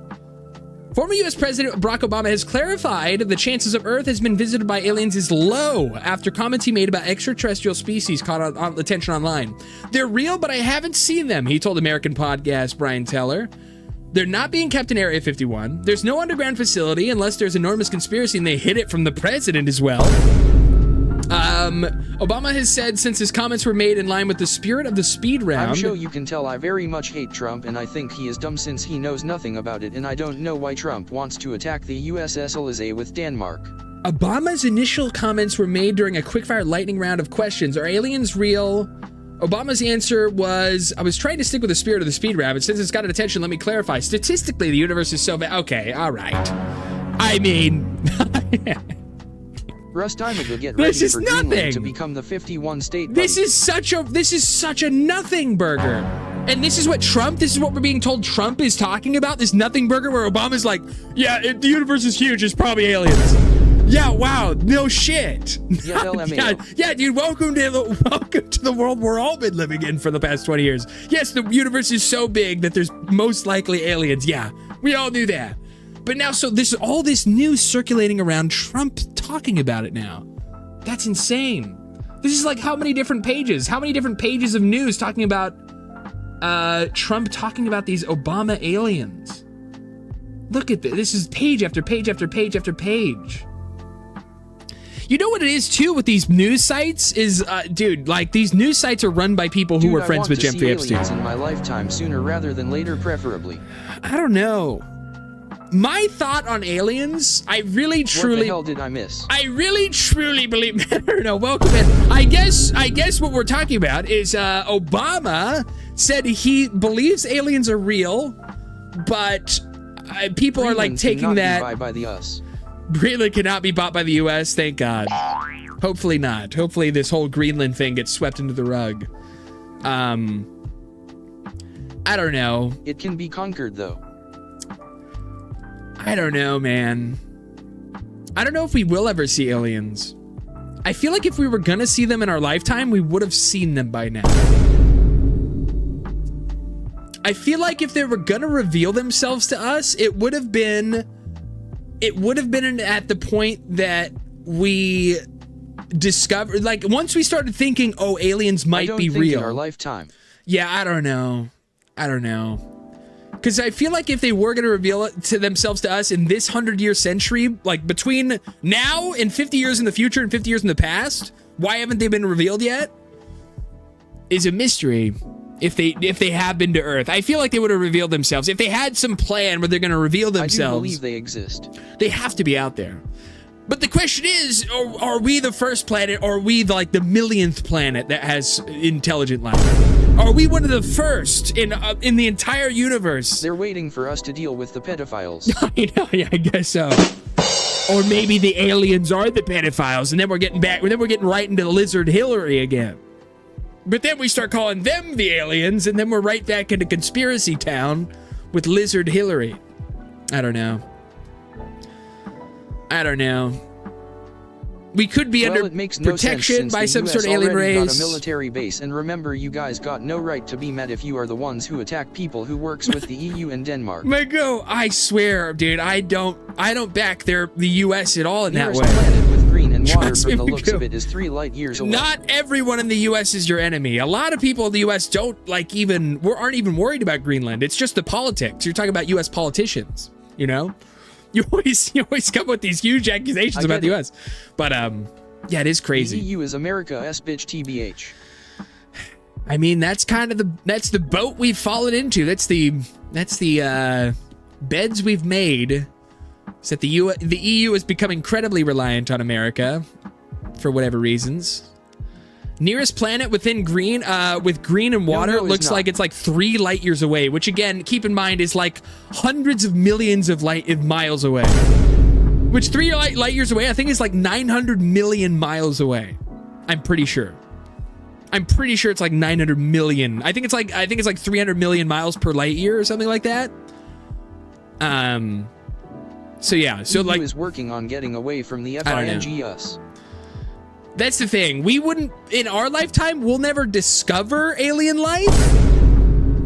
Former U.S. President Barack Obama has clarified the chances of Earth has been visited by aliens is low after comments he made about extraterrestrial species caught on attention online. They're real, but I haven't seen them, he told American podcast Brian Teller. They're not being kept in Area 51. There's no underground facility unless there's enormous conspiracy and they hid it from the president as well. Obama has said since his comments were made in line with the spirit of the speed round.
I'm sure you can tell I very much hate Trump, and I think he is dumb since he knows nothing about it, and I don't know why Trump wants to attack the USS Elysee with Denmark.
Obama's initial comments were made during a quickfire lightning round of questions. Are aliens real? Obama's answer was, I was trying to stick with the spirit of the speed round, but since it's got attention, let me clarify. Statistically, the universe is so okay, all right. I mean...
Russ Time will get ready for Greenland to become the 51 state.
This is such a nothing burger. And this is what we're being told Trump is talking about, this nothing burger where Obama's like, yeah, the universe is huge, it's probably aliens. Yeah, wow, no shit.
Yeah,
yeah, dude, welcome to the world we're all been living in for the past 20 years. Yes, the universe is so big that there's most likely aliens. Yeah, we all knew that. But now, so there's all this news circulating around Trump talking about it now. That's insane. This is like how many different pages? How many different pages of news talking about Trump talking about these Obama aliens? Look at this. This is page after page after page after page. You know what it is too with these news sites is, dude, like these news sites are run by people who were friends with Jeffrey Epstein.
In my lifetime, sooner rather than later, preferably.
I don't know. My thought on aliens, I really truly.
What the hell did I miss?
I really truly believe. I don't know. Welcome in. I guess what we're talking about is Obama said he believes aliens are real, but people are like taking that.
By the us.
Greenland cannot be bought by the U.S. Thank God. Hopefully not. Hopefully this whole Greenland thing gets swept into the rug. I don't know.
It can be conquered, though.
I don't know, man. I don't know if we will ever see aliens. I feel like if we were gonna see them in our lifetime, we would have seen them by now. I feel like if they were gonna reveal themselves to us, it would have been at the point that we discovered, like once we started thinking, oh, aliens might be real.
In our lifetime.
Yeah, I don't know. Because I feel like if they were going to reveal it to themselves to us in this 100-year century, like between now and 50 years in the future and 50 years in the past, why haven't they been revealed yet? Is a mystery. If they have been to Earth, I feel like they would have revealed themselves. If they had some plan where they're going to reveal themselves,
I do believe they exist.
They have to be out there. But the question is, are we the first planet, or are we like the millionth planet that has intelligent life? Are we one of the first in the entire universe?
They're waiting for us to deal with the pedophiles.
I know, yeah, I guess so. Or maybe the aliens are the pedophiles, and then we're getting right into Lizard Hillary again. But then we start calling them the aliens, and then we're right back into conspiracy town with Lizard Hillary. I don't know. We could be under protection by some sort of alien race.
Got a military base, and remember, you guys got no right to be mad if you are the ones who attack people who works with the EU and Denmark.
Mego, I swear, dude, I don't back the US at all in that way.
Planet with green and water from the looks of it is 3 light years away.
Not everyone in the US is your enemy. A lot of people in the US aren't even worried about Greenland. It's just the politics. You're talking about US politicians, you know? You always come with these huge accusations about the US. But yeah, it is crazy.
The EU is America's bitch, TBH.
I mean, that's kind of the boat we've fallen into. That's the beds we've made. Is that the EU has become incredibly reliant on America for whatever reasons. Nearest planet within green, with green and water, looks like it's like 3 light years away, which again, keep in mind, is like hundreds of millions of miles away. Which 3 light years away, I think is like 900 million miles away. I'm pretty sure it's like 900 million. I think it's like 300 million miles per light year or something like that. So yeah, so
EU is working on getting away from the FINGS.
That's the thing. We wouldn't, in our lifetime, we'll never discover alien life.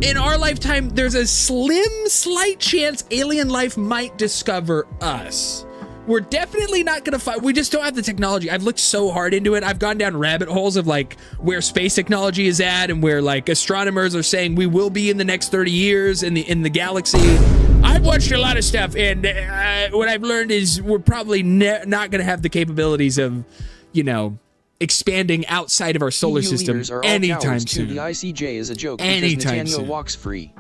In our lifetime, there's a slight chance alien life might discover us. We're definitely not going to find, we just don't have the technology. I've looked so hard into it. I've gone down rabbit holes of like where space technology is at and where like astronomers are saying we will be in the next 30 years in the galaxy. I've watched a lot of stuff, and what I've learned is we're probably not going to have the capabilities of, you know, expanding outside of our solar system anytime soon.
The ICJ is a joke because Netanyahu walks free.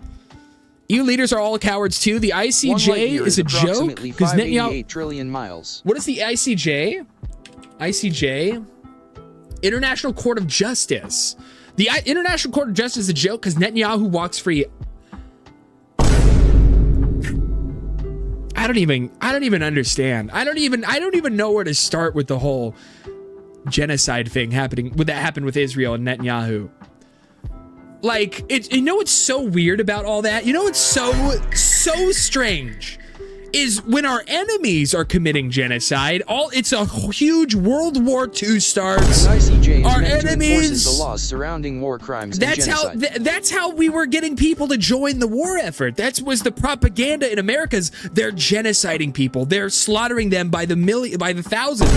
EU leaders are all cowards too. The ICJ is a joke because Netanyahu.
8 trillion miles.
What is the ICJ? ICJ, International Court of Justice. The International Court of Justice is a joke because Netanyahu walks free. I don't even understand. I don't even know where to start with the whole genocide thing happening. Would that happen with Israel and Netanyahu? Like, you know what's so weird about all that? You know what's so strange is when our enemies are committing genocide. It's a huge World War II starts. Our enemies.
The laws surrounding war crimes. And genocide.
That's how we were getting people to join the war effort. That was the propaganda in America's. They're genociding people. They're slaughtering them by the thousands.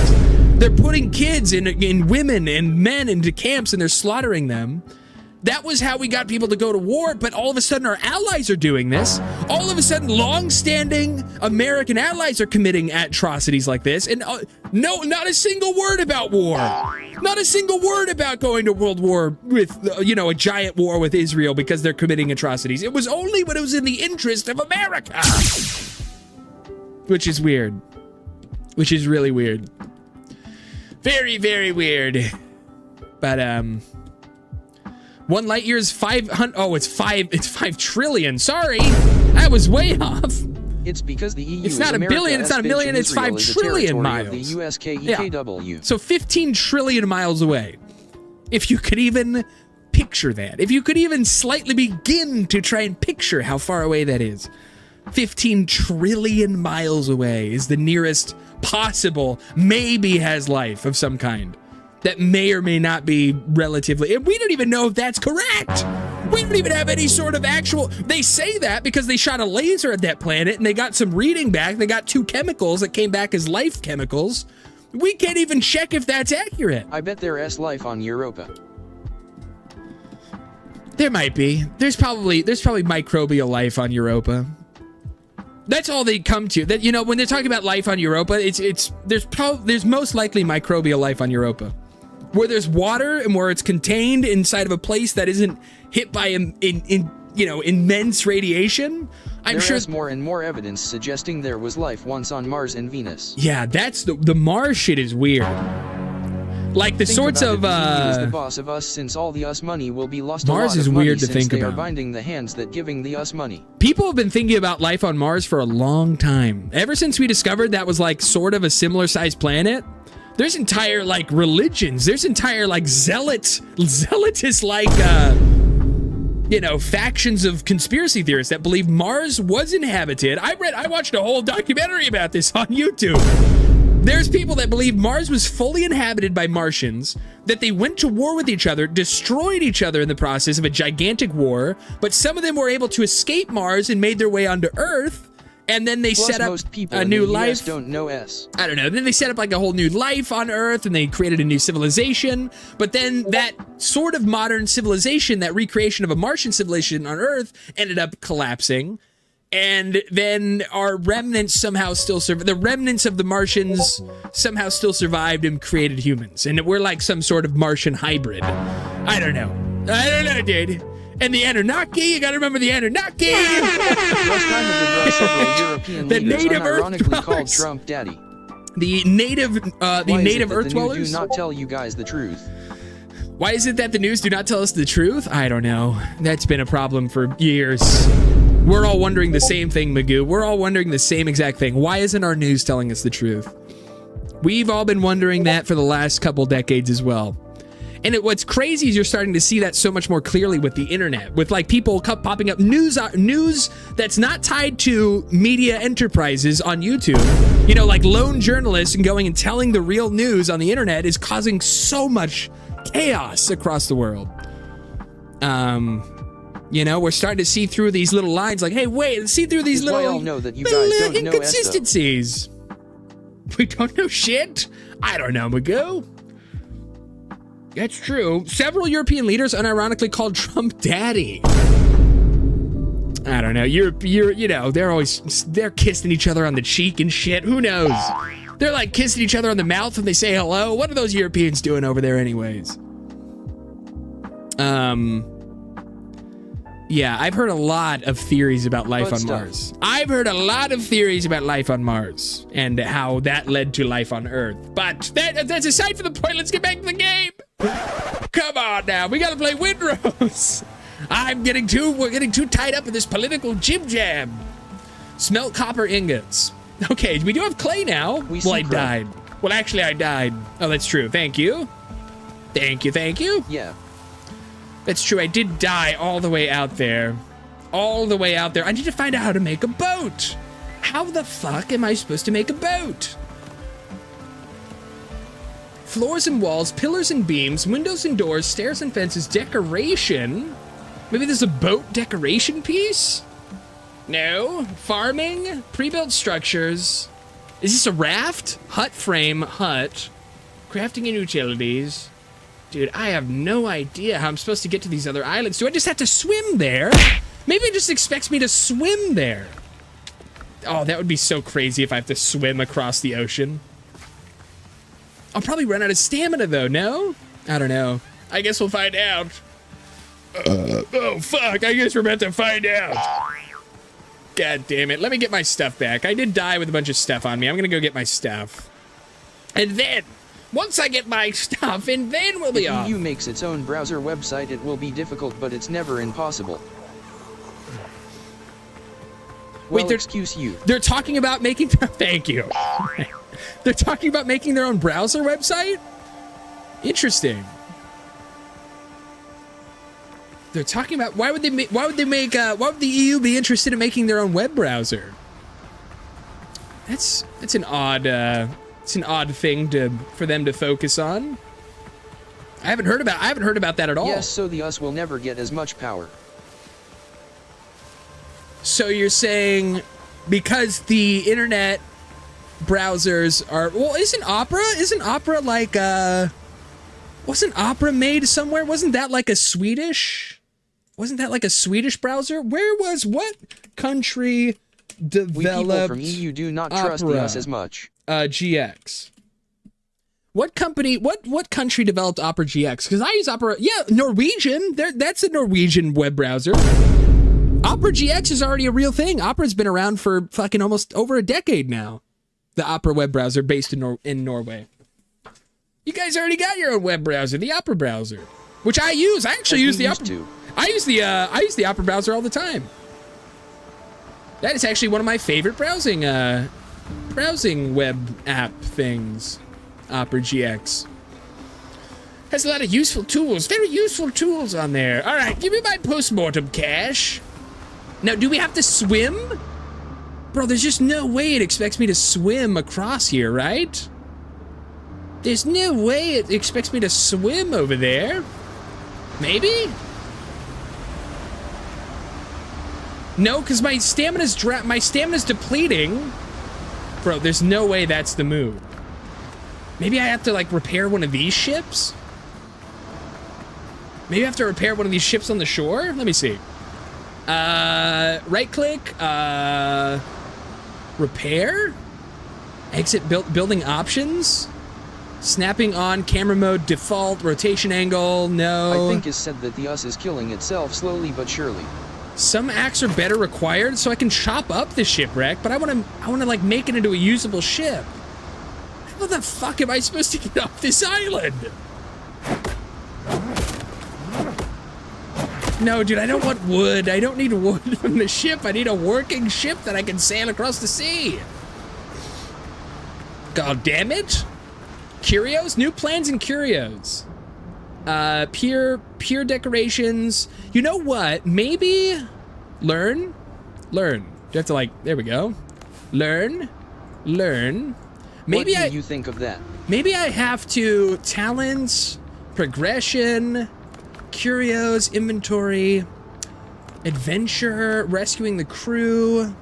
They're putting kids in women and men into camps, and they're slaughtering them. That was how we got people to go to war, but all of a sudden our allies are doing this. All of a sudden long-standing American allies are committing atrocities like this, and no, not a single word about war. Not a single word about going to world war with, a giant war with Israel because they're committing atrocities. It was only when it was in the interest of America. Which is weird. Which is really weird. Very, very weird. But, 1 light year is 500. Oh, it's 5 trillion. Sorry, I was way off.
It's because the EU.
It's not a billion. It's not a million. It's 5 trillion miles.
The USKEKW.
Yeah. So 15 trillion miles away. If you could even picture that. If you could even slightly begin to try and picture how far away that is. 15 trillion miles away is the nearest possible, maybe has life of some kind. That may or may not be relatively, and we don't even know if that's correct. We don't even have any sort of actual, they say that because they shot a laser at that planet and they got some reading back. They got 2 chemicals that came back as life chemicals. We can't even check if that's accurate.
I bet there's life on Europa.
There might be. There's probably microbial life on Europa. That's all they come to. That, when they're talking about life on Europa, there's most likely microbial life on Europa. Where there's water and where it's contained inside of a place that isn't hit by immense radiation. I'm sure
there's more and more evidence suggesting there was life once on Mars and Venus.
Yeah, that's the Mars shit is weird. Like the sorts of
the EU is the boss of us, since all the us money will be lost.
Mars is weird to think about.
They are binding the hands that giving the us money.
People have been thinking about life on Mars for a long time. Ever since we discovered that was like sort of a similar sized planet. There's entire like religions. There's entire like zealotous like factions of conspiracy theorists that believe Mars was inhabited. I watched a whole documentary about this on YouTube. There's people that believe Mars was fully inhabited by Martians, that they went to war with each other, destroyed each other in the process of a gigantic war, but some of them were able to escape Mars and made their way onto Earth. And then they set up a new life.
Don't know S.
I don't know. Then they set up like a whole new life on Earth, and they created a new civilization. But then that sort of modern civilization, that recreation of a Martian civilization on Earth, ended up collapsing. And then our remnants somehow still survived. The remnants of the Martians somehow still survived and created humans. And we're like some sort of Martian hybrid. I don't know, dude. And the Anunnaki, you gotta remember the Anunnaki.
The native Earth dwellers. Called Trump Daddy.
The native Earth dwellers.
Do not tell you guys the truth.
Why is it that the news do not tell us the truth? I don't know. That's been a problem for years. We're all wondering the same thing, Magoo. We're all wondering the same exact thing. Why isn't our news telling us the truth? We've all been wondering that for the last couple decades as well. And what's crazy is you're starting to see that so much more clearly with the internet, with like people popping up news that's not tied to media enterprises on YouTube. Like lone journalists and going and telling the real news on the internet is causing so much chaos across the world. We're starting to see through these little lines like, hey, wait, see through these little inconsistencies. We don't know shit. I don't know, Magoo. That's true. Several European leaders unironically called Trump daddy. I don't know. They're kissing each other on the cheek and shit. Who knows? They're like kissing each other on the mouth when they say hello. What are those Europeans doing over there anyways? Yeah, I've heard a lot of theories about life on Mars. I've heard a lot of theories about life on Mars and how that led to life on Earth. But that's aside from the point. Let's get back to the game. Come on now. We got to play Windrose. We're getting too tied up in this political jib jam. Smelt copper ingots. Okay, we do have clay now. I died. Well, actually, I died. Oh, that's true. Thank you. Thank you.
Yeah.
That's true. I did die all the way out there. I need to find out how to make a boat. How the fuck am I supposed to make a boat? Floors and walls, pillars and beams, windows and doors, stairs and fences, decoration. Maybe there's a boat decoration piece? No. Farming, pre-built structures. Is this a raft? Hut frame, hut. Crafting and utilities. Dude, I have no idea how I'm supposed to get to these other islands. Do I just have to swim there? Maybe it just expects me to swim there. Oh, that would be so crazy if I have to swim across the ocean. I'll probably run out of stamina, though, no? I don't know. I guess we'll find out. Oh, fuck. I guess we're about to find out. God damn it. Let me get my stuff back. I did die with a bunch of stuff on me. I'm gonna go get my stuff. And then, once I get my stuff, and then we'll be off.
If EU makes its own browser website, it will be difficult, but it's never impossible. Well,
wait,
excuse you.
They're talking about making... Thank you. They're talking about making their own browser website? Interesting. They're talking about... Why would the EU be interested in making their own web browser? That's an odd... it's an odd thing for them to focus on. I haven't heard about that at all.
Yes, so the US will never get as much power.
So you're saying because the internet browsers are... Well, isn't Opera like wasn't Opera made somewhere? Wasn't that like a Swedish browser? What country developed
We people from EU do not trust the US as much.
GX. What country developed Opera GX? Because I use Opera... Yeah, Norwegian. That's a Norwegian web browser. Opera GX is already a real thing. Opera's been around for fucking almost over a decade now. The Opera web browser based in Norway. You guys already got your own web browser, the Opera browser, which I use. I actually use the Opera. I use the Opera browser all the time. That is actually one of my favorite browsing web app things. Opera GX has a lot of useful tools, very useful tools on there. All right, give me my postmortem cash. Now, do we have to swim? Bro, there's just no way it expects me to swim across here, right? There's no way it expects me to swim over there. Maybe? No, because my stamina's depleting. Bro, there's no way that's the move. Maybe I have to, like, repair one of these ships? Maybe I have to repair one of these ships on the shore? Let me see. Right click, repair? Exit building options? Snapping on, camera mode, default, rotation angle, no.
I think it's said that the US is killing itself slowly but surely.
Some acts are better required, so I can chop up the shipwreck, but I wanna like make it into a usable ship. How the fuck am I supposed to get off this island? No, dude, I don't want wood. I don't need wood from the ship. I need a working ship that I can sail across the sea. God damn it. Curios? New plans and curios. Pure decorations. You know what? Maybe learn. Do you have to, like, there we go. Learn. Maybe
what do you think of that?
Maybe I have to talent, progression, curios, inventory, adventure, rescuing the crew.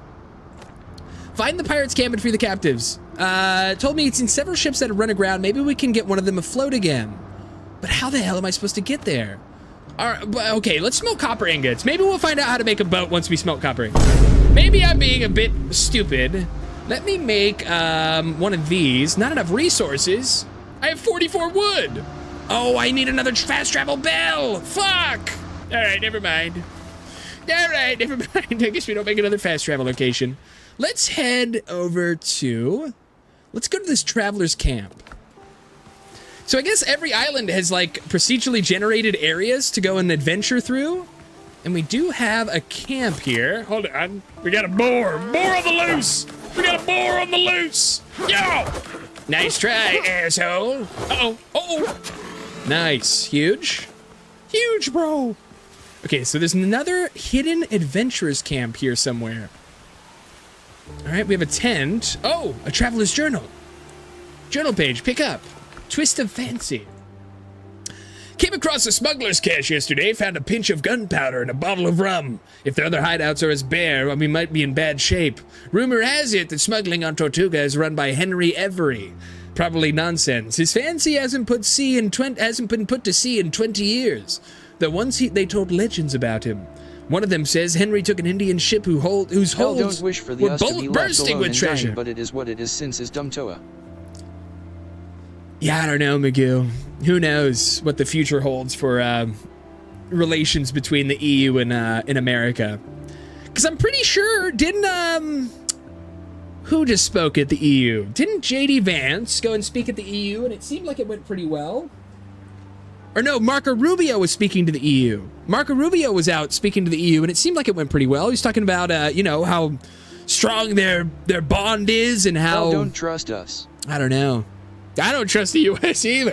Find the pirates' camp and free the captives. Told me it's in several ships that have run aground. Maybe we can get one of them afloat again. But how the hell am I supposed to get there? All right, okay, let's smelt copper ingots. Maybe we'll find out how to make a boat once we smelt copper ingots. Maybe I'm being a bit stupid. Let me make one of these. Not enough resources. I have 44 wood. Oh, I need another fast travel bell. Fuck. All right, never mind. I guess we don't make another fast travel location. Let's head over to... Let's go to this traveler's camp. So I guess every island has, like, procedurally generated areas to go and adventure through. And we do have a camp here. Hold on. We got a boar. Boar on the loose. Yo! Nice try, asshole. Uh-oh. Uh-oh. Nice. Huge, bro. Okay, so there's another hidden adventurers camp here somewhere. All right, we have a tent. Oh, a traveler's journal. Journal page, pick up. Twist of fancy. Came across a smuggler's cache yesterday, found a pinch of gunpowder and a bottle of rum. If the other hideouts are as bare, well, we might be in bad shape. Rumor has it that smuggling on Tortuga is run by Henry Every. Probably nonsense. His fancy hasn't been put to sea in 20 years. Though once they told legends about him. One of them says Henry took an Indian ship whose holds
don't wish for the
were
us to be left
bursting
alone
with
and
treasure.
dying, but it is what it is since his dumb Toa.
Yeah, I don't know, Magoo. Who knows what the future holds for relations between the EU and in America? Because I'm pretty sure, who just spoke at the EU? Didn't J.D. Vance go and speak at the EU, and it seemed like it went pretty well? Or no, Marco Rubio was speaking to the EU. Marco Rubio was out speaking to the EU, and it seemed like it went pretty well. He was talking about, how strong their bond is and how...
Oh, don't trust us.
I don't know. I don't trust the U.S. either.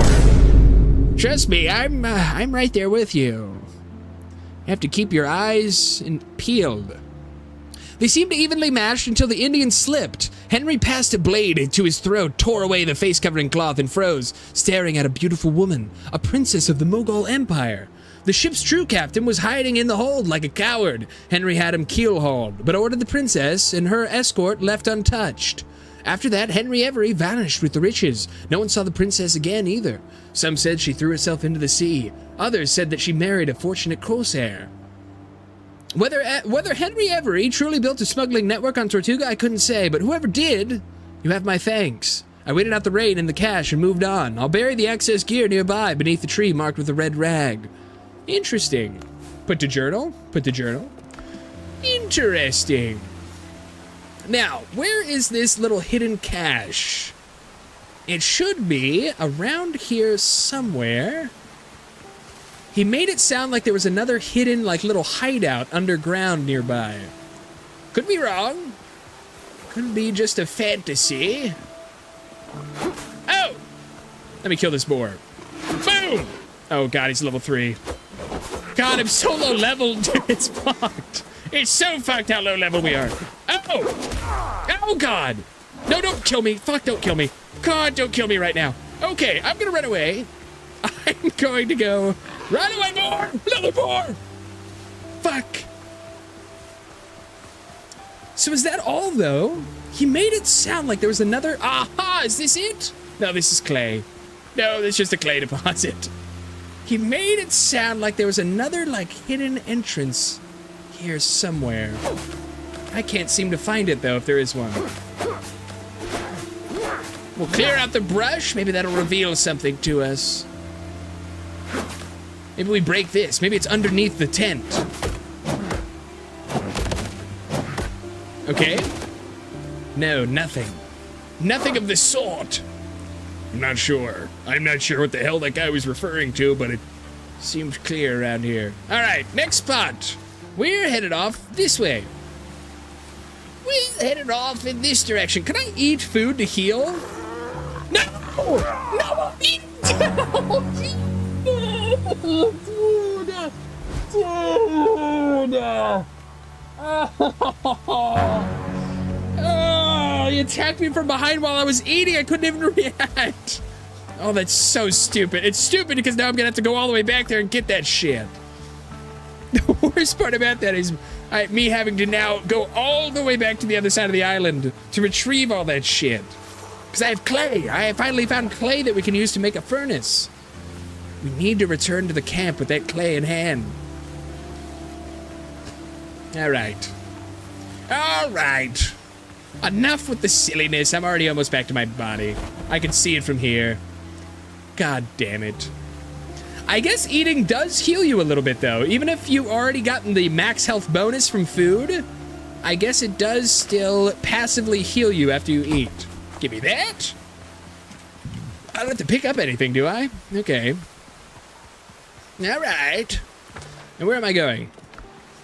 Trust me, I'm right there with you. You have to keep your eyes peeled. They seemed evenly matched until the Indian slipped. Henry passed a blade to his throat, tore away the face-covering cloth, and froze, staring at a beautiful woman, a princess of the Mughal Empire. The ship's true captain was hiding in the hold like a coward. Henry had him keel-hauled, but ordered the princess and her escort left untouched. After that, Henry Every vanished with the riches. No one saw the princess again either. Some said she threw herself into the sea. Others said that she married a fortunate corsair. Whether Henry Every truly built a smuggling network on Tortuga, I couldn't say, but whoever did, you have my thanks. I waited out the rain and the cash and moved on. I'll bury the excess gear nearby beneath the tree marked with a red rag. Interesting. Put to journal. Interesting. Now, where is this little hidden cache? It should be around here somewhere. He made it sound like there was another hidden, little hideout underground nearby. Could be wrong. Could be just a fantasy. Oh! Let me kill this boar. Boom! Oh god, he's level 3. God, I'm so low level, dude. It's fucked. It's so fucked how low level we are. Oh! Oh god! No, don't kill me. Fuck, don't kill me. God, don't kill me right now. Okay, I'm gonna run away. I'm going to go... Run away, boar! Another boar! Fuck. So is that all, though? He made it sound like there was another... Aha! Is this it? No, this is clay. No, it's just a clay deposit. He made it sound like there was another, hidden entrance here somewhere. I can't seem to find it, though, if there is one. We'll clear out the brush. Maybe that'll reveal something to us. Maybe we break this. Maybe it's underneath the tent. Okay. No, nothing. Nothing of the sort. I'm not sure what the hell that guy was referring to, but it seemed clear around here. All right, next spot. We're headed off this way. We're headed off in this direction. Can I eat food to heal? No! No! Eat! Oh, he attacked me from behind while I was eating. I couldn't even react. Oh, that's so stupid. It's stupid because now I'm gonna have to go all the way back there and get that shit. The worst part about that is me having to now go all the way back to the other side of the island to retrieve all that shit. Because I have clay. I finally found clay that we can use to make a furnace. We need to return to the camp with that clay in hand. All right. Enough with the silliness. I'm already almost back to my body. I can see it from here. God damn it. I guess eating does heal you a little bit, though. Even if you already gotten the max health bonus from food, I guess it does still passively heal you after you eat. Give me that. I don't have to pick up anything, do I? Okay. All right. And where am I going?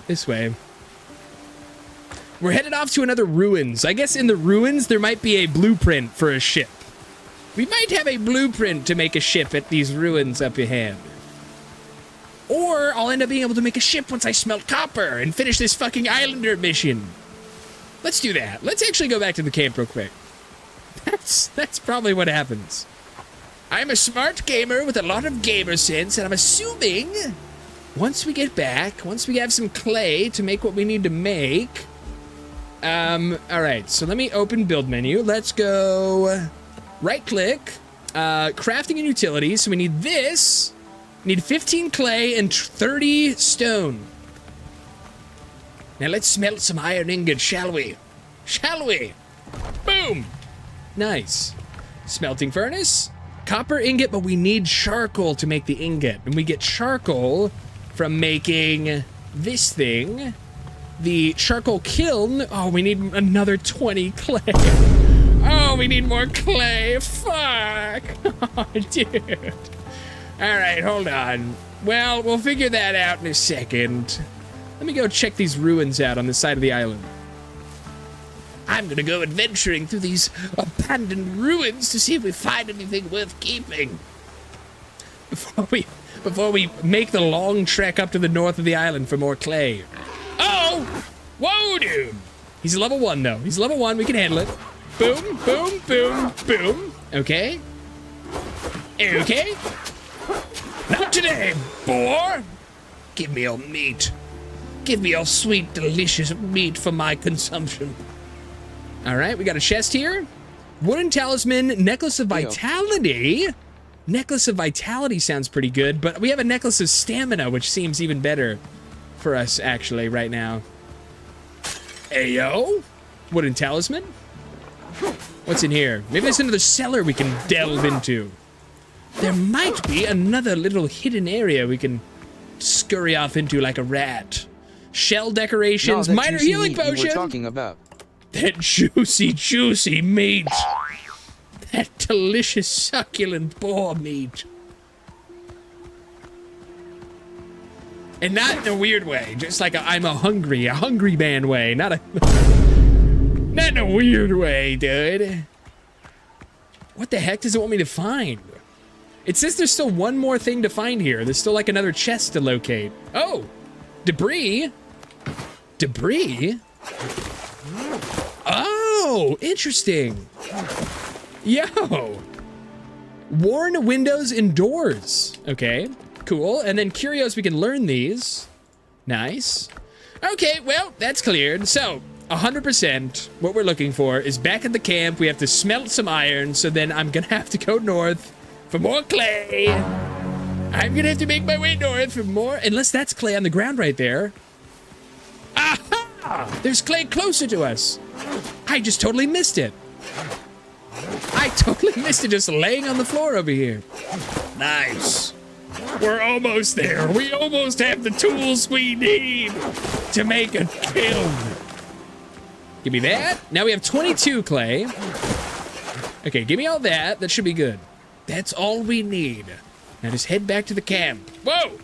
This way. We're headed off to another ruins. I guess in the ruins, there might be a blueprint for a ship. We might have a blueprint to make a ship at these ruins up ahead. Or I'll end up being able to make a ship once I smelt copper and finish this fucking Islander mission. Let's do that. Let's actually go back to the camp real quick. That's probably what happens. I'm a smart gamer with a lot of gamer sense, and I'm assuming once we get back, once we have some clay to make what we need to make. All right, so let me open build menu. Let's go right click, crafting and utilities. So we need this. We need 15 clay and 30 stone. Now let's smelt some iron ingot, shall we? Shall we? Boom! Nice. Smelting furnace, copper ingot, but we need charcoal to make the ingot. And we get charcoal from making this thing. The charcoal kiln. Oh, we need another 20 clay. Oh, we need more clay. Fuck. Oh, dude. All right, hold on. Well, we'll figure that out in a second. Let me go check these ruins out on the side of the island. I'm gonna go adventuring through these abandoned ruins to see if we find anything worth keeping. Before we make the long trek up to the north of the island for more clay. Oh! Whoa, dude! He's a level 1, though. He's level 1. We can handle it. Boom, boom, boom, boom. Okay. Okay. Not today, boar! Give me your meat. Give me your sweet, delicious meat for my consumption. All right, we got a chest here. Wooden talisman, necklace of vitality. Necklace of vitality sounds pretty good, but we have a necklace of stamina, which seems even better for us, actually, right now. Ayo. Wooden talisman. What's in here? Maybe there's another cellar we can delve into. There might be another little hidden area we can scurry off into like a rat. Shell decorations, minor healing potion.
We're talking about.
That juicy, juicy meat. That delicious, succulent boar meat. And not in a weird way, just like I'm a hungry man way, not in a weird way, dude. What the heck does it want me to find? It says there's still one more thing to find here. There's still like another chest to locate. Oh, debris. Debris? Oh, interesting. Yo. Worn windows and doors. Okay, cool. And then curios, we can learn these. Nice. Okay, well, that's cleared. So, 100% what we're looking for is back at the camp. We have to smelt some iron, so then I'm gonna have to go north for more clay. I'm gonna have to make my way north for more, unless that's clay on the ground right there. Aha! There's clay closer to us. I just totally missed it. I totally missed it just laying on the floor over here. Nice. We're almost there. We almost have the tools we need to make a kiln. Give me that. Now we have 22 clay. Okay, give me all that. That should be good. That's all we need. Now just head back to the camp. Whoa!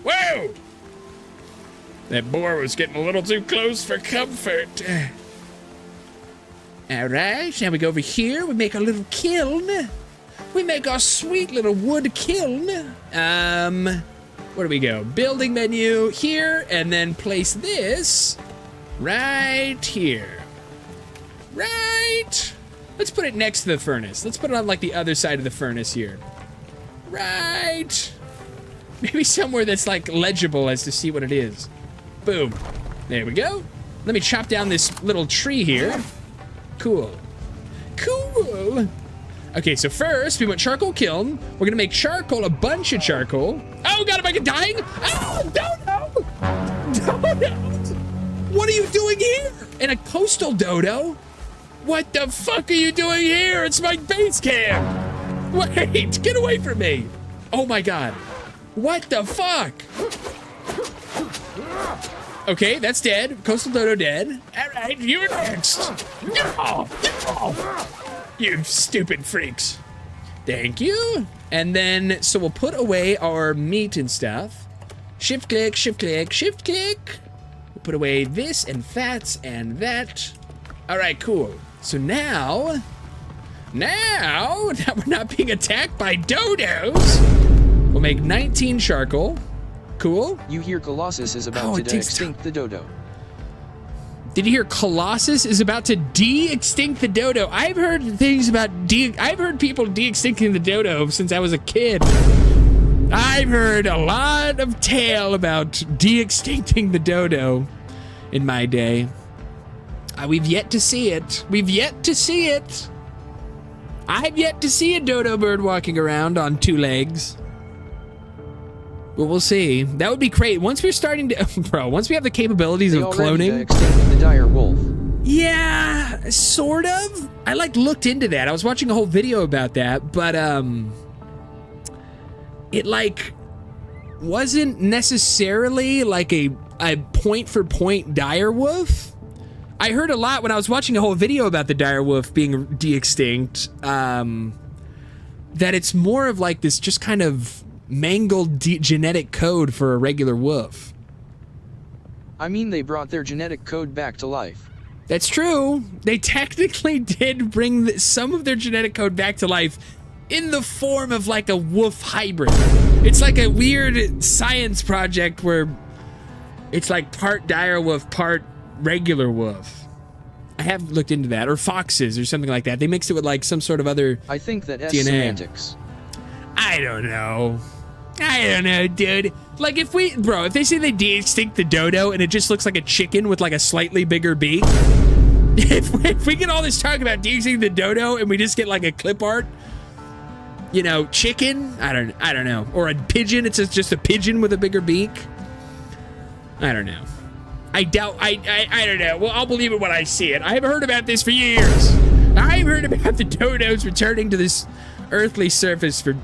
Whoa! That boar was getting a little too close for comfort. All right, now we go over here. We make our little kiln. We make our sweet little wood kiln. Where do we go? Building menu here, and then place this right here. Right. Let's put it next to the furnace. Let's put it on like the other side of the furnace here. Right. Maybe somewhere that's like legible as to see what it is. Boom. There we go. Let me chop down this little tree here. Cool. Cool. Okay, so first we went charcoal kiln. We're gonna make charcoal, a bunch of charcoal. Oh God, am I dying? Oh, dodo! Dodo! What are you doing here? In a coastal dodo? What the fuck are you doing here? It's my base camp. Wait, get away from me. Oh my God. What the fuck? Okay, that's dead. Coastal dodo dead. All right, you're next. No, no. You stupid freaks. Thank you. And then, so we'll put away our meat and stuff. Shift click, shift click, shift click. We'll put away this and fats and that. All right, cool. So now that we're not being attacked by dodos, we'll make 19 charcoal. Cool.
You hear Colossus is about to extinct the dodo.
Did you hear Colossus is about to de-extinct the dodo? I've heard things about I've heard people de-extincting the dodo since I was a kid. I've heard a lot of tale about de-extincting the dodo in my day. We've yet to see it. We've yet to see it. I've yet to see a dodo bird walking around on 2 legs. But we'll see. That would be great. Once we're starting to... Bro, once we have the capabilities of cloning...
extinct the dire wolf.
Yeah, sort of. I, looked into that. I was watching a whole video about that, but, it, wasn't necessarily, a point-for-point dire wolf. I heard a lot when I was watching a whole video about the dire wolf being de-extinct, that it's more of, this just kind of mangled genetic code for a regular wolf.
I mean, they brought their genetic code back to life.
That's true. They technically did bring some of their genetic code back to life in the form of a wolf hybrid. It's like a weird science project where it's part dire wolf, part regular wolf. I have looked into that, or foxes or something like that. They mixed it with some sort of other
I think that
DNA.
semantics.
I don't know, dude. If they say they de-extinct the dodo and it just looks like a chicken with a slightly bigger beak, if we get all this talk about de-extincting the dodo and we just get a clip art, chicken, I don't know, or a pigeon, it's just a pigeon with a bigger beak. I don't know. I don't know. Well, I'll believe it when I see it. I've heard about this for years. I've heard about the dodos returning to this earthly surface for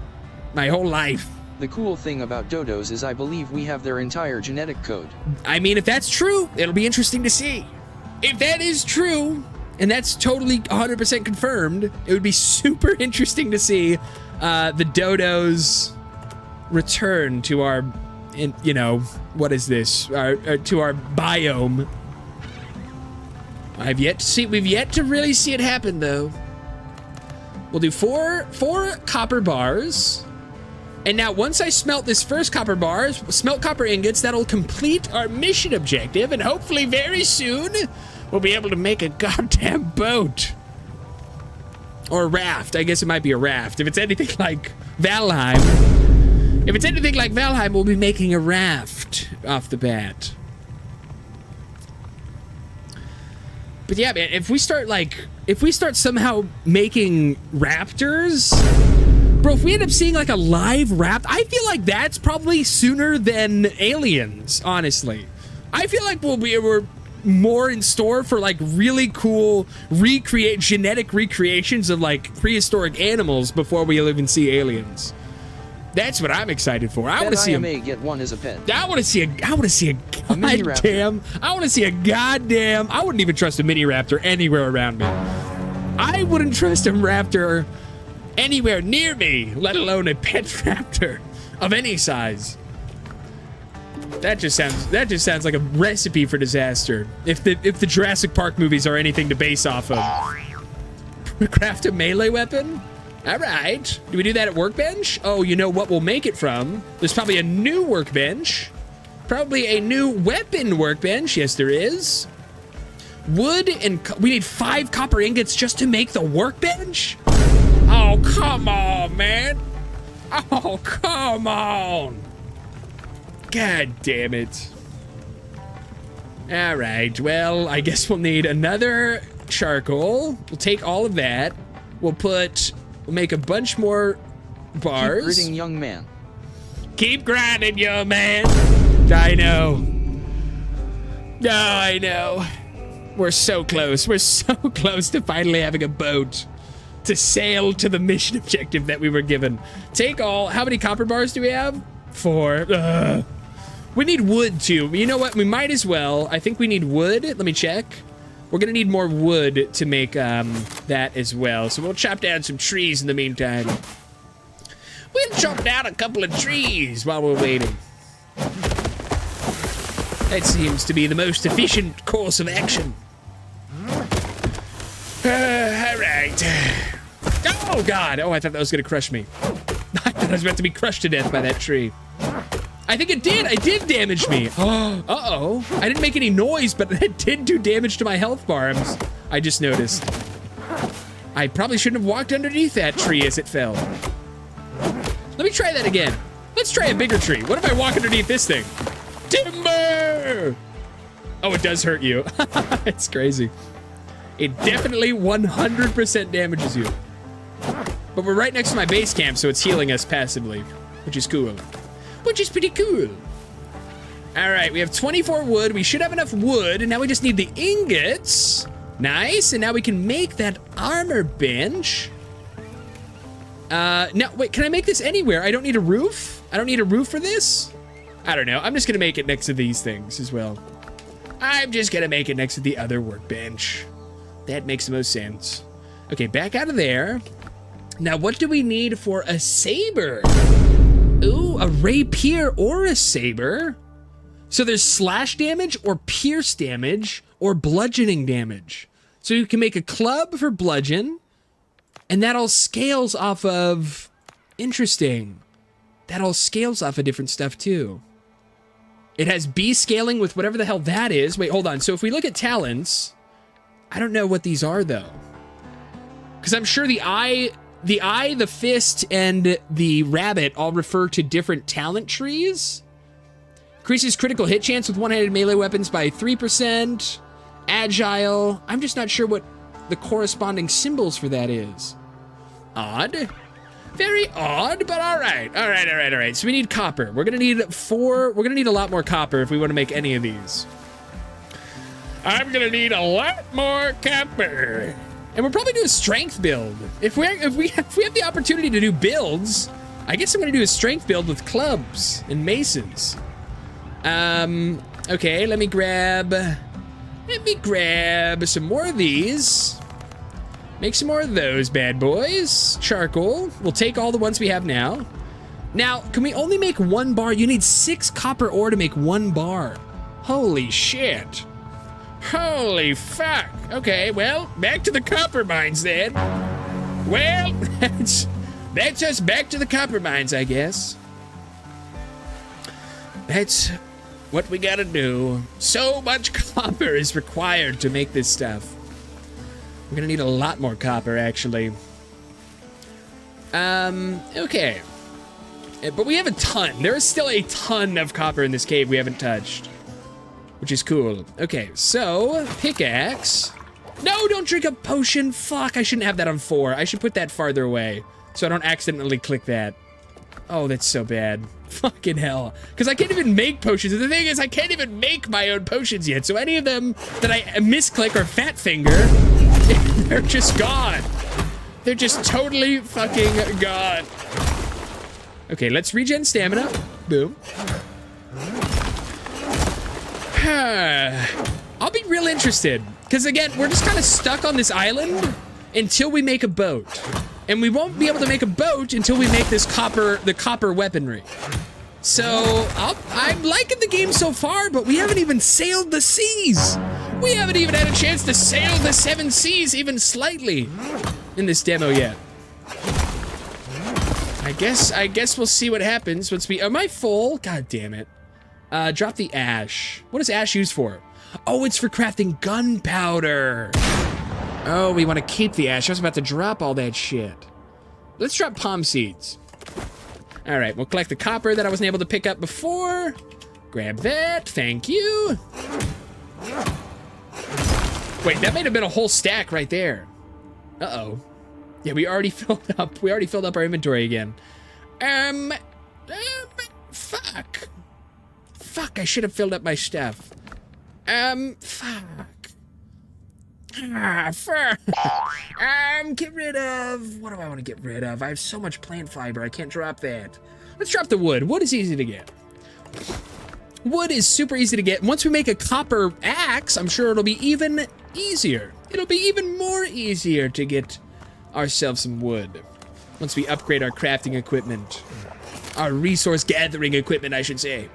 my whole life.
The cool thing about dodos is I believe we have their entire genetic code.
I mean, if that's true, it'll be interesting to see. If that is true, and that's totally 100% confirmed, it would be super interesting to see the dodos return to our, what is this? To our biome. We've yet to really see it happen, though. We'll do four copper bars. And now, once I smelt this first copper bar, smelt copper ingots, that'll complete our mission objective, and hopefully very soon, we'll be able to make a goddamn boat. Or a raft. I guess it might be a raft. If it's anything like Valheim, we'll be making a raft off the bat. But yeah, man, if we start somehow making raptors... Bro, if we end up seeing a live raptor, I feel like that's probably sooner than aliens, honestly. I feel like we're more in store for really cool genetic recreations of prehistoric animals before we even see aliens. That's what I'm excited for. I want to see
I may get one as a pet.
I want to see a goddamn. I want to see a goddamn. I wouldn't even trust a mini raptor anywhere around me. I wouldn't trust a raptor anywhere near me, let alone a pet raptor of any size. That just sounds like a recipe for disaster. If the Jurassic Park movies are anything to base off of. Craft a melee weapon? All right. Do we do that at workbench? Oh, you know what we'll make it from? There's probably a new workbench. Probably a new weapon workbench. Yes, there is. Wood and we need 5 copper ingots just to make the workbench? Oh, come on, man. Oh, come on. God damn it. All right, well, I guess we'll need another charcoal. We'll take all of that. We'll make a bunch more bars.
Keep gritting, young man.
Keep grinding, young man. I know. Oh, I know. We're so close. We're so close to finally having a boat to sail to the mission objective that we were given. How many copper bars do we have? 4. We need wood too. You know what? We might as well. I think we need wood. Let me check. We're gonna need more wood to make that as well. So we'll chop down some trees in the meantime. We'll chop down a couple of trees while we're waiting. That seems to be the most efficient course of action. All right. Oh, God. Oh, I thought that was going to crush me. I thought I was about to be crushed to death by that tree. I think it did. It did damage me. Uh-oh. I didn't make any noise, but it did do damage to my health bar. I just noticed. I probably shouldn't have walked underneath that tree as it fell. Let me try that again. Let's try a bigger tree. What if I walk underneath this thing? Timber! Oh, it does hurt you. It's crazy. It definitely 100% damages you. But we're right next to my base camp, so it's healing us passively, which is cool. Which is pretty cool. All right, we have 24 wood. We should have enough wood, and now we just need the ingots. Nice, and now we can make that armor bench. Now, wait, can I make this anywhere? I don't need a roof? I don't need a roof for this? I don't know. I'm just gonna make it next to these things as well. I'm just gonna make it next to the other workbench. That makes the most sense. Okay, back out of there. Now, what do we need for a saber? Ooh, a rapier or a saber. So there's slash damage or pierce damage or bludgeoning damage. So you can make a club for bludgeon, and that all scales off of, interesting. That all scales off of different stuff too. It has B scaling with whatever the hell that is. Wait, hold on. So if we look at talents, I don't know what these are though. Because I'm sure the eye, the fist, and the rabbit all refer to different talent trees. Increases critical hit chance with one-handed melee weapons by 3%. Agile. I'm just not sure what the corresponding symbols for that is. Odd. Very odd, but all right. All right. So we need copper. We're gonna need a lot more copper if we want to make any of these. I'm gonna need a lot more copper. And we'll probably do a strength build. If we have the opportunity to do builds, I guess I'm gonna do a strength build with clubs and maces. Okay, let me grab some more of these. Make some more of those bad boys. Charcoal. We'll take all the ones we have now. Now, can we only make 1 bar? You need 6 copper ore to make 1 bar. Holy shit. Holy fuck. Okay, well, back to the copper mines then. Well, that's us back to the copper mines, I guess. That's what we gotta do. So much copper is required to make this stuff. We're gonna need a lot more copper, actually. Okay. But we have a ton. There is still a ton of copper in this cave we haven't touched, which is cool. Okay, so pickaxe. No, don't drink a potion. Fuck, I shouldn't have that on 4. I should put that farther away so I don't accidentally click that. Oh, that's so bad. Fucking hell. Because I can't even make potions. And the thing is, I can't even make my own potions yet. So any of them that I misclick or fat finger, they're just gone. They're just totally fucking gone. Okay, let's regen stamina. Boom. I'll be real interested. Because again, we're just kind of stuck on this island until we make a boat. And we won't be able to make a boat until we make this the copper weaponry. So, I'm liking the game so far, but we haven't even sailed the seas. We haven't even had a chance to sail the 7 seas even slightly in this demo yet. I guess we'll see what happens once we, am I full? God damn it. Drop the ash. What is ash used for? Oh, it's for crafting gunpowder. Oh, we want to keep the ash. I was about to drop all that shit. Let's drop palm seeds. All right, we'll collect the copper that I wasn't able to pick up before. Grab that, thank you. Wait, that might have been a whole stack right there. Uh-oh. Yeah, we already filled up our inventory again. Fuck. Fuck, I should have filled up my stuff. Fuck. Get rid of, what do I want to get rid of? I have so much plant fiber, I can't drop that. Let's drop the wood. Wood is easy to get. Wood is super easy to get. Once we make a copper axe, I'm sure it'll be even easier. It'll be even more easier to get ourselves some wood. Once we upgrade our crafting equipment. Our resource gathering equipment, I should say.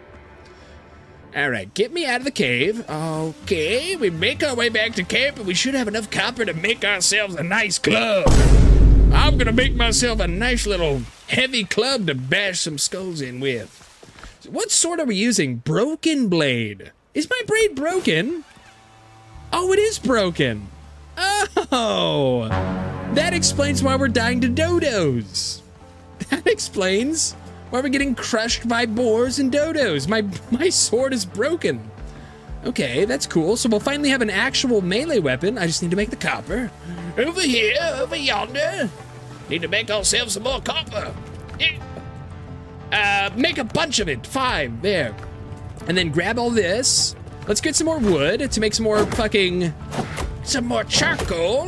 All right, get me out of the cave. Okay, we make our way back to camp, and we should have enough copper to make ourselves a nice club. I'm gonna make myself a nice little heavy club to bash some skulls in with. What sword are we using? Broken blade. Is my blade broken? Oh, it is broken. Oh, that explains why we're dying to dodos. That explains why we're getting crushed by boars and dodos. My sword is broken. Okay, that's cool. So we'll finally have an actual melee weapon. I just need to make the copper. Over here, over yonder. Need to make ourselves some more copper. Make a bunch of it. 5, there. And then grab all this. Let's get some more wood to make some more charcoal.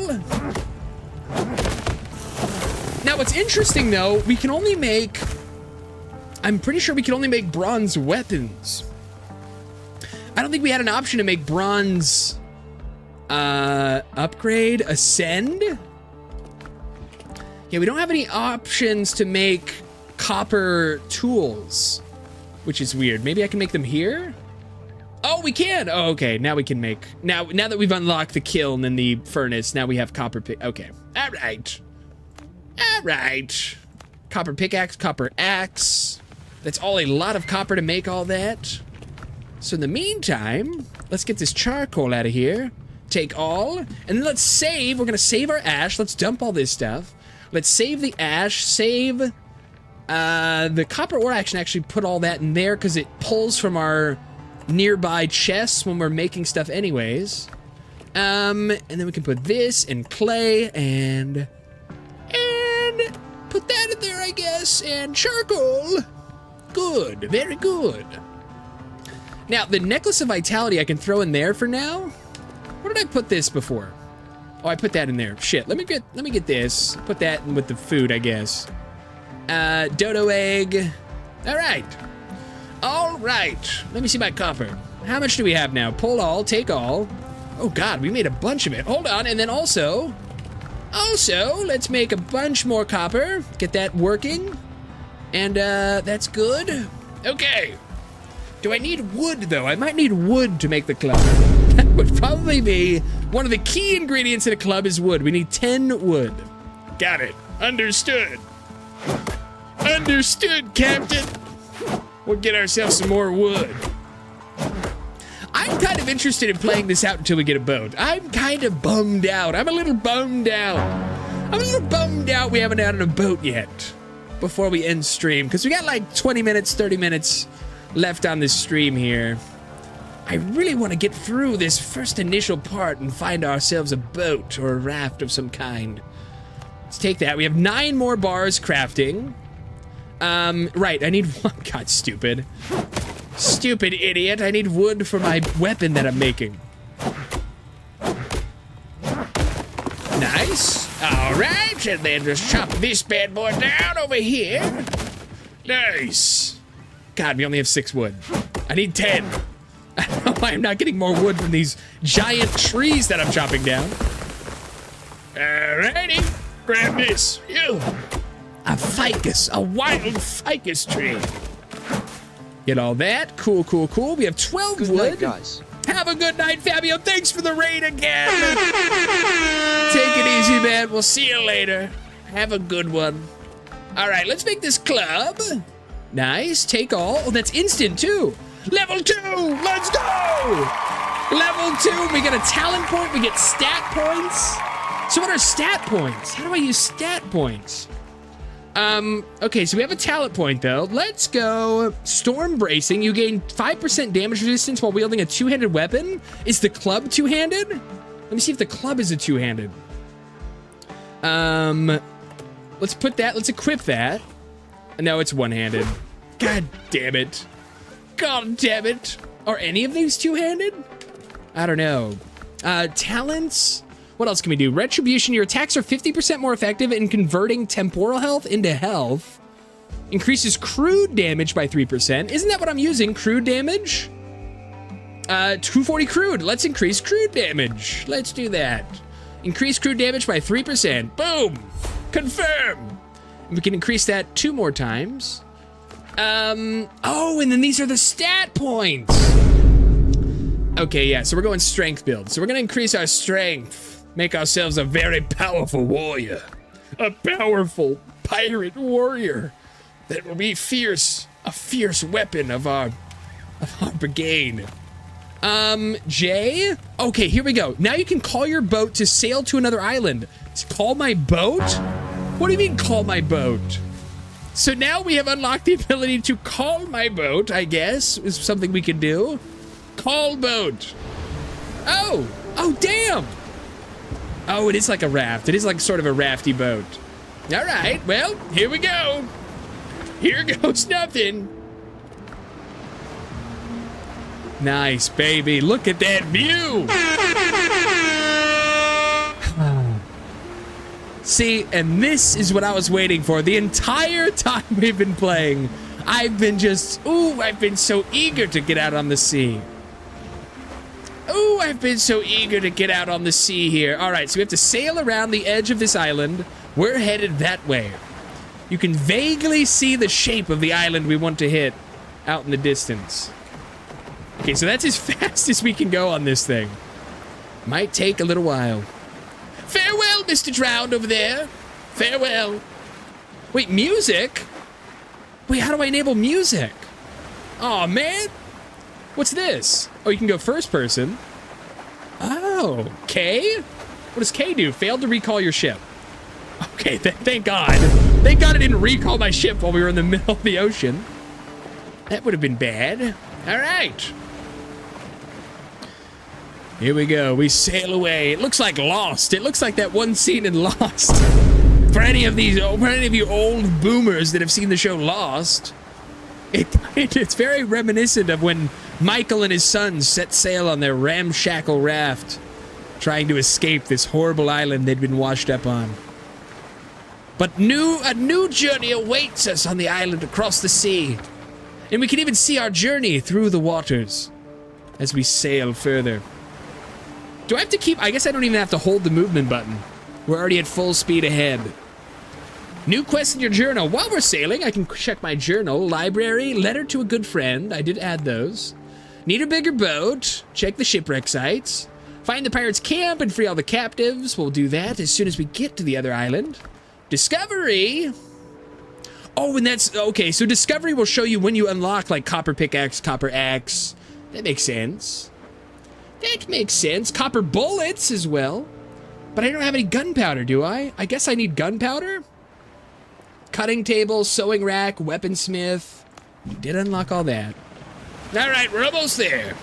Now, what's interesting, though, we can only make... I'm pretty sure we can only make bronze weapons. I don't think we had an option to make bronze... upgrade, ascend? Yeah, we don't have any options to make copper tools, which is weird. Maybe I can make them here? Oh, we can. Oh, okay. Now we can make... Now that we've unlocked the kiln and the furnace, now we have copper pick... Okay. All right. All right. Copper pickaxe, copper axe. That's all a lot of copper to make all that. So in the meantime, let's get this charcoal out of here. Take all. And then let's save. We're going to save our ash. Let's dump all this stuff. Let's save the ash. Save the copper ore action. Actually put all that in there because it pulls from our nearby chests when we're making stuff anyways. And then we can put this in clay and put that in there, I guess. And charcoal. Good. Very good. Now, the necklace of vitality I can throw in there for now. Where did I put this before? Oh, I put that in there. Shit. Let me get this. Put that in with the food, I guess. Dodo egg. All right. All right. Let me see my copper. How much do we have now? Pull all, take all. Oh God, we made a bunch of it. Hold on, and then also, let's make a bunch more copper. Get that working. And that's good. Okay. Do I need wood, though? I might need wood to make the club. That would probably be one of the key ingredients in a club is wood. We need 10 wood. Got it. Understood. Understood, Captain. We'll get ourselves some more wood. I'm kind of interested in playing this out until we get a boat. I'm kind of bummed out. I'm a little bummed out we haven't added a boat yet before we end stream. Because we got like 20 minutes, 30 minutes left on this stream here. I really want to get through this first initial part and find ourselves a boat or a raft of some kind. Let's take that. We have 9 more bars crafting. Right, I need one. God, stupid. Stupid idiot. I need wood for my weapon that I'm making. Nice. All right, and then just chop this bad boy down over here. Nice. God, we only have 6 wood. I need 10. I don't know why I'm not getting more wood from these giant trees that I'm chopping down. Alrighty. Grab this. Ew. A ficus. A wild ficus tree. Get all that. Cool, cool, cool. We have 12
Good
wood.
night, guys.
Have a good night, Fabio. Thanks for the raid again. Take it easy, man. We'll see you later. Have a good one. All right, let's make this club. Nice. Take all. Oh, that's instant, too. Level 2. Let's go. Level 2. We get a talent point. We get stat points. So what are stat points? How do I use stat points? Okay, so we have a talent point, though. Let's go. Storm Bracing. You gain 5% damage resistance while wielding a two-handed weapon. Is the club two-handed? Let me see if the club is a two-handed. Let's put that. Let's equip that. No, it's one-handed. God damn it. God damn it. Are any of these two-handed? I don't know. Talents. What else can we do? Retribution. Your attacks are 50% more effective in converting temporal health into health. Increases crude damage by 3%. Isn't that what I'm using? Crude damage? 240 crude. Let's increase crude damage. Let's do that. Increase crude damage by 3%. Boom. Confirm. We can increase that 2 more times. Oh, and then these are the stat points. Okay, yeah, so we're going strength build. So we're gonna increase our strength. Make ourselves a very powerful warrior. A powerful pirate warrior that will be fierce a fierce weapon of our brigade. Jay? Okay, here we go. Now you can call your boat to sail to another island. Call my boat? What do you mean call my boat? So now we have unlocked the ability to call my boat, I guess, is something we can do. Call boat. Oh, damn. Oh, it is like a raft. It is like sort of a rafty boat. All right, well, here we go. Here goes nothing. Nice, baby. Look at that view. See, and this is what I was waiting for the entire time we've been playing. I've been so eager to get out on the sea. Ooh, I've been so eager to get out on the sea here. All right, so we have to sail around the edge of this island. We're headed that way. You can vaguely see the shape of the island we want to hit out in the distance. Okay, so that's as fast as we can go on this thing. Might take a little while. Farewell, Mr. Drowned over there. Farewell. Wait, music? Wait, how do I enable music? Oh man. What's this? Oh, you can go first person. Oh, K? What does K do? Failed to recall your ship. Okay, thank God. Thank God I didn't recall my ship while we were in the middle of the ocean. That would have been bad. All right. Here we go. We sail away. It looks like Lost. It looks like that one scene in Lost. For any of you old boomers that have seen the show Lost, it's very reminiscent of when Michael and his sons set sail on their ramshackle raft, trying to escape this horrible island they'd been washed up on. But a new journey awaits us on the island across the sea. And we can even see our journey through the waters as we sail further. Do I have to keep... I guess I don't even have to hold the movement button. We're already at full speed ahead. New quest in your journal. While we're sailing, I can check my journal. Library, letter to a good friend. I did add those. Need a bigger boat. Check the shipwreck sites. Find the pirates' camp and free all the captives. We'll do that as soon as we get to the other island. Discovery. Oh, and that's... Okay, so Discovery will show you when you unlock, like, copper pickaxe, copper axe. That makes sense. That makes sense. Copper bullets as well. But I don't have any gunpowder, do I? I guess I need gunpowder? Cutting table, sewing rack, weaponsmith. We did unlock all that. All right, we're almost there.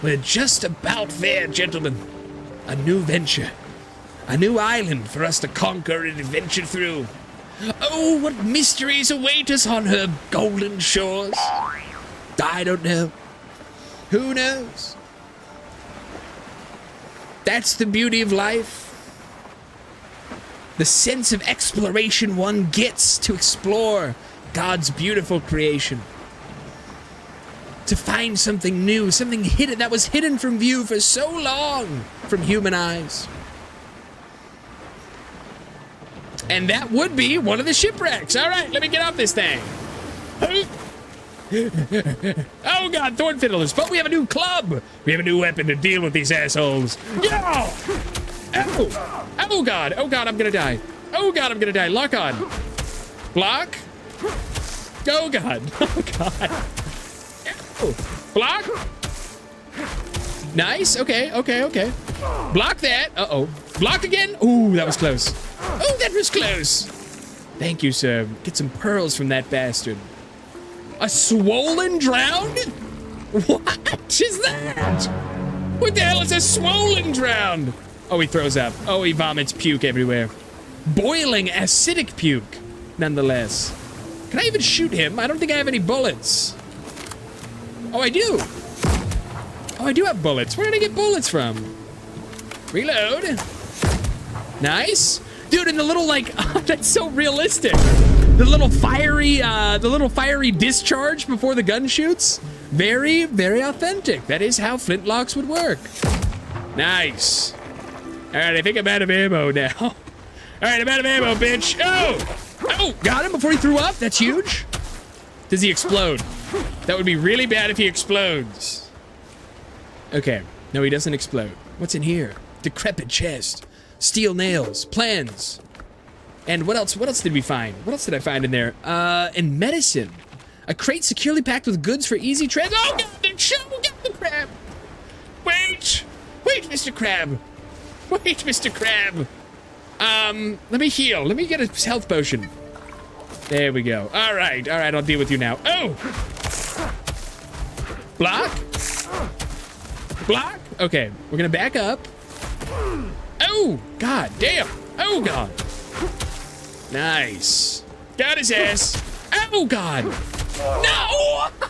We're just about there, gentlemen. A new venture. A new island for us to conquer and adventure through. Oh, what mysteries await us on her golden shores? I don't know. Who knows? That's the beauty of life. The sense of exploration one gets to explore God's beautiful creation. To find something new, something hidden that was hidden from view for so long from human eyes. And that would be one of the shipwrecks. All right, let me get off this thing. Oh God, thorn fiddlers, but we have a new club. We have a new weapon to deal with these assholes. Yeah! Oh! Oh God, I'm gonna die. Oh God, I'm gonna die. Lock on. Block. Oh God, oh God. Oh. Block. Nice, okay. Block that, uh-oh. Block again. Ooh, that was close. Oh, that was close. Thank you, sir. Get some pearls from that bastard. A swollen drowned? What is that? What the hell is a swollen drowned? Oh, he throws up. Oh, he vomits puke everywhere. Boiling acidic puke, nonetheless. Can I even shoot him? I don't think I have any bullets. Oh, I do. Oh, I do have bullets. Where did I get bullets from? Reload. Nice. Dude, and the little, like, oh, that's so realistic. The little fiery discharge before the gun shoots. Very, very authentic. That is how flintlocks would work. Nice. All right, I think I'm out of ammo now. All right, I'm out of ammo, bitch. Oh, got him before he threw up. That's huge. Does he explode? That would be really bad if he explodes. Okay, no, he doesn't explode. What's in here? Decrepit chest, steel nails, plans. And what else did we find? What else did I find in there? And medicine. A crate securely packed with goods for easy trans. Oh, God, the show got the crab. Wait, Mr. Crab. Wait, Mr. Crab. Let me heal. Let me get a health potion. There we go. All right, I'll deal with you now. Oh! Block? Block? Okay, we're gonna back up. Oh, God damn. Oh, God. Nice. Got his ass. Oh, God. No!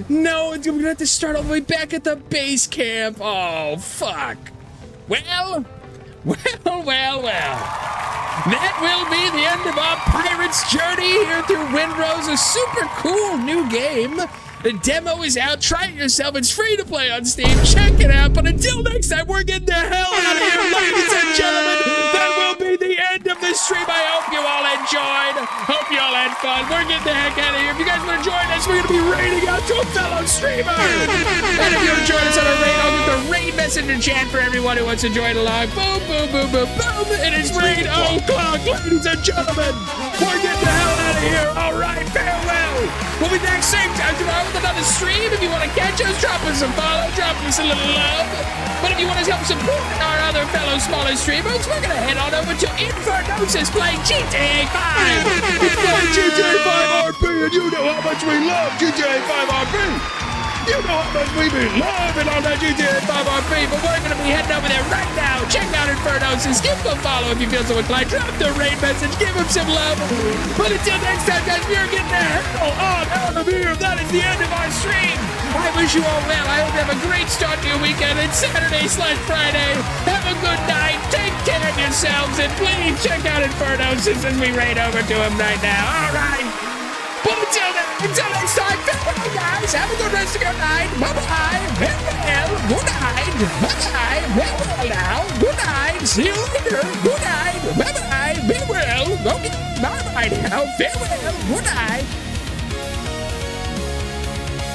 No, we're gonna have to start all the way back at the base camp. Oh, fuck. Well. That will be the end of our pirate's journey here through Windrose, a super cool new game. The demo is out. Try it yourself. It's free to play on Steam. Check it out. But until next time, we're getting the hell out of here, ladies and gentlemen. That will be the end of this stream. I hope you all enjoyed. Hope you all had fun. We're getting the heck out of here. If you guys want to join us, we're going to be raiding out to a fellow streamer. And if you want to join us on a raid, I'll get the raid messenger chat for everyone who wants to join along. Boom, boom, boom, boom, boom. It is raid o'clock, ladies and gentlemen. We're getting the hell out of here. All right, farewell. We'll be back same time tomorrow with another stream. If you want to catch us, drop us a follow, drop us a little love. But if you want to help support our other fellow smaller streamers, we're going to head on over to Windrose playing GTA 5. It's playing GTA 5 RP, and you know how much we love GTA 5 RP. You know how much we've been loving on that GTA 5 RP, but we're going to be heading over there right now. Check out Infernos and give him a follow if you feel so inclined. Drop the raid message, give him some love. But until next time, guys, we are getting the hell on out of here. That is the end of our stream. I wish you all well. I hope you have a great start to your weekend. It's Saturday/Friday. Have a good night. Take care of yourselves, and please check out Infernos as we raid over to him right now. All right. But until next time, farewell, guys. Have a good rest of your night. Bye-bye. Farewell. Good night. Bye-bye. Farewell now. Good night. See you later. Good night. Bye-bye. Be well. Okay. Bye-bye now. Farewell. Good night.